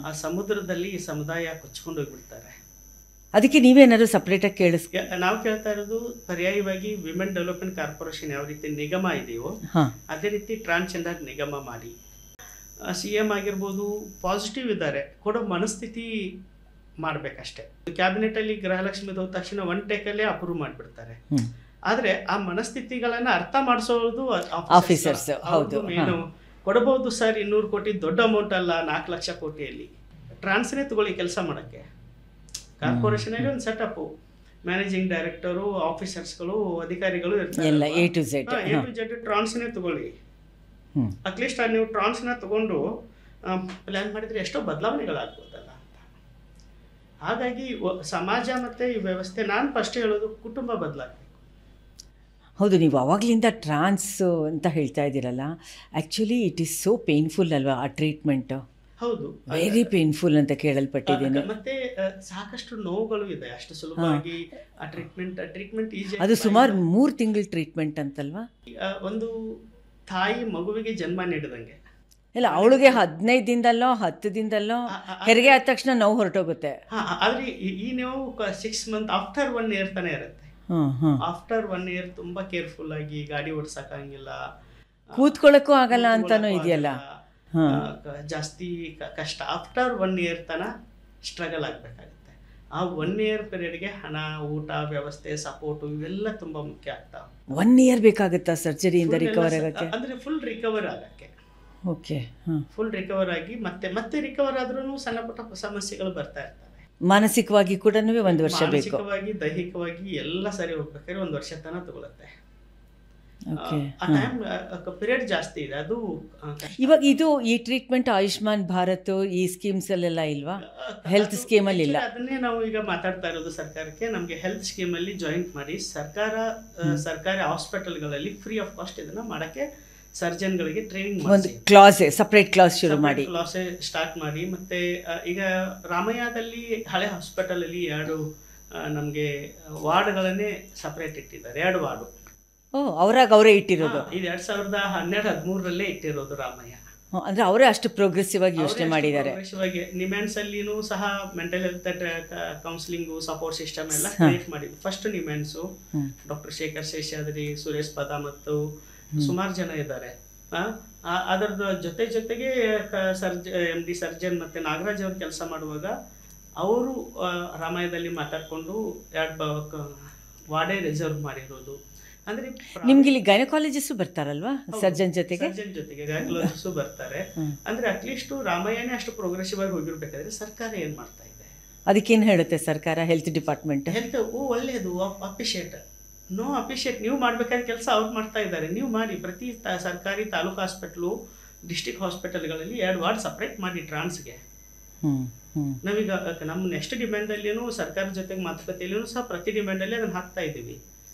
B: ಆ ಸಮುದ್ರದಲ್ಲಿ ಈ ಸಮುದಾಯ ಕೊಚ್ಕೊಂಡು ಹೋಗ್ಬಿಡ್ತಾರೆ.
A: ಅದಕ್ಕೆ ನೀವೇನಾದ್ರು ಸಪ್ರೇಟಾಗಿ
B: ನಾವು ಕೇಳ್ತಾ ಇರೋದು ಪರ್ಯಾಯವಾಗಿ ವಿಮೆನ್ ಡೆವಲಪ್ಮೆಂಟ್ ಕಾರ್ಪೊರೇಷನ್ ಯಾವ ರೀತಿ ನಿಗಮ ಇದೆಯೋ ಅದೇ ರೀತಿ ಟ್ರಾನ್ಸ್ಜೆಂಡರ್ ನಿಗಮ ಮಾಡಿ. CM ಆಗಿರ್ಬೋದು ಪಾಸಿಟಿವ್ ಇದ್ದಾರೆ, ಕೊಡೋ ಮನಸ್ಥಿತಿ ಮಾಡಬೇಕಷ್ಟೇ. ಕ್ಯಾಬಿನೆಟಲ್ಲಿ ಗೃಹಲಕ್ಷ್ಮಿ ಹೋದ ತಕ್ಷಣ 1 ಟೇಕಲ್ಲೇ ಅಪ್ರೂವ್ ಮಾಡಿಬಿಡ್ತಾರೆ. ಆದರೆ ಆ ಮನಸ್ಥಿತಿಗಳನ್ನು ಅರ್ಥ ಮಾಡಿಸೋದು
A: ಆಫೀಸರ್ಸ್. ಹೌದು,
B: ಏನು ಕೊಡಬಹುದು ಸರ್, 200 ಕೋಟಿ ದೊಡ್ಡ ಅಮೌಂಟ್ ಅಲ್ಲ, 4 ಲಕ್ಷ ಕೋಟಿಯಲ್ಲಿ ಟ್ರಾನ್ಸ್ನೇ ತಗೊಳ್ಳಿ ಕೆಲಸ ಮಾಡೋಕ್ಕೆ. ಕಾರ್ಪೊರೇಷನಲ್ಲಿ ಒಂದು ಸೆಟಪ್ಪು, ಮ್ಯಾನೇಜಿಂಗ್ ಡೈರೆಕ್ಟರು, ಆಫೀಸರ್ಸ್ಗಳು, ಅಧಿಕಾರಿಗಳು ಇರ್ತಾರೆ.
A: ಎಲ್ಲ A to Z.
B: A to Z ಟ್ರಾನ್ಸ್ನೇ ತಗೊಳ್ಳಿ. ಅಟ್ಲೀಸ್ಟ್ ನೀವು ಟ್ರಾನ್ಸ್ನ ತಗೊಂಡು ಪ್ಲ್ಯಾನ್ ಮಾಡಿದರೆ ಎಷ್ಟೋ ಬದಲಾವಣೆಗಳಾಗ್ಬೋದಲ್ಲ ಅಂತ. ಹಾಗಾಗಿ ಸಮಾಜ ಮತ್ತು ಈ ವ್ಯವಸ್ಥೆ, ನಾನು ಫಸ್ಟ್ ಹೇಳೋದು ಕುಟುಂಬ ಬದಲಾಗಬೇಕು.
A: ಹೌದು, ನೀವು ಆವಾಗಲಿಂದ ಟ್ರಾನ್ಸ್ ಅಂತ ಹೇಳ್ತಾ ಇದ್ದೀರಲ್ಲ, actually it is so painful ಅಲ್ವಾ ಆ ಟ್ರೀಟ್ಮೆಂಟು?
B: ಹೌದು,
A: ವೆರಿ ಪೇನ್ಫುಲ್ ಅಂತ ಕೇಳಲ್ಪಟ್ಟಿದ್ದೀನಿ.
B: ಮತ್ತೆ ಸಾಕಷ್ಟು ನೋವುಗಳು ಇದೆ. ಅಷ್ಟು ಸುಲಭವಾಗಿ ಆ ಟ್ರೀಟ್ಮೆಂಟ್ ಈಜಿ.
A: ಅದು ಸುಮಾರು 3 ತಿಂಗಳ ಟ್ರೀಟ್ಮೆಂಟ್ ಅಂತಲ್ವಾ?
B: ಒಂದು ತಾಯಿ ಮಗುವಿಗೆ ಜನ್ಮ ನೀಡಿದಂಗೆ.
A: ಇಲ್ಲ, ಅವಳಿಗೆ 15 ದಿನದಲ್ಲೋ 10 ದಿನದಲ್ಲೋ ಹೆರಿಗೆ ಆದ ತಕ್ಷಣ ನೋವು ಹೊರಟೋಗುತ್ತೆ.
B: ಆದರೆ ಈ ನೋವು 6 ಮಂತ್ ಆಫ್ಟರ್ 1 ಇಯರ್ ತಾನೇ ಇರುತ್ತೆ. ಆಫ್ಟರ್ 1 ಇಯರ್ ತುಂಬಾ ಕೇರ್ಫುಲ್ ಆಗಿ ಗಾಡಿ ಓಡಿಸಕ್ಕಾಗಿಲ್ಲ,
A: ಕೂತ್ಕೊಳ್ಳೋಕ್ಕೂ ಆಗಲ್ಲ ಅಂತಾನೂ ಇದೆಯಲ್ಲ,
B: ಜಾಸ್ತಿ ಕಷ್ಟ. ಆಫ್ಟರ್ 1 ಇಯರ್ ತನ ಸ್ಟ್ರಗಲ್ ಆಗಬೇಕಾಗುತ್ತೆ. ಆ 1 ಇಯರ್ ಪೀರಿಯಡ್ಗೆ ಹಣ, ಊಟ, ವ್ಯವಸ್ಥೆ, ಸಪೋರ್ಟು ಇವೆಲ್ಲ ತುಂಬ ಮುಖ್ಯ ಆಗ್ತಾವೆ.
A: 1 ಇಯರ್ ಬೇಕಾಗುತ್ತಾ ಸರ್ಜರಿಯಿಂದ ರಿಕವರ್ ಆಗೋಕ್ಕೆ?
B: ಅಂದರೆ ಫುಲ್ ರಿಕವರ್ ಆಗೋಕ್ಕೆ.
A: ಓಕೆ,
B: ಫುಲ್ ರಿಕವರ್ ಆಗಿ ಮತ್ತೆ ರಿಕವರ್ ಆದ್ರೂ ಸಣ್ಣ ಪುಟ್ಟ ಸಮಸ್ಯೆಗಳು ಬರ್ತಾ ಇರ್ತವೆ.
A: ಮಾನಸಿಕವಾಗಿ ಕೂಡ 1 ವರ್ಷ ಬೇಕು.
B: ಮಾನಸಿಕವಾಗಿ, ದೈಹಿಕವಾಗಿ ಎಲ್ಲ ಸರಿ ಹೋಗ್ಬೇಕಾದ್ರೆ 1 ವರ್ಷ ತನಕ ತಗೊಳುತ್ತೆ. ಪೀರಿಯಡ್ ಜಾಸ್ತಿ ಇದೆ ಅದು.
A: ಇವಾಗ ಈ ಟ್ರೀಟ್ಮೆಂಟ್ ಆಯುಷ್ಮಾನ್ ಭಾರತ್ ಈ ಸ್ಕೀಮ್ಸ್ ಅಲ್ಲೆಲ್ಲ ಇಲ್ವಾ? ಹೆಲ್ತ್ ಸ್ಕೀಮಲ್ಲಿ ಇಲ್ಲ.
B: ಅದನ್ನೇ ನಾವು ಈಗ ಮಾತಾಡ್ತಾ ಇರೋದು ಸರ್ಕಾರಕ್ಕೆ. ನಮಗೆ ಹೆಲ್ತ್ ಸ್ಕೀಮಲ್ಲಿ ಜಾಯಿಂಟ್ ಮಾಡಿ ಸರ್ಕಾರಿ ಹಾಸ್ಪಿಟಲ್ಗಳಲ್ಲಿ ಫ್ರೀ ಆಫ್ ಕಾಸ್ಟ್ ಇದನ್ನ ಮಾಡಕ್ಕೆ ಸರ್ಜನ್ಗಳಿಗೆ ಟ್ರೈನಿಂಗ್
A: ಒಂದು ಕ್ಲಾಸ್, ಸಪ್ರೇಟ್ ಕ್ಲಾಸ್ ಶುರು ಮಾಡಿ,
B: ಕ್ಲಾಸ್ ಸ್ಟಾರ್ಟ್ ಮಾಡಿ. ಮತ್ತೆ ಈಗ ರಾಮಯ್ಯದಲ್ಲಿ ಹಳೆ ಹಾಸ್ಪಿಟಲ್ ಅಲ್ಲಿ 2 ನಮಗೆ ವಾರ್ಡ್ಗಳನ್ನೇ ಸಪ್ರೇಟ್ ಇಟ್ಟಿದ್ದಾರೆ. 2 ವಾರ್ಡು
A: ಅವರೇ ಇಟ್ಟಿರೋದು.
B: ಇದು 2012-13 ಇಟ್ಟಿರೋದು ರಾಮಯ್ಯ.
A: ಅಂದ್ರೆ ಅವರೇ ಅಷ್ಟು ಪ್ರೋಗ್ರೆಸಿವ್ ಆಗಿ ಯೋಚನೆ ಮಾಡಿದ್ದಾರೆ.
B: ನಿಮ್ಯಾನ್ಸ್ ಅಲ್ಲಿನೂ ಸಹ mental health counselling support system ಎಲ್ಲ ಕ್ರಿಯೇಟ್ ಮಾಡಿದ್ವಿ. ಫಸ್ಟ್ ನಿಮ್ಯಾನ್ಸು ಡಾಕ್ಟರ್ ಶೇಖರ್ ಶೇಷಾದ್ರಿ, ಸುರೇಶ್ ಪದ ಮತ್ತು ಸುಮಾರು ಜನ ಇದ್ದಾರೆ. ಅದರ ಜೊತೆಗೆ MD ಸರ್ಜನ್ ಮತ್ತು ನಾಗರಾಜ್ ಅವರು ಕೆಲಸ ಮಾಡುವಾಗ ಅವರು ರಾಮಾಯಣದಲ್ಲಿ ಮಾತಾಡಿಕೊಂಡು 2 ವಾರ್ಡೇ ರಿಸರ್ವ್ ಮಾಡಿರೋದು. ಅಂದ್ರೆ
A: ನಿಮ್ಗೆ ಇಲ್ಲಿ ಗೈನಕಾಲಜಿಸ್ಟು ಬರ್ತಾರಲ್ವಾ ಸರ್ಜನ್ ಜೊತೆಗೆ?
B: ಗೈನಕಾಲಜಿಸ್ಟು ಬರ್ತಾರೆ. ಅಂದ್ರೆ ಅಟ್ಲೀಸ್ಟ್ ರಾಮಾಯಣನೇ ಅಷ್ಟು ಪ್ರೋಗ್ರೆಸಿವ್ ಆಗಿ ಹೋಗಿರ್ಬೇಕಾದ್ರೆ ಸರ್ಕಾರ ಏನ್ ಮಾಡ್ತಾ ಇದೆ?
A: ಅದಕ್ಕೇನು ಹೇಳುತ್ತೆ ಸರ್ಕಾರ? ಹೆಲ್ತ್ ಡಿಪಾರ್ಟ್ಮೆಂಟ್
B: ಹೆಲ್ತ್ ಒಳ್ಳೇದು, ಅಪ್ರಿಷಿಯೇಟ್. No appreciate. ನೀವು ಮಾಡ್ಬೇಕಾದ ಕೆಲಸ ಅವ್ರು ಮಾಡ್ತಾ ಇದ್ದಾರೆ, ನೀವು ಮಾಡಿ. ಪ್ರತಿ ಸರ್ಕಾರಿ ತಾಲೂಕು ಹಾಸ್ಪಿಟ್ಲು, ಡಿಸ್ಟಿಕ್ ಹಾಸ್ಪಿಟಲ್ಗಳಲ್ಲಿ 2 ವಾರ್ಡ್ ಸಪ್ರೇಟ್ ಮಾಡಿ ಟ್ರಾನ್ಸ್ಗೆ. ನಾವೀಗ ನಮ್ಮ ನೆಕ್ಸ್ಟ್ ಡಿಮ್ಯಾಂಡಲ್ಲಿಯೂ ಸರ್ಕಾರದ ಜೊತೆಗೆ ಮಾತುಕತೆಯಲ್ಲಿಯೂ ಸಹ ಪ್ರತಿ ಡಿಮ್ಯಾಂಡಲ್ಲಿ ಅದನ್ನು ಹಾಕ್ತಾ ಇದ್ದೀವಿ.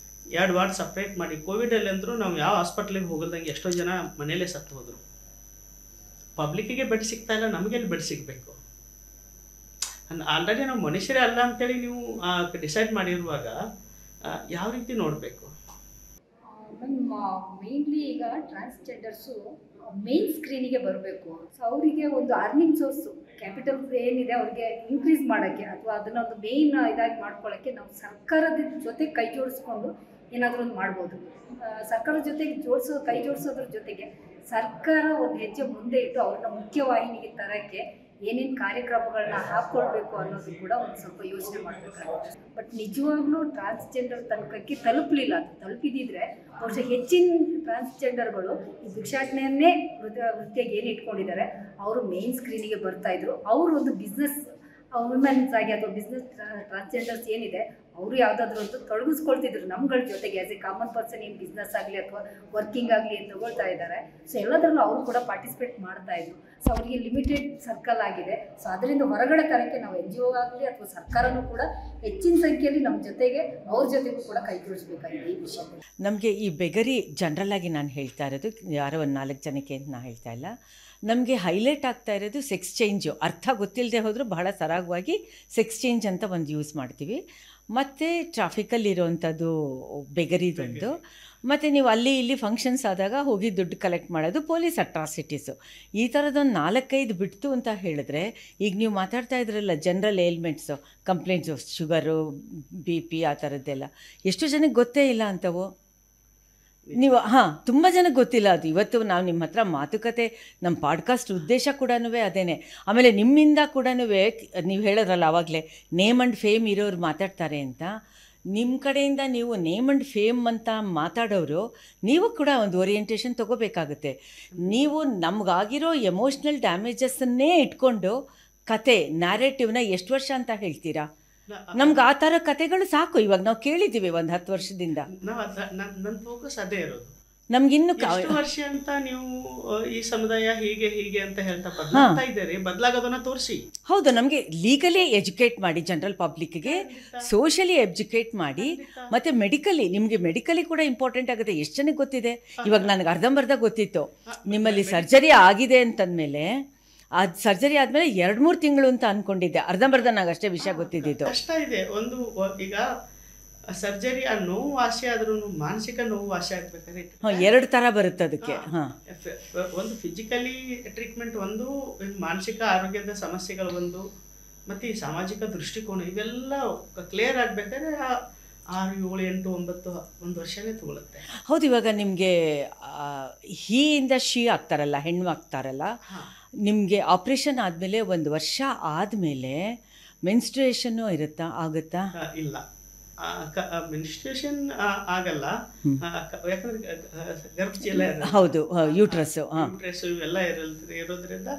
B: 2 ವಾರ್ಡ್ ಸಪ್ರೇಟ್ ಮಾಡಿ. ಕೋವಿಡಲ್ಲಿ ಅಂದರೂ ನಾವು ಯಾವ ಹಾಸ್ಪಿಟ್ಲಿಗೆ ಹೋಗಲ್ದಂಗೆ ಎಷ್ಟೋ ಜನ ಮನೇಲೇ ಸತ್ತು ಹೋದರು. ಪಬ್ಲಿಕ್ಕಿಗೆ ಬೆಡ್ ಸಿಗ್ತಾ ಇಲ್ಲ, ನಮಗೆಲ್ಲಿ ಬೆಡ್ ಸಿಗಬೇಕು? ಆಲ್ರೆಡಿ ನಾವು ಮನುಷ್ಯರೇ ಅಲ್ಲ ಅಂತೇಳಿ ನೀವು ಡಿಸೈಡ್ ಮಾಡಿರುವಾಗ ಯಾವ ರೀತಿ ನೋಡಬೇಕು?
D: ಮೇನ್ಲಿ ಈಗ ಟ್ರಾನ್ಸ್ಜೆಂಡರ್ಸು ಮೇನ್ ಸ್ಕ್ರೀನಿಗೆ ಬರಬೇಕು. ಸೊ ಅವರಿಗೆ ಒಂದು ಅರ್ನಿಂಗ್ ಸೋರ್ಸು, ಕ್ಯಾಪಿಟಲ್ ಏನಿದೆ ಅವ್ರಿಗೆ ಇನ್ಕ್ರೀಸ್ ಮಾಡೋಕ್ಕೆ ಅಥವಾ ಅದನ್ನು ಒಂದು ಮೇಯ್ನ್ ಇದಾಗಿ ಮಾಡ್ಕೊಳ್ಳೋಕ್ಕೆ ನಾವು ಸರ್ಕಾರದ ಜೊತೆ ಕೈ ಜೋಡಿಸ್ಕೊಂಡು ಏನಾದರೂ ಒಂದು ಮಾಡ್ಬೋದು. ಸರ್ಕಾರದ ಜೊತೆಗೆ ಕೈ ಜೋಡಿಸೋದ್ರ ಜೊತೆಗೆ ಸರ್ಕಾರ ಒಂದು ಹೆಜ್ಜೆ ಮುಂದೆ ಇಟ್ಟು ಅವ್ರನ್ನ ಮುಖ್ಯವಾಹಿನಿಗೆ ತರೋಕ್ಕೆ ಏನೇನು ಕಾರ್ಯಕ್ರಮಗಳನ್ನ ಹಾಕ್ಕೊಳ್ಬೇಕು ಅನ್ನೋದು ಕೂಡ ಒಂದು ಸ್ವಲ್ಪ ಯೋಚನೆ ಮಾಡಬೇಕಾಗುತ್ತೆ. ಬಟ್ ನಿಜವಾಗ್ಲೂ ಟ್ರಾನ್ಸ್ಜೆಂಡರ್ ತನಕಕ್ಕೆ ತಲುಪಲಿಲ್ಲ. ಅದು ತಲುಪಿದಿದ್ರೆ ಬಹುಶಃ ಹೆಚ್ಚಿನ ಟ್ರಾನ್ಸ್ಜೆಂಡರ್ಗಳು ಈ ಭಿಕ್ಷಾಟನೆಯನ್ನೇ ವೃತ್ತಿಯಾಗಿ ಏನು ಇಟ್ಕೊಂಡಿದ್ದಾರೆ ಅವರು ಮೇನ್ ಸ್ಕ್ರೀನಿಗೆ ಬರ್ತಾಯಿದ್ರು. ಅವರು ಒಂದು ಬಿಸ್ನೆಸ್ ವುಮೆನ್ಸ್ ಆಗಿ ಅಥವಾ ಬಿಸ್ನೆಸ್ ಟ್ರಾನ್ಸ್ಜೆಂಡರ್ಸ್ ಏನಿದೆ ಅವರು ಯಾವುದಾದ್ರೂ ಅಂತ ತೊಡಗಿಸ್ಕೊಳ್ತಿದ್ರು ನಮ್ಗಳ ಜೊತೆಗೆ. ಆ್ಯಸ್ ಎ ಕಾಮನ್ ಪರ್ಸನ್ ಏನು ಬಿಸ್ನೆಸ್ ಆಗಲಿ ಅಥವಾ ವರ್ಕಿಂಗ್ ಆಗಲಿ ಏನು ತಗೊಳ್ತಾ ಇದ್ದಾರೆ. ಸೊ ಎಲ್ಲದರಲ್ಲೂ ಅವರು ಕೂಡ ಪಾರ್ಟಿಸಿಪೇಟ್ ಮಾಡ್ತಾಯಿದ್ರು. ಸೊ ಅವರಿಗೆ ಲಿಮಿಟೆಡ್ ಸರ್ಕಲ್ ಆಗಿದೆ. ಸೊ ಅದರಿಂದ ಹೊರಗಡೆ ತರೋಕ್ಕೆ ನಾವು NGO ಆಗಲಿ ಅಥವಾ ಸರ್ಕಾರನೂ ಕೂಡ ಹೆಚ್ಚಿನ ಸಂಖ್ಯೆಯಲ್ಲಿ ನಮ್ಮ ಜೊತೆಗೆ ಅವ್ರ ಜೊತೆಗೂ ಕೂಡ ಕೈ ಜೋಡಿಸ್ಬೇಕಾಗಿದೆ ಈ ವಿಷಯದಲ್ಲಿ.
A: ನಮಗೆ ಈ ಬೆಗರಿ ಜನರಲ್ ಆಗಿ ನಾನು ಹೇಳ್ತಾ ಇರೋದು ಯಾರೋ ಒಂದು 4 ಜನಕ್ಕೆ ಅಂತ ನಾನು ಹೇಳ್ತಾ ಇಲ್ಲ. ನಮಗೆ ಹೈಲೈಟ್ ಆಗ್ತಾ ಇರೋದು ಸೆಕ್ಸ್ ಚೇಂಜು. ಅರ್ಥ ಗೊತ್ತಿಲ್ಲದೆ ಹೋದರೂ ಬಹಳ ಸರಾಗವಾಗಿ ಸೆಕ್ಸ್ ಚೇಂಜ್ ಅಂತ ಒಂದು ಯೂಸ್ ಮಾಡ್ತೀವಿ. ಮತ್ತು ಟ್ರಾಫಿಕಲ್ಲಿರೋವಂಥದ್ದು ಬೆಗರಿದೊಂದು. ಮತ್ತು ನೀವು ಅಲ್ಲಿ ಇಲ್ಲಿ ಫಂಕ್ಷನ್ಸ್ ಆದಾಗ ಹೋಗಿ ದುಡ್ಡು ಕಲೆಕ್ಟ್ ಮಾಡೋದು, ಪೊಲೀಸ್ ಅಟ್ರಾಸಿಟೀಸು. ಈ ಥರದೊಂದು 4-5 ಬಿಡ್ತು ಅಂತ ಹೇಳಿದ್ರೆ, ಈಗ ನೀವು ಮಾತಾಡ್ತಾ ಇದ್ರಲ್ಲ ಜನರಲ್ ಏಲ್ಮೆಂಟ್ಸು, ಕಂಪ್ಲೇಂಟ್ಸು, ಶುಗರು, BP ಆ ಥರದ್ದೆಲ್ಲ ಎಷ್ಟು ಜನಕ್ಕೆ ಗೊತ್ತೇ ಇಲ್ಲ ಅಂಥವು. ನೀವು ತುಂಬ ಜನಕ್ಕೆ ಗೊತ್ತಿಲ್ಲ ಅದು. ಇವತ್ತು ನಾವು ನಿಮ್ಮ ಹತ್ರ ಮಾತುಕತೆ, ನಮ್ಮ ಪಾಡ್ಕಾಸ್ಟ್ ಉದ್ದೇಶ ಕೂಡ ಅದೇನೆ. ಆಮೇಲೆ ನಿಮ್ಮಿಂದ ಕೂಡ ನೀವು ಹೇಳೋದ್ರಲ್ಲ ಆವಾಗಲೇ ನೇಮ್ ಆ್ಯಂಡ್ ಫೇಮ್ ಇರೋರು ಮಾತಾಡ್ತಾರೆ ಅಂತ. ನಿಮ್ಮ ಕಡೆಯಿಂದ ನೀವು ನೇಮ್ ಆ್ಯಂಡ್ ಫೇಮ್ ಅಂತ ಮಾತಾಡೋರು, ನೀವು ಕೂಡ ಒಂದು ಓರಿಯೆಂಟೇಷನ್ ತೊಗೋಬೇಕಾಗುತ್ತೆ. ನೀವು ನಮಗಾಗಿರೋ ಎಮೋಷ್ನಲ್ ಡ್ಯಾಮೇಜಸ್ಸನ್ನೇ ಇಟ್ಕೊಂಡು ಕತೆ ನ್ಯಾರೇಟಿವ್ನ ಎಷ್ಟು ವರ್ಷ ಅಂತ ಹೇಳ್ತೀರಾ? ನಮ್ಗೆ ಆ ಥರ ಕತೆಗಳು ಸಾಕು. ಇವಾಗ ನಾವು ಕೇಳಿದ್ದೀವಿ ಒಂದು 10 ವರ್ಷದಿಂದ.
B: ನಾವು ನನ್ನ ಫೋಕಸ್ ಅದೇ ಇರೋದು.
A: ನಮ್ಗಿನ್ನು
B: ಎಷ್ಟು ವರ್ಷ ಅಂತ ನೀವು ಈ ಸಮುದಾಯ ಹೀಗೆ ಅಂತ ಹೇಳ್ತಾ ಬದಲಾಗ್ತಾ ಇದ್ದಾರೆ, ಬದಲಾಗೋದನ್ನ ತೋರಿಸಿ.
A: ಹೌದು, ನಮಗೆ ಲೀಗಲಿ ಎಜುಕೇಟ್ ಮಾಡಿ, ಜನರಲ್ ಪಬ್ಲಿಕ್ಗೆ ಸೋಷಲಿ ಎಜುಕೇಟ್ ಮಾಡಿ, ಮತ್ತು ಮೆಡಿಕಲಿ, ನಿಮಗೆ ಮೆಡಿಕಲಿ ಕೂಡ ಇಂಪಾರ್ಟೆಂಟ್ ಆಗುತ್ತೆ. ಎಷ್ಟು ಜನಕ್ಕೆ ಗೊತ್ತಿದೆ? ಇವಾಗ ನನಗೆ ಅರ್ಧಂಬರ್ಧ ಗೊತ್ತಿತ್ತು. ನಿಮ್ಮಲ್ಲಿ ಸರ್ಜರಿ ಆಗಿದೆ ಅಂತಂದಮೇಲೆ, ಆ ಸರ್ಜರಿ ಆದಮೇಲೆ 2-3 ತಿಂಗಳು ಅಂತ ಅಂದ್ಕೊಂಡಿದ್ದೆ. ಅರ್ಧಂಬರ್ಧ ನನಗೆ ಅಷ್ಟೇ ವಿಷಯ ಗೊತ್ತಿದ್ದಿತ್ತು.
B: ಕಷ್ಟ ಇದೆ. ಈಗ ಸರ್ಜರಿ ಆ ನೋವು ವಾಸಿ ಆದ್ರೂ ಮಾನಸಿಕ ನೋವು ವಾಸಿ ಆಗ್ಬೇಕಾದ್ರೆ
A: 2 ಥರ ಬರುತ್ತೆ ಅದಕ್ಕೆ.
B: ಒಂದು ಫಿಸಿಕಲಿ ಟ್ರೀಟ್ಮೆಂಟ್, ಒಂದು ಮಾನಸಿಕ ಆರೋಗ್ಯದ ಸಮಸ್ಯೆಗಳು, ಒಂದು ಮತ್ತು ಈ ಸಾಮಾಜಿಕ ದೃಷ್ಟಿಕೋನ, ಇವೆಲ್ಲ ಕ್ಲಿಯರ್ ಆಗಬೇಕಾದ್ರೆ 6, 7, 8, 9 1 ವರ್ಷನೇ ತಗೊಳುತ್ತೆ.
A: ಹೌದು, ಇವಾಗ ನಿಮಗೆ ಹೀಯಿಂದ ಶೀ ಆಗ್ತಾರಲ್ಲ, ಹೆಣ್ಣು ಆಗ್ತಾರಲ್ಲ, ನಿಮಗೆ ಆಪ್ರೇಷನ್ ಆದಮೇಲೆ 1 ವರ್ಷ ಆದಮೇಲೆ ಮೆನ್ಸ್ಟ್ರುಯೇಷನ್ನು ಆಗುತ್ತಾ?
B: ಇಲ್ಲ, ಮೆನ್ಸ್ಟ್ರುಯೇಷನ್ ಆಗಲ್ಲ. ಯಾಕಂದ್ರೆ ಗರ್ಭಚೀಲ,
A: ಹೌದು, ಯೂಟ್ರಸ್
B: ಇವೆಲ್ಲ ಇರೋದ್ರಿಂದ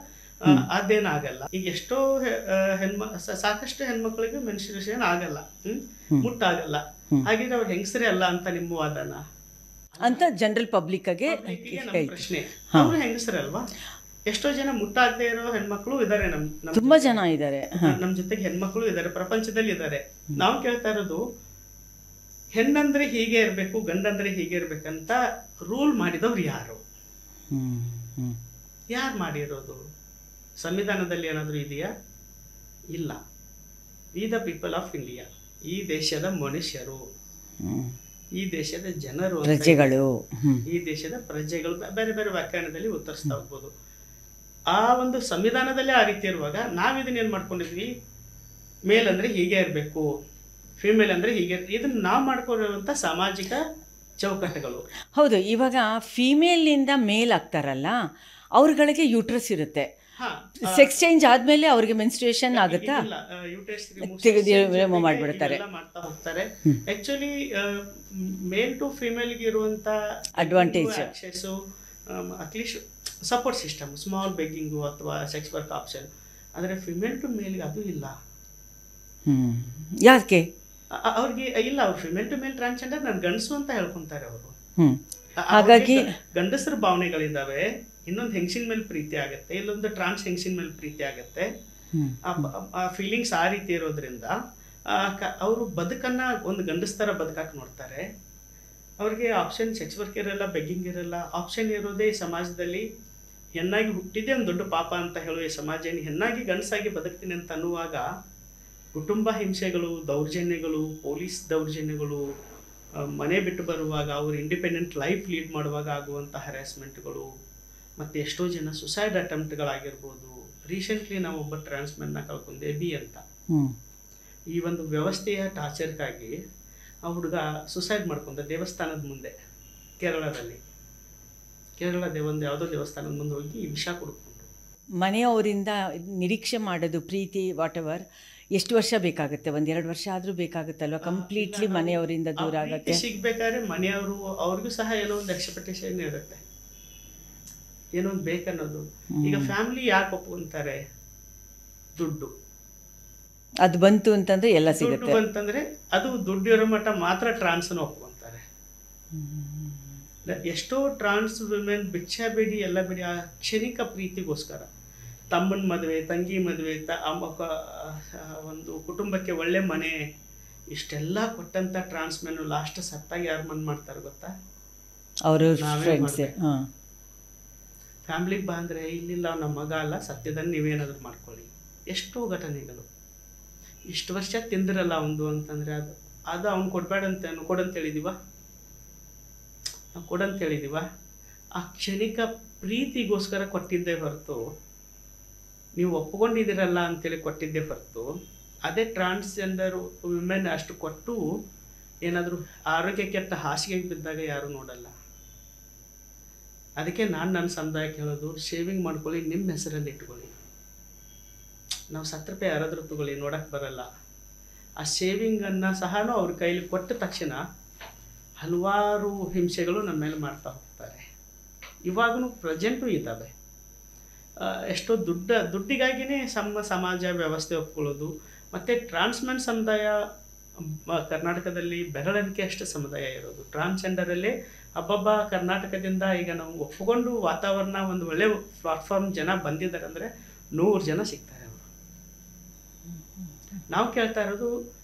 B: ಅದೇನಾಗಲ್ಲ. ಈಗ ಎಷ್ಟೋ ಸಾಕಷ್ಟು ಹೆಣ್ಮಕ್ಳಿಗೆ ಮೆನ್ಸ್ಟ್ರುಯೇಷನ್ ಆಗಲ್ಲ, ಮುಟ್ಟಾಗಲ್ಲ. ಹಾಗಿದ್ರೆ ಅವ್ರು ಹೆಂಗಸರೇ ಅಲ್ಲ ಅಂತ ನಿಮ್ಮ ವಾದನ
A: ಅಂತ ಜನರಲ್ ಪಬ್ಲಿಕ್ಗೆ
B: ಪ್ರಶ್ನೆ. ಅವರು ಹೆಂಗಸರಲ್ವಾ? ಎಷ್ಟೋ ಜನ ಮುಟ್ಟಾಗದೆ ಇರೋ ಹೆಣ್ಮಕ್ಳು ಇದ್ದಾರೆ,
A: ತುಂಬಾ ಜನ ಇದ್ದಾರೆ,
B: ನಮ್ಮ ಜೊತೆಗೆ ಹೆಣ್ಮಕ್ಳು ಇದ್ದಾರೆ, ಪ್ರಪಂಚದಲ್ಲಿ ಇದ್ದಾರೆ. ನಾವು ಕೇಳ್ತಾ ಇರೋದು, ಹೆಣ್ಣಂದ್ರೆ ಹೀಗೆ ಇರಬೇಕು, ಗಂಡಂದ್ರೆ ಹೀಗೆ ಇರ್ಬೇಕಂತ ರೂಲ್ ಮಾಡಿದವ್ರು ಯಾರು? ಯಾರು ಮಾಡಿರೋದು? ಸಂವಿಧಾನದಲ್ಲಿ ಏನಾದರೂ ಇದೆಯಾ? ಇಲ್ಲ. We the people of India, ಈ ದೇಶದ ಮನುಷ್ಯರು, ಈ ದೇಶದ ಜನರು,
A: ಪ್ರಜೆಗಳು,
B: ಈ ದೇಶದ ಪ್ರಜೆಗಳು, ಬೇರೆ ಬೇರೆ ವ್ಯಾಖ್ಯಾನದಲ್ಲಿ ಉತ್ತರಿಸ್ತಾ ಹೋಗ್ಬೋದು. ಆ ಒಂದು ಸಂವಿಧಾನದಲ್ಲೇ ಆ ರೀತಿ ಇರುವಾಗ ನಾವು ಇದನ್ನೇನು ಮಾಡ್ಕೊಂಡಿದ್ವಿ? ಮೇಲ್ ಅಂದರೆ ಹೀಗೆ ಇರಬೇಕು, ಫಿಮೇಲ್ ಅಂದರೆ ಹೀಗೆ, ಇದನ್ನು ನಾವು ಮಾಡ್ಕೊಂಡಿರುವಂಥ ಸಾಮಾಜಿಕ ಚೌಕಟ್ಟುಗಳು.
A: ಹೌದು, ಇವಾಗ ಫಿಮೇಲಿಂದ ಮೇಲ್ ಆಗ್ತಾರಲ್ಲ, ಅವ್ರಗಳಿಗೆ ಯೂಟ್ರಸ್ ಇರುತ್ತೆ. ಸೆಕ್ಸ್ ಚೇಂಜ್ ಆದಮೇಲೆ ಅವ್ರಿಗೆ ಮೆನ್ಸ್ಟ್ರುಯೇಷನ್ ಆಗುತ್ತಾ? ರಿಮೂವ್ ಮಾಡಿಬಿಡ್ತಾರೆ,
B: ಮಾಡ್ತಾ ಹೋಗ್ತಾರೆ. ಆ್ಯಕ್ಚುಲಿ ಮೇಲ್ ಟು ಫಿಮೇಲ್ಗೆ ಇರುವಂಥ
A: advantage,
B: access, at least support system, small begging ಅಥವಾ ಸೆಕ್ಸ್ ವರ್ಕ್ ಆಪ್ಷನ್. ಆದರೆ ಫಿಮೇಲ್ ಟು ಮೇಲ್ಗೆ ಅದು ಇಲ್ಲ.
A: ಯಾಕೆ
B: ಅವ್ರಿಗೆ ಇಲ್ಲ? ಅವ್ರು ಫಿಮೇಲ್ ಟು ಮೇಲ್ ಟ್ರಾನ್ಸ್ಜೆಂಡರ್, ನಾನು ಗಂಡಸು ಅಂತ ಹೇಳ್ಕೊಂತಾರೆ ಅವರು.
A: ಹಾಗಾಗಿ
B: ಗಂಡಸರ ಭಾವನೆಗಳಿದ್ದಾವೆ, ಇನ್ನೊಂದು ಹೆಂಗಸಿನ ಮೇಲೆ ಪ್ರೀತಿ ಆಗುತ್ತೆ, ಇಲ್ಲೊಂದು ಟ್ರಾನ್ಸ್ ಹೆಂಗಸಿನ ಮೇಲೆ ಪ್ರೀತಿ ಆಗುತ್ತೆ. ಆ ಫೀಲಿಂಗ್ಸ್ ಆ ರೀತಿ ಇರೋದ್ರಿಂದ ಅವರು ಬದುಕನ್ನು ಒಂದು ಗಂಡಸ್ತರ ಬದುಕಕ್ಕೆ ನೋಡ್ತಾರೆ. ಅವ್ರಿಗೆ ಆಪ್ಷನ್ ಸೆಕ್ಸ್ ವರ್ಕ್ ಇರಲ್ಲ, ಬೆಗ್ಗಿಂಗ್ ಇರಲ್ಲ. ಆಪ್ಷನ್ ಇರೋದೇ ಸಮಾಜದಲ್ಲಿ ಹೆಣ್ಣಾಗಿ ಹುಟ್ಟಿದ್ದೇ ಒಂದು ದೊಡ್ಡ ಪಾಪ ಅಂತ ಹೇಳುವ ಈ ಸಮಾಜ ಹೆಣ್ಣಾಗಿ ಗಂಡಸಾಗಿ ಬದುಕ್ತೀನಿ ಅಂತ ಅನ್ನುವಾಗ ಕುಟುಂಬ ಹಿಂಸೆಗಳು, ದೌರ್ಜನ್ಯಗಳು, ಪೊಲೀಸ್ ದೌರ್ಜನ್ಯಗಳು, ಮನೆ ಬಿಟ್ಟು ಬರುವಾಗ ಅವರು ಇಂಡಿಪೆಂಡೆಂಟ್ ಲೈಫ್ ಲೀಡ್ ಮಾಡುವಾಗ ಆಗುವಂಥ ಹ್ಯಾರಾಸ್ಮೆಂಟ್ಗಳು, ಮತ್ತು ಎಷ್ಟೋ ಜನ ಸುಸೈಡ್ ಅಟೆಂಪ್ಟ್ಗಳಾಗಿರ್ಬೋದು. ರೀಸೆಂಟ್ಲಿ ನಾವು ಒಬ್ಬ ಟ್ರಾನ್ಸ್ಮೆನ್ನ ಕಳ್ಕೊಂಡೆ, ಬಿ ಅಂತ. ಈ ಒಂದು ವ್ಯವಸ್ಥೆಯ ಟಾರ್ಚರ್ಗಾಗಿ ಆ ಹುಡುಗ ಸುಸೈಡ್ ಮಾಡ್ಕೊಂಡ ದೇವಸ್ಥಾನದ ಮುಂದೆ, ಕೇರಳದ ಒಂದು ಯಾವುದೋ ದೇವಸ್ಥಾನದ ಮುಂದೆ ಹೋಗಿ ವಿಷ ಕುಡ್ಕೊಂಡು.
A: ಮನೆಯವರಿಂದ ನಿರೀಕ್ಷೆ ಮಾಡೋದು ಪ್ರೀತಿ ವಾಟ್ ಎವರ್ ಎಷ್ಟು ವರ್ಷ ಬೇಕಾಗುತ್ತೆ? 1-2 ವರ್ಷ ಆದರೂ ಬೇಕಾಗುತ್ತಲ್ವ ಕಂಪ್ಲೀಟ್ಲಿ ಮನೆಯವರಿಂದ ದೂರ ಆಗುತ್ತೆ?
B: ಸಿಗ್ಬೇಕಾದ್ರೆ ಮನೆಯವರು ಅವ್ರಿಗೂ ಸಹ ಏನೋ ಒಂದು ಎಕ್ಸ್ಪೆಕ್ಟೇಷನ್ ಇರುತ್ತೆ, ಏನೋ ಒಂದು ಬೇಕನ್ನೋದು. ಈಗ ಫ್ಯಾಮಿಲಿ ಯಾಕೆ ಒಪ್ಕೊಂತಾರೆ? ದುಡ್ಡು.
A: ಅದು ಬಂತು ಅಂತಂದ್ರೆ ಎಲ್ಲ ಸಿಗುತ್ತೆ.
B: ದುಡ್ಡು ಬಂತಂದ್ರೆ ಅದು ದುಡ್ಡು ಇರೋ ಮಟ್ಟ ಮಾತ್ರ ಟ್ರಾನ್ಸ್ನ ಒಪ್ಕೊಂತಾರೆ. ಎಷ್ಟೋ ಟ್ರಾನ್ಸ್ ವಿಮೆನ್ ಭಿಕ್ಷಾ ಬೇಡಿ ಎಲ್ಲ ಬೇಡಿ ಆ ಕ್ಷಣಿಕ ಪ್ರೀತಿಗೋಸ್ಕರ, ತಮ್ಮನ ಮದುವೆ, ತಂಗಿ ಮದುವೆ, ಒಂದು ಕುಟುಂಬಕ್ಕೆ ಒಳ್ಳೆ ಮನೆ, ಇಷ್ಟೆಲ್ಲ ಕೊಟ್ಟಂತ ಟ್ರಾನ್ಸ್ಮೆನ್ ಲಾಸ್ಟ್ ಸತ್ತಾಗಿ ಯಾರು ಮನ್ ಮಾಡ್ತಾರೆ ಗೊತ್ತಾ?
A: ಅವರು ಫ್ರೆಂಡ್ಸ್.
B: ಫ್ಯಾಮಿಲಿಗೆ ಬಾ ಅಂದರೆ ಇಲ್ಲಿಲ್ಲ, ನಮ್ಮ ಮಗ ಅಲ್ಲ, ಸತ್ಯದಲ್ಲಿ ನೀವೇನಾದರೂ ಮಾಡ್ಕೊಳ್ಳಿ. ಎಷ್ಟೋ ಘಟನೆಗಳು. ಇಷ್ಟು ವರ್ಷ ತಿಂದಿರಲ್ಲ ಒಂದು ಅಂತಂದರೆ ಅದು ಅವ್ನು ಕೊಡಬೇಡ ಅಂತ ಕೊಡಂತ ಹೇಳಿದೀವ, ನಾವು ಕೊಡಂತ ಹೇಳಿದೀವ. ಆ ಕ್ಷಣಿಕ ಪ್ರೀತಿಗೋಸ್ಕರ ಕೊಟ್ಟಿದ್ದೇ ಹೊರತು, ನೀವು ಒಪ್ಕೊಂಡಿದ್ದೀರಲ್ಲ ಅಂತೇಳಿ ಕೊಟ್ಟಿದ್ದೇ ಹೊರತು, ಅದೇ ಟ್ರಾನ್ಸ್ಜೆಂಡರ್ ವಿಮೆನ್ ಅಷ್ಟು ಕೊಟ್ಟು ಏನಾದರೂ ಆರೋಗ್ಯ ಕೆಟ್ಟ ಹಾಸಿಗೆಗೆ ಬಿದ್ದಾಗ ಯಾರು ನೋಡಲ್ಲ. ಅದಕ್ಕೆ ನಾನು ನನ್ನ ಸಮುದಾಯಕ್ಕೆ ಹೇಳೋದು, ಶೇವಿಂಗ್ ಮಾಡ್ಕೊಳ್ಳಿ, ನಿಮ್ಮ ಹೆಸರಲ್ಲಿ ಇಟ್ಕೊಳ್ಳಿ. ನಾವು 10 ರೂಪಾಯಿ ಯಾರಾದರೂ ತಗೊಳ್ಳಿ, ನೋಡೋಕ್ಕೆ ಬರಲ್ಲ. ಆ ಶೇವಿಂಗನ್ನು ಸಹ ಅವ್ರ ಕೈಲಿ ಕೊಟ್ಟ ತಕ್ಷಣ ಹಲವಾರು ಹಿಂಸೆಗಳು ನಮ್ಮ ಮೇಲೆ ಮಾಡ್ತಾ ಹೋಗ್ತಾರೆ. ಇವಾಗೂ ಪ್ರೆಸೆಂಟು ಇದ್ದಾವೆ. ಎಷ್ಟೋ ದುಡ್ಡಿಗಾಗಿಯೇ ಸಮಾಜ ವ್ಯವಸ್ಥೆ ಒಪ್ಕೊಳ್ಳೋದು, ಮತ್ತು ಟ್ರಾನ್ಸ್ಮೆನ್ ಸಮುದಾಯ ಕರ್ನಾಟಕದಲ್ಲಿ ಬೆರಳೆಣಿಕೆಯಷ್ಟು ಸಮುದಾಯ ಇರೋದು. ಟ್ರಾನ್ಸ್ಜೆಂಡರಲ್ಲೇ ಹಬ್ಬಬ್ಬ ಕರ್ನಾಟಕದಿಂದ ಈಗ ನಾವು ಒಪ್ಪಿಕೊಂಡು ವಾತಾವರಣ ಒಂದು ಒಳ್ಳೆ ಪ್ಲಾಟ್ಫಾರ್ಮ್ ಜನ ಬಂದಿದ್ದಾರೆ ಅಂದರೆ 100 ಜನ ಸಿಗ್ತಾರೆ ಅವರು. ನಾವು ಕೇಳ್ತಾ ಇರೋದು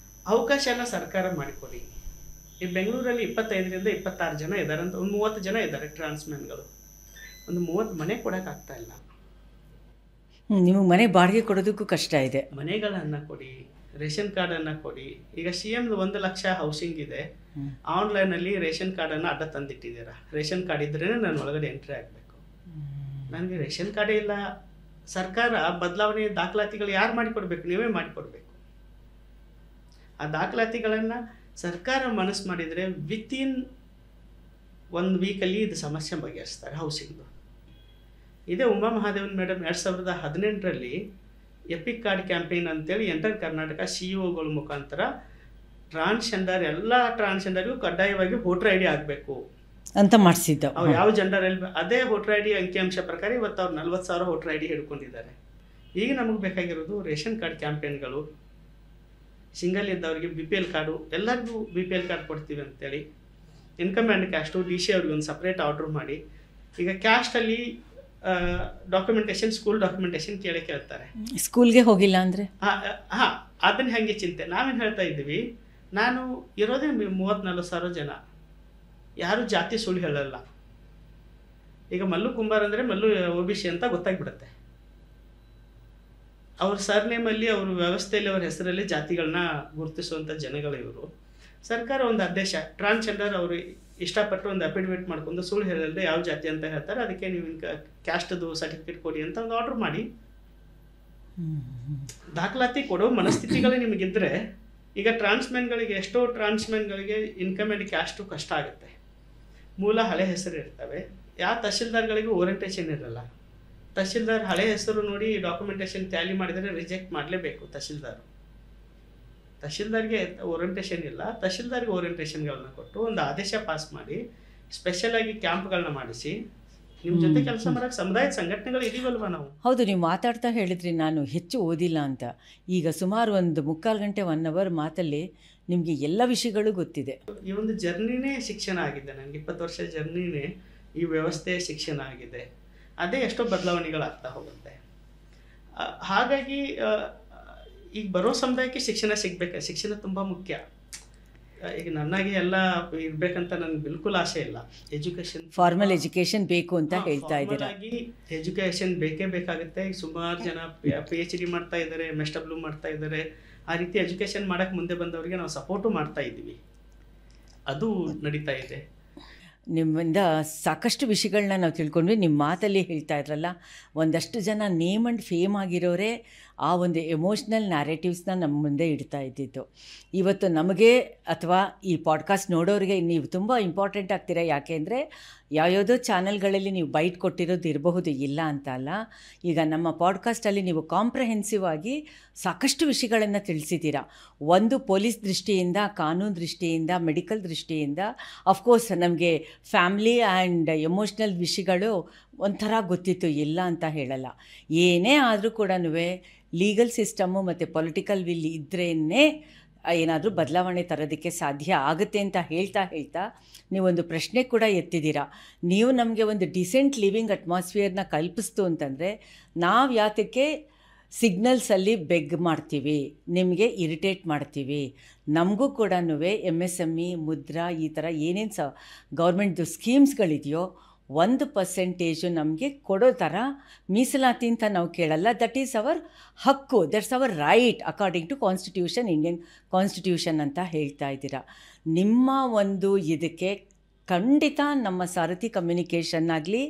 B: ಅವಕಾಶನ ಸರ್ಕಾರ ಮಾಡಿಕೊಡಿ. ಈ ಬೆಂಗಳೂರಲ್ಲಿ 25ರಿಂದ 26 ಜನ ಇದ್ದಾರೆ ಅಂತ, ಒಂದು 30 ಜನ ಇದ್ದಾರೆ ಟ್ರಾನ್ಸ್ಮೆನ್ಗಳು. ಒಂದು 30 ಮನೆ ಕೊಡೋಕ್ಕಾಗ್ತಾ ಇಲ್ಲ.
A: ನಿಮಗೆ ಮನೆ ಬಾಡಿಗೆ ಕೊಡೋದಕ್ಕೂ ಕಷ್ಟ ಇದೆ.
B: ಮನೆಗಳನ್ನು ಕೊಡಿ, ರೇಷನ್ ಕಾರ್ಡನ್ನು ಕೊಡಿ. ಈಗ CM 1 ಲಕ್ಷ ಹೌಸಿಂಗ್ ಇದೆ, ಆನ್ಲೈನಲ್ಲಿ ರೇಷನ್ ಕಾರ್ಡನ್ನು ಅಡ್ಡ ತಂದಿಟ್ಟಿದ್ದೀರಾ. ರೇಷನ್ ಕಾರ್ಡ್ ಇದ್ರೇ ನಾನು ಒಳಗಡೆ ಎಂಟ್ರಿ ಆಗಬೇಕು. ನನಗೆ ರೇಷನ್ ಕಾರ್ಡೇ ಇಲ್ಲ. ಸರ್ಕಾರ ಬದಲಾವಣೆ ದಾಖಲಾತಿಗಳು ಯಾರು ಮಾಡಿಕೊಡ್ಬೇಕು? ನೀವೇ ಮಾಡಿಕೊಡ್ಬೇಕು. ಆ ದಾಖಲಾತಿಗಳನ್ನು ಸರ್ಕಾರ ಮನಸ್ಸು ಮಾಡಿದರೆ ವಿತಿನ್ 1 ವೀಕಲ್ಲಿ ಇದು ಸಮಸ್ಯೆ ಬಗೆಹರಿಸ್ತಾರೆ ಹೌಸಿಂಗ್ದು. ಇದೇ ಉಮಾ ಮಹಾದೇವನ್ ಮೇಡಮ್ 2018ರಲ್ಲಿ ಎಪಿಕ್ ಕಾರ್ಡ್ ಕ್ಯಾಂಪೇನ್ ಅಂತೇಳಿ ಎಂಟರ್ ಕರ್ನಾಟಕ CEOಗಳ ಮುಖಾಂತರ ಟ್ರಾನ್ಸ್ಜೆಂಡರ್ ಎಲ್ಲ ಟ್ರಾನ್ಸ್ಜೆಂಡರ್ಗೂ ಕಡ್ಡಾಯವಾಗಿ ವೋಟರ್ ID ಆಗಬೇಕು
A: ಅಂತ ಮಾಡಿಸಿದ್ದ.
B: ಅವ್ರು ಯಾವ ಜೆಂಡರಲ್ಲಿ ಅದೇ ವೋಟರ್ ID ಅಂಕಿಅಂಶ ಪ್ರಕಾರ ಇವತ್ತು ಅವ್ರು 40,000 ವೋಟರ್ ID ಹಿಡ್ಕೊಂಡಿದ್ದಾರೆ. ಈಗ ನಮಗೆ ಬೇಕಾಗಿರೋದು ರೇಷನ್ ಕಾರ್ಡ್ ಕ್ಯಾಂಪೇನ್ಗಳು, ಸಿಂಗಲ್ ಇದ್ದವ್ರಿಗೆ BPL ಕಾರ್ಡು, ಎಲ್ಲರಿಗೂ BPL ಕಾರ್ಡ್ ಕೊಡ್ತೀವಿ ಅಂತೇಳಿ, ಇನ್ಕಮ್ ಆ್ಯಂಡ್ ಕ್ಯಾಸ್ಟು DC ಅವ್ರಿಗೆ ಒಂದು ಸಪ್ರೇಟ್ ಆರ್ಡ್ರ್ ಮಾಡಿ. ಈಗ ಕ್ಯಾಸ್ಟಲ್ಲಿ ಡಾಕ್ಯುಮೆಂಟೇಷನ್, ಸ್ಕೂಲ್ ಡಾಕ್ಯುಮೆಂಟೇಷನ್ ಕೇಳ್ತಾರೆ.
A: ಸ್ಕೂಲ್ಗೆ ಹೋಗಿಲ್ಲ ಅಂದರೆ
B: ಹಾಂ, ಅದನ್ನ ಹೆಂಗೆ ಚಿಂತೆ. ನಾವೇನು ಹೇಳ್ತಾ ಇದ್ದೀವಿ, ನಾನು ಇರೋದೇ 30-40 ಸಾವಿರ ಜನ, ಯಾರು ಜಾತಿ ಸುಳ್ಳು ಹೇಳಲ್ಲ. ಈಗ ಮಲ್ಲು ಕುಂಬಾರ್ ಅಂದರೆ ಮಲ್ಲು OBC ಅಂತ ಗೊತ್ತಾಗ್ಬಿಡುತ್ತೆ. ಅವ್ರ ಸರ್ನೇಮಲ್ಲಿ, ಅವ್ರ ವ್ಯವಸ್ಥೆಯಲ್ಲಿ, ಅವ್ರ ಹೆಸರಲ್ಲಿ ಜಾತಿಗಳನ್ನ ಗುರುತಿಸುವಂಥ ಜನಗಳು ಇವರು. ಸರ್ಕಾರ ಒಂದು ಆದೇಶ, ಟ್ರಾನ್ಸ್ಜೆಂಡರ್ ಅವರು ಇಷ್ಟಪಟ್ಟು ಒಂದು ಅಫಿಡವಿಟ್ ಮಾಡ್ಕೊಂಡು ಸುಳ್ಳು ಹೇಳಲ್ದೆ ಯಾವ ಜಾತಿ ಅಂತ ಹೇಳ್ತಾರೆ, ಅದಕ್ಕೆ ನೀವು ಕ್ಯಾಸ್ಟ್ದು ಸರ್ಟಿಫಿಕೇಟ್ ಕೊಡಿ ಅಂತ ಒಂದು ಆರ್ಡ್ರ್ ಮಾಡಿ. ದಾಖಲಾತಿ ಕೊಡೋ ಮನಸ್ಥಿತಿಗಳೇ ನಿಮಗಿದ್ರೆ, ಈಗ ಟ್ರಾನ್ಸ್ಮೆನ್ಗಳಿಗೆ, ಎಷ್ಟೋ ಟ್ರಾನ್ಸ್ಮೆನ್ಗಳಿಗೆ ಇನ್ಕಮ್ ಆ್ಯಂಡ್ ಕ್ಯಾಸ್ಟು ಕಷ್ಟ ಆಗುತ್ತೆ. ಮೂಲ ಹಳೆ ಹೆಸರು ಇರ್ತವೆ. ಯಾವ ತಹಶೀಲ್ದಾರ್ಗಳಿಗೂ ಓರಿಯಂಟೇಷನ್ ಇರಲ್ಲ. ತಹಶೀಲ್ದಾರ್ ಹಳೆ ಹೆಸರು ನೋಡಿ ಡಾಕ್ಯುಮೆಂಟೇಷನ್ ಟ್ಯಾಲಿ ಮಾಡಿದರೆ ರಿಜೆಕ್ಟ್ ಮಾಡಲೇಬೇಕು ತಹಶೀಲ್ದಾರ್ಗೆ ಓರಿಯಂಟೇಷನ್ ಇಲ್ಲ. ತಹಶೀಲ್ದಾರ್ಗೆ ಓರಿಯಂಟೇಷನ್ಗಳನ್ನ ಕೊಟ್ಟು ಒಂದು ಆದೇಶ ಪಾಸ್ ಮಾಡಿ, ಸ್ಪೆಷಲಾಗಿ ಕ್ಯಾಂಪ್ಗಳನ್ನ ಮಾಡಿಸಿ, ನಿಮ್ಮ ಜೊತೆ ಕೆಲಸ ಮಾಡೋಕ್ಕೆ ಸಮುದಾಯದ ಸಂಘಟನೆಗಳು ಇದೀವಲ್ವ ನಾವು.
A: ಹೌದು, ನೀವು ಮಾತಾಡ್ತಾ ಹೇಳಿದ್ರಿ ನಾನು ಹೆಚ್ಚು ಓದಿಲ್ಲ ಅಂತ. ಈಗ ಸುಮಾರು ಒಂದು 3/4 ಗಂಟೆ 1 ಅವರ್ ಮಾತಲ್ಲಿ ನಿಮಗೆ ಎಲ್ಲ ವಿಷಯಗಳು ಗೊತ್ತಿದೆ.
B: ಈ ಒಂದು ಜರ್ನಿನೇ ಶಿಕ್ಷಣ ಆಗಿದೆ. ನನಗೆ 20 ವರ್ಷ ಜರ್ನಿನೇ ಈ ವ್ಯವಸ್ಥೆ ಶಿಕ್ಷಣ ಆಗಿದೆ. ಅದೇ ಎಷ್ಟೋ ಬದಲಾವಣೆಗಳಾಗ್ತಾ ಹೋಗುತ್ತೆ. ಹಾಗಾಗಿ ಈಗ ಬರೋ ಸಮುದಾಯಕ್ಕೆ ಶಿಕ್ಷಣ ಸಿಗಬೇಕು. ಶಿಕ್ಷಣ ತುಂಬ ಮುಖ್ಯ. ಈಗ ನನ್ನಾಗೆ ಎಲ್ಲ ಇರಬೇಕಂತ ನನಗೆ ಬಿಲ್ಕುಲ್ ಆಸೆ ಇಲ್ಲ. ಎಜುಕೇಷನ್,
A: ಫಾರ್ಮಲ್ ಎಜುಕೇಷನ್ ಬೇಕು ಅಂತ ಹೇಳ್ತಾ ಇದ್ದೀರಾ.
B: ಎಜುಕೇಷನ್ ಬೇಕೇ ಬೇಕಾಗುತ್ತೆ. ಸುಮಾರು ಜನ PhD ಮಾಡ್ತಾ ಇದ್ದಾರೆ, MSW ಮಾಡ್ತಾ ಇದ್ದಾರೆ. ಆ ರೀತಿ ಎಜುಕೇಷನ್ ಮಾಡೋಕ್ಕೆ ಮುಂದೆ ಬಂದವರಿಗೆ ನಾವು ಸಪೋರ್ಟು ಮಾಡ್ತಾ ಇದ್ದೀವಿ. ಅದು ನಡೀತಾ ಇದೆ.
A: ನಿಮ್ಮಿಂದ ಸಾಕಷ್ಟು ವಿಷಯಗಳನ್ನ ನಾವು ತಿಳ್ಕೊಂಡ್ವಿ. ನಿಮ್ಮ ಮಾತಲ್ಲಿ ಹೇಳ್ತಾ ಇದ್ರಲ್ಲ, ಒಂದಷ್ಟು ಜನ ನೇಮ್ ಆ್ಯಂಡ್ ಫೇಮ್ ಆಗಿರೋರೇ ಆ ಒಂದು ಎಮೋಷ್ನಲ್ ನ್ಯಾರೇಟಿವ್ಸ್ನ ನಮ್ಮ ಮುಂದೆ ಇಡ್ತಾ ಇದ್ದಿದ್ದು. ಇವತ್ತು ನಮಗೆ ಅಥವಾ ಈ ಪಾಡ್ಕಾಸ್ಟ್ ನೋಡೋರಿಗೆ ನೀವು ತುಂಬ ಇಂಪಾರ್ಟೆಂಟ್ ಆಗ್ತೀರಾ. ಯಾಕೆ ಅಂದರೆ ಯಾವ್ಯಾವುದೋ ಚಾನಲ್ಗಳಲ್ಲಿ ನೀವು ಬೈಟ್ ಕೊಟ್ಟಿರೋದು ಇರಬಹುದು, ಇಲ್ಲ ಅಂತ ಅಲ್ಲ. ಈಗ ನಮ್ಮ ಪಾಡ್ಕಾಸ್ಟಲ್ಲಿ ನೀವು ಕಾಂಪ್ರಹೆನ್ಸಿವ್ ಆಗಿ ಸಾಕಷ್ಟು ವಿಷಯಗಳನ್ನು ತಿಳಿಸಿದ್ದೀರಾ. ಒಂದು ಪೊಲೀಸ್ ದೃಷ್ಟಿಯಿಂದ, ಕಾನೂನು ದೃಷ್ಟಿಯಿಂದ, ಮೆಡಿಕಲ್ ದೃಷ್ಟಿಯಿಂದ, ಅಫ್ಕೋರ್ಸ್ ನಮಗೆ ಫ್ಯಾಮ್ಲಿ ಆ್ಯಂಡ್ ಎಮೋಷ್ನಲ್ ವಿಷಯಗಳು ಒಂಥರ ಗೊತ್ತಿತ್ತು, ಇಲ್ಲ ಅಂತ ಹೇಳಲ್ಲ. ಏನೇ ಆದರೂ ಕೂಡ ಲೀಗಲ್ ಸಿಸ್ಟಮ್ಮು ಮತ್ತು ಪೊಲಿಟಿಕಲ್ ವಿಲ್ ಇದ್ರೇ ಏನಾದರೂ ಬದಲಾವಣೆ ತರೋದಕ್ಕೆ ಸಾಧ್ಯ ಆಗುತ್ತೆ ಅಂತ ಹೇಳ್ತಾ ನೀವೊಂದು ಪ್ರಶ್ನೆ ಕೂಡ ಎತ್ತಿದ್ದೀರಾ. ನೀವು ನಮಗೆ ಒಂದು ಡಿಸೆಂಟ್ ಲಿವಿಂಗ್ ಅಟ್ಮಾಸ್ಫಿಯರ್ನ ಕಲ್ಪಿಸ್ತು ಅಂತಂದರೆ ನಾವು ಯಾತಕ್ಕೆ ಸಿಗ್ನಲ್ಸಲ್ಲಿ ಬೆಗ್ ಮಾಡ್ತೀವಿ, ನಿಮಗೆ ಇರಿಟೇಟ್ ಮಾಡ್ತೀವಿ. ನಮಗೂ ಕೂಡ MSME, ಮುದ್ರಾ, ಈ ಥರ ಏನೇನು ಗೌರ್ಮೆಂಟ್ದು ಸ್ಕೀಮ್ಸ್ಗಳಿದೆಯೋ 1% ನಮಗೆ ಕೊಡೋ ಥರ ಮೀಸಲಾತಿ ಅಂತ ನಾವು ಕೇಳಲ್ಲ. ದಟ್ ಈಸ್ ಅವರ್ ಹಕ್ಕು, that's our right according to constitution, Indian constitution ಅಂತ ಹೇಳ್ತಾ ಇದ್ದೀರಾ. ನಿಮ್ಮ ಒಂದು ಇದಕ್ಕೆ ಖಂಡಿತ ನಮ್ಮ ಸಾರಥಿ ಕಮ್ಯುನಿಕೇಷನ್ ಆಗಲಿ,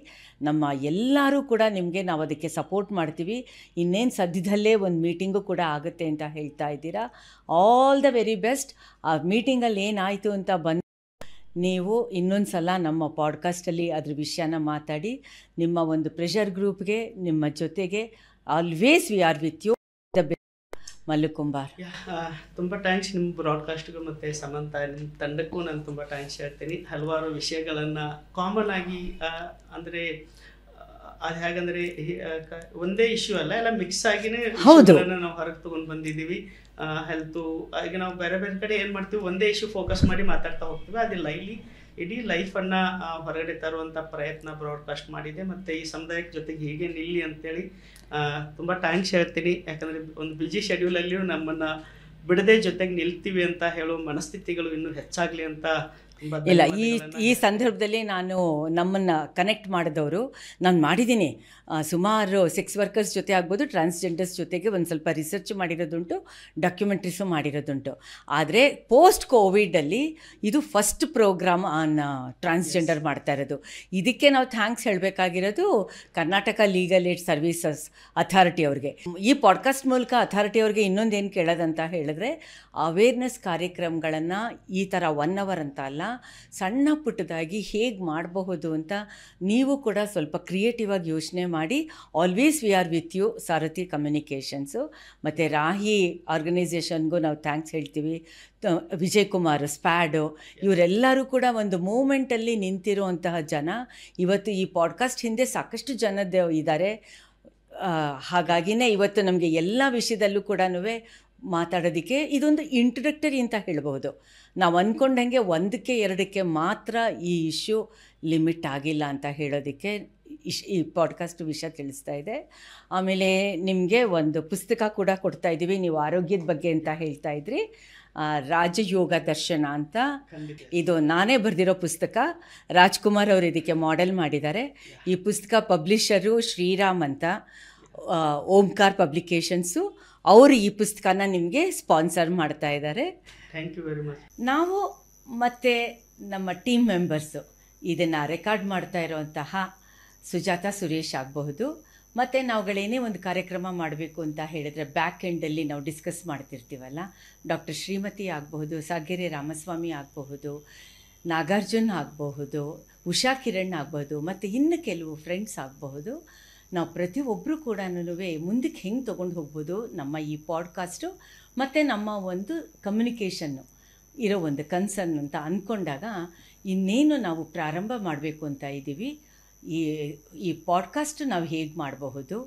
A: ನಮ್ಮ ಎಲ್ಲರೂ ಕೂಡ ನಿಮಗೆ ನಾವು ಅದಕ್ಕೆ ಸಪೋರ್ಟ್ ಮಾಡ್ತೀವಿ. ಇನ್ನೇನು ಸದ್ಯದಲ್ಲೇ ಒಂದು ಮೀಟಿಂಗು ಕೂಡ ಆಗುತ್ತೆ ಅಂತ ಹೇಳ್ತಾ ಇದ್ದೀರಾ. All the very best. ಆ ಮೀಟಿಂಗಲ್ಲಿ ಏನಾಯಿತು ಅಂತ ಬಂದು ನೀವು ಇನ್ನೊಂದು ಸಲ ನಮ್ಮ ಪಾಡ್ಕಾಸ್ಟಲ್ಲಿ ಅದ್ರ ವಿಷಯನ ಮಾತಾಡಿ. ನಿಮ್ಮ ಒಂದು ಪ್ರೆಷರ್ ಗ್ರೂಪ್ಗೆ, ನಿಮ್ಮ ಜೊತೆಗೆ always we are with you. The best, Mallu Kumbar.
B: ತುಂಬ ಥ್ಯಾಂಕ್ಸ್ ನಿಮ್ಮ ಬ್ರಾಡ್ಕಾಸ್ಟ್ಗೂ ಮತ್ತು ಸಮಂತ, ನಿಮ್ಮ ತಂಡಕ್ಕೂ ನಾನು ತುಂಬ ಥ್ಯಾಂಕ್ಸ್ ಹೇಳ್ತೀನಿ. ಹಲವಾರು ವಿಷಯಗಳನ್ನು ಕಾಮನ್ ಆಗಿ ಅಂದರೆ ಅದು ಹೇಗಂದ್ರೆ ಒಂದೇ ಇಶ್ಯೂ ಅಲ್ಲ, ಎಲ್ಲ ಮಿಕ್ಸ್ ಆಗಿನೇ
A: ಹೌದು.
B: ನಾವು ಹೊರಗೆ ತಗೊಂಡು ಬಂದಿದ್ದೀವಿ. ಹೆಲ್ತು ಈಗ ನಾವು ಬೇರೆ ಬೇರೆ ಕಡೆ ಏನು ಮಾಡ್ತೀವಿ, ಒಂದೇ ಇಶ್ಯೂ ಫೋಕಸ್ ಮಾಡಿ ಮಾತಾಡ್ತಾ ಹೋಗ್ತೀವಿ. ಅದಿಲ್ಲ, ಇಲ್ಲಿ ಇಡೀ ಲೈಫನ್ನು ಹೊರಗಡೆ ತರುವಂಥ ಪ್ರಯತ್ನ ಬ್ರಾಡ್ಕಾಸ್ಟ್ ಮಾಡಿದೆ. ಮತ್ತು ಈ ಸಮುದಾಯದ ಜೊತೆಗೆ ಹೀಗೆ ನಿಲ್ಲಿ ಅಂತೇಳಿ ತುಂಬ ಥ್ಯಾಂಕ್ಸ್ ಹೇಳ್ತೀನಿ. ಯಾಕಂದರೆ ಒಂದು ಬಿಜಿ ಶೆಡ್ಯೂಲಲ್ಲಿಯೂ ನಮ್ಮನ್ನು ಬಿಡದೆ ಜೊತೆಗೆ ನಿಲ್ತೀವಿ ಅಂತ ಹೇಳೋ ಮನಸ್ಥಿತಿಗಳು ಇನ್ನೂ ಹೆಚ್ಚಾಗಲಿ ಅಂತ
A: ಇಲ್ಲ. ಈ ಸಂದರ್ಭದಲ್ಲಿ ನಾನು ನಮ್ಮನ್ನು ಕನೆಕ್ಟ್ ಮಾಡಿದವರು ನಾನು ಮಾಡಿದ್ದೀನಿ. ಸುಮಾರು ಸೆಕ್ಸ್ ವರ್ಕರ್ಸ್ ಜೊತೆ ಆಗ್ಬೋದು, ಟ್ರಾನ್ಸ್ಜೆಂಡರ್ಸ್ ಜೊತೆಗೆ ಒಂದು ಸ್ವಲ್ಪ ರಿಸರ್ಚ್ ಮಾಡಿರೋದುಂಟು, ಡಾಕ್ಯುಮೆಂಟ್ರೀಸು ಮಾಡಿರೋದುಂಟು. ಆದರೆ ಪೋಸ್ಟ್ ಕೋವಿಡಲ್ಲಿ ಇದು ಫಸ್ಟ್ ಪ್ರೋಗ್ರಾಮ್ ಆನ್ ಟ್ರಾನ್ಸ್ಜೆಂಡರ್ ಮಾಡ್ತಾ ಇರೋದು. ಇದಕ್ಕೆ ನಾವು ಥ್ಯಾಂಕ್ಸ್ ಹೇಳಬೇಕಾಗಿರೋದು Karnataka legal aid services authority ಅವ್ರಿಗೆ. ಈ ಪಾಡ್ಕಾಸ್ಟ್ ಮೂಲಕ ಅಥಾರಿಟಿ ಅವ್ರಿಗೆ ಇನ್ನೊಂದೇನು ಕೇಳೋದಂತ ಹೇಳಿದ್ರೆ, ಅವೇರ್ನೆಸ್ ಕಾರ್ಯಕ್ರಮಗಳನ್ನು ಈ ಥರ 1 hour ಅಂತ ಅಲ್ಲ, ಸಣ್ಣ ಪುಟ್ಟದಾಗಿ ಹೇಗೆ ಮಾಡಬಹುದು ಅಂತ ನೀವು ಕೂಡ ಸ್ವಲ್ಪ ಕ್ರಿಯೇಟಿವ್ ಆಗಿ ಯೋಚನೆ ಮಾಡಿ. Always we are with you Sarathi communications. ಮತ್ತು ರಾಹಿ ಆರ್ಗನೈಸೇಷನ್ಗೂ ನಾವು ಥ್ಯಾಂಕ್ಸ್ ಹೇಳ್ತೀವಿ. ವಿಜಯ್ ಕುಮಾರ್, ಸ್ಪ್ಯಾಡು, ಇವರೆಲ್ಲರೂ ಕೂಡ ಒಂದು ಮೂಮೆಂಟಲ್ಲಿ ನಿಂತಿರುವಂತಹ ಜನ. ಇವತ್ತು ಈ ಪಾಡ್ಕಾಸ್ಟ್ ಹಿಂದೆ ಸಾಕಷ್ಟು ಜನದ್ದು ಇದ್ದಾರೆ. ಹಾಗಾಗಿನೇ ಇವತ್ತು ನಮಗೆ ಎಲ್ಲ ವಿಷಯದಲ್ಲೂ ಕೂಡ ಮಾತಾಡೋದಕ್ಕೆ ಇದೊಂದು ಇಂಟ್ರಡಕ್ಟರಿ ಅಂತ ಹೇಳ್ಬೋದು. ನಾವು ಅಂದ್ಕೊಂಡಂಗೆ 1ಕ್ಕೆ 2ಕ್ಕೆ ಮಾತ್ರ ಈ ಇಶ್ಯೂ ಲಿಮಿಟ್ ಆಗಿಲ್ಲ ಅಂತ ಹೇಳೋದಕ್ಕೆ ಈ ಪಾಡ್ಕಾಸ್ಟ್ ವಿಷಯ ತಿಳಿಸ್ತಾ ಇದೆ. ಆಮೇಲೆ ನಿಮಗೆ ಒಂದು ಪುಸ್ತಕ ಕೂಡ ಕೊಡ್ತಾ ಇದ್ದೀವಿ. ನೀವು ಆರೋಗ್ಯದ ಬಗ್ಗೆ ಅಂತ ಹೇಳ್ತಾ ಇದ್ರಿ, ರಾಜಯೋಗ ದರ್ಶನ ಅಂತ. ಇದು ನಾನೇ ಬರೆದಿರೋ ಪುಸ್ತಕ. ರಾಜ್ಕುಮಾರ್ ಅವರು ಇದಕ್ಕೆ ಮಾಡೆಲ್ ಮಾಡಿದ್ದಾರೆ. ಈ ಪುಸ್ತಕ ಪಬ್ಲಿಷರು ಶ್ರೀರಾಮ್ ಅಂತ, ಓಂಕಾರ್ ಪಬ್ಲಿಕೇಶನ್ಸು. ಅವರು ಈ ಪುಸ್ತಕನ ನಿಮಗೆ ಸ್ಪಾನ್ಸರ್ ಮಾಡ್ತಾ ಇದ್ದಾರೆ.
B: Thank you very much.
A: ನಾವು ಮತ್ತು ನಮ್ಮ ಟೀಮ್ ಮೆಂಬರ್ಸು ಇದನ್ನು ರೆಕಾರ್ಡ್ ಮಾಡ್ತಾ ಇರೋವಂತಹ ಸುಜಾತ ಸುರೇಶ್ ಆಗಬಹುದು. ಮತ್ತು ನಾವುಗಳೇನೇ ಒಂದು ಕಾರ್ಯಕ್ರಮ ಮಾಡಬೇಕು ಅಂತ ಹೇಳಿದರೆ ಬ್ಯಾಕ್ ಎಂಡಲ್ಲಿ ನಾವು ಡಿಸ್ಕಸ್ ಮಾಡ್ತಿರ್ತೀವಲ್ಲ, ಡಾಕ್ಟರ್ ಶ್ರೀಮತಿ ಆಗಬಹುದು, ಸಾಗೆರೆ ರಾಮಸ್ವಾಮಿ ಆಗಬಹುದು, ನಾಗಾರ್ಜುನ್ ಆಗಬಹುದು, ಉಷಾ ಕಿರಣ್ ಆಗಬಹುದು, ಮತ್ತು ಇನ್ನು ಕೆಲವು ಫ್ರೆಂಡ್ಸ್ ಆಗಬಹುದು. ನಾವು ಪ್ರತಿಯೊಬ್ಬರು ಕೂಡ ಮುಂದಕ್ಕೆ ಹೆಂಗೆ ತೊಗೊಂಡು ಹೋಗ್ಬೋದು ನಮ್ಮ ಈ ಪಾಡ್ಕಾಸ್ಟು ಮತ್ತು ನಮ್ಮ ಒಂದು ಕಮ್ಯುನಿಕೇಷನ್ನು ಇರೋ ಒಂದು ಕನ್ಸರ್ನ್ ಅಂತ ಅಂದ್ಕೊಂಡಾಗ ಇನ್ನೇನು ನಾವು ಪ್ರಾರಂಭ ಮಾಡಬೇಕು ಅಂತ ಇದ್ದೀವಿ. ಈ ಪಾಡ್ಕಾಸ್ಟ್ ನಾವು ಹೇಗೆ ಮಾಡಬಹುದು,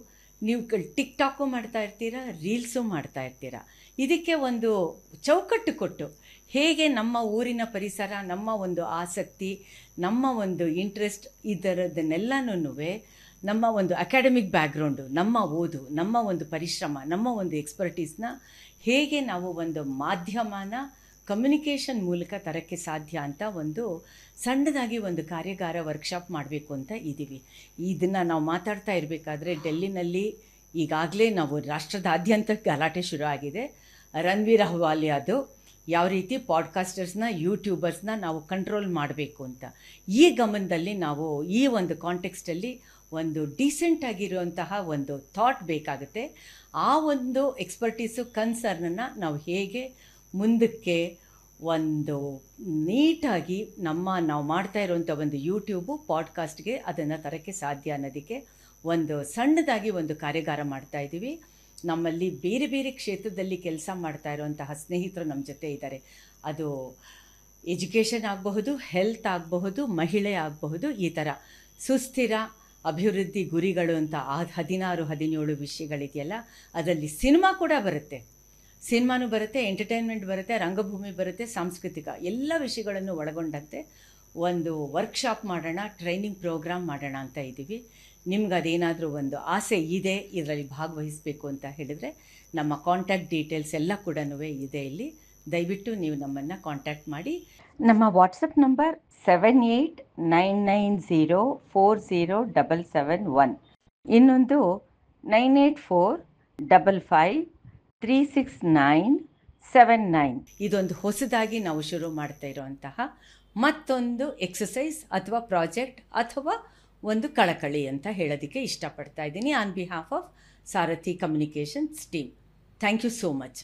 A: ನೀವು ಟಿಕ್ಟಾಕು ಮಾಡ್ತಾ ಇರ್ತೀರಾ, ರೀಲ್ಸು ಮಾಡ್ತಾ ಇರ್ತೀರಾ. ಇದಕ್ಕೆ ಒಂದು ಚೌಕಟ್ಟು ಕೊಟ್ಟು ಹೇಗೆ ನಮ್ಮ ಊರಿನ ಪರಿಸರ, ನಮ್ಮ ಒಂದು ಆಸಕ್ತಿ, ನಮ್ಮ ಒಂದು ಇಂಟ್ರೆಸ್ಟ್, ಇದರದನ್ನೆಲ್ಲನೂ ನಮ್ಮ ಒಂದು ಅಕಾಡೆಮಿಕ್ ಬ್ಯಾಕ್ಗ್ರೌಂಡು, ನಮ್ಮ ಓದು, ನಮ್ಮ ಒಂದು ಪರಿಶ್ರಮ, ನಮ್ಮ ಒಂದು ಎಕ್ಸ್ಪರ್ಟೀಸ್ನ ಹೇಗೆ ನಾವು ಒಂದು ಮಾಧ್ಯಮನ ಕಮ್ಯುನಿಕೇಷನ್ ಮೂಲಕ ತರೋಕ್ಕೆ ಸಾಧ್ಯ ಅಂತ ಒಂದು ಸಣ್ಣದಾಗಿ ಒಂದು ಕಾರ್ಯಾಗಾರ ವರ್ಕ್ಶಾಪ್ ಮಾಡಬೇಕು ಅಂತ ಇದ್ದೀವಿ. ಇದನ್ನು ನಾವು ಮಾತಾಡ್ತಾ ಇರಬೇಕಾದ್ರೆ ಡೆಲ್ಲಿನಲ್ಲಿ ಈಗಾಗಲೇ ನಾವು ರಾಷ್ಟ್ರದಾದ್ಯಂತ ಗಲಾಟೆ ಶುರು ಆಗಿದೆ. ರಣವೀರ್ ಅಹ್ವಾಲಿಯಾದು ಯಾವ ರೀತಿ ಪಾಡ್ಕಾಸ್ಟರ್ಸ್ನ, ಯೂಟ್ಯೂಬರ್ಸ್ನ ನಾವು ಕಂಟ್ರೋಲ್ ಮಾಡಬೇಕು ಅಂತ ಈ ಗಮನದಲ್ಲಿ ನಾವು ಈ ಒಂದು ಕಾಂಟೆಕ್ಸ್ಟಲ್ಲಿ ಒಂದು ಡೀಸೆಂಟ್ ಆಗಿರುವಂತಹ ಒಂದು ಥಾಟ್ ಬೇಕಾಗುತ್ತೆ. ಆ ಒಂದು ಎಕ್ಸ್ಪರ್ಟೀಸು ಕನ್ಸರ್ನನ್ನು ನಾವು ಹೇಗೆ ಮುಂದಕ್ಕೆ ಒಂದು ನೀಟಾಗಿ ನಾವು ಮಾಡ್ತಾ ಇರುವಂಥ ಒಂದು ಯೂಟ್ಯೂಬು ಪಾಡ್ಕಾಸ್ಟ್ಗೆ ಅದನ್ನು ತರೋಕ್ಕೆ ಸಾಧ್ಯ ಅನ್ನೋದಕ್ಕೆ ಒಂದು ಸಣ್ಣದಾಗಿ ಒಂದು ಕಾರ್ಯಾಗಾರ ಮಾಡ್ತಾಯಿದ್ದೀವಿ. ನಮ್ಮಲ್ಲಿ ಬೇರೆ ಬೇರೆ ಕ್ಷೇತ್ರದಲ್ಲಿ ಕೆಲಸ ಮಾಡ್ತಾ ಇರುವಂತಹ ಸ್ನೇಹಿತರು ನಮ್ಮ ಜೊತೆ ಇದ್ದಾರೆ. ಅದು ಎಜುಕೇಷನ್ ಆಗಬಹುದು, ಹೆಲ್ತ್ ಆಗಬಹುದು, ಮಹಿಳೆ ಆಗಬಹುದು. ಈ ಥರ ಸುಸ್ಥಿರ ಅಭಿವೃದ್ಧಿ ಗುರಿಗಳು ಅಂತ 16-17 ವಿಷಯಗಳಿದೆಯಲ್ಲ, ಅದರಲ್ಲಿ ಸಿನಿಮಾ ಕೂಡ ಬರುತ್ತೆ. ಸಿನಿಮಾನೂ ಬರುತ್ತೆ, ಎಂಟರ್ಟೈನ್ಮೆಂಟ್ ಬರುತ್ತೆ, ರಂಗಭೂಮಿ ಬರುತ್ತೆ, ಸಾಂಸ್ಕೃತಿಕ ಎಲ್ಲ ವಿಷಯಗಳನ್ನು ಒಳಗೊಂಡಂತೆ ಒಂದು ವರ್ಕ್ಶಾಪ್ ಮಾಡೋಣ, ಟ್ರೈನಿಂಗ್ ಪ್ರೋಗ್ರಾಮ್ ಮಾಡೋಣ ಅಂತ ಇದ್ದೀವಿ. ನಿಮ್ಗೆ ಅದೇನಾದರೂ ಒಂದು ಆಸೆ ಇದೆ ಇದರಲ್ಲಿ ಭಾಗವಹಿಸಬೇಕು ಅಂತ ಹೇಳಿದರೆ ನಮ್ಮ ಕಾಂಟ್ಯಾಕ್ಟ್ ಡೀಟೇಲ್ಸ್ ಎಲ್ಲ ಕೂಡ ಇದೆ ಇಲ್ಲಿ. ದಯವಿಟ್ಟು ನೀವು ನಮ್ಮನ್ನು ಕಾಂಟ್ಯಾಕ್ಟ್ ಮಾಡಿ. ನಮ್ಮ ವಾಟ್ಸಪ್ ನಂಬರ್ 7899040771. ಇನ್ನೊಂದು 9845536979. ಇದೊಂದು ಹೊಸದಾಗಿ ನಾವು ಶುರು ಮಾಡ್ತಾ ಇರುವಂತಹ ಮತ್ತೊಂದು ಎಕ್ಸಸೈಸ್ ಅಥವಾ ಪ್ರಾಜೆಕ್ಟ್ ಅಥವಾ ಒಂದು ಕಳಕಳಿ ಅಂತ ಹೇಳೋದಕ್ಕೆ ಇಷ್ಟಪಡ್ತಾ ಇದ್ದೀನಿ on behalf of Sarathi communications team. Thank you so much.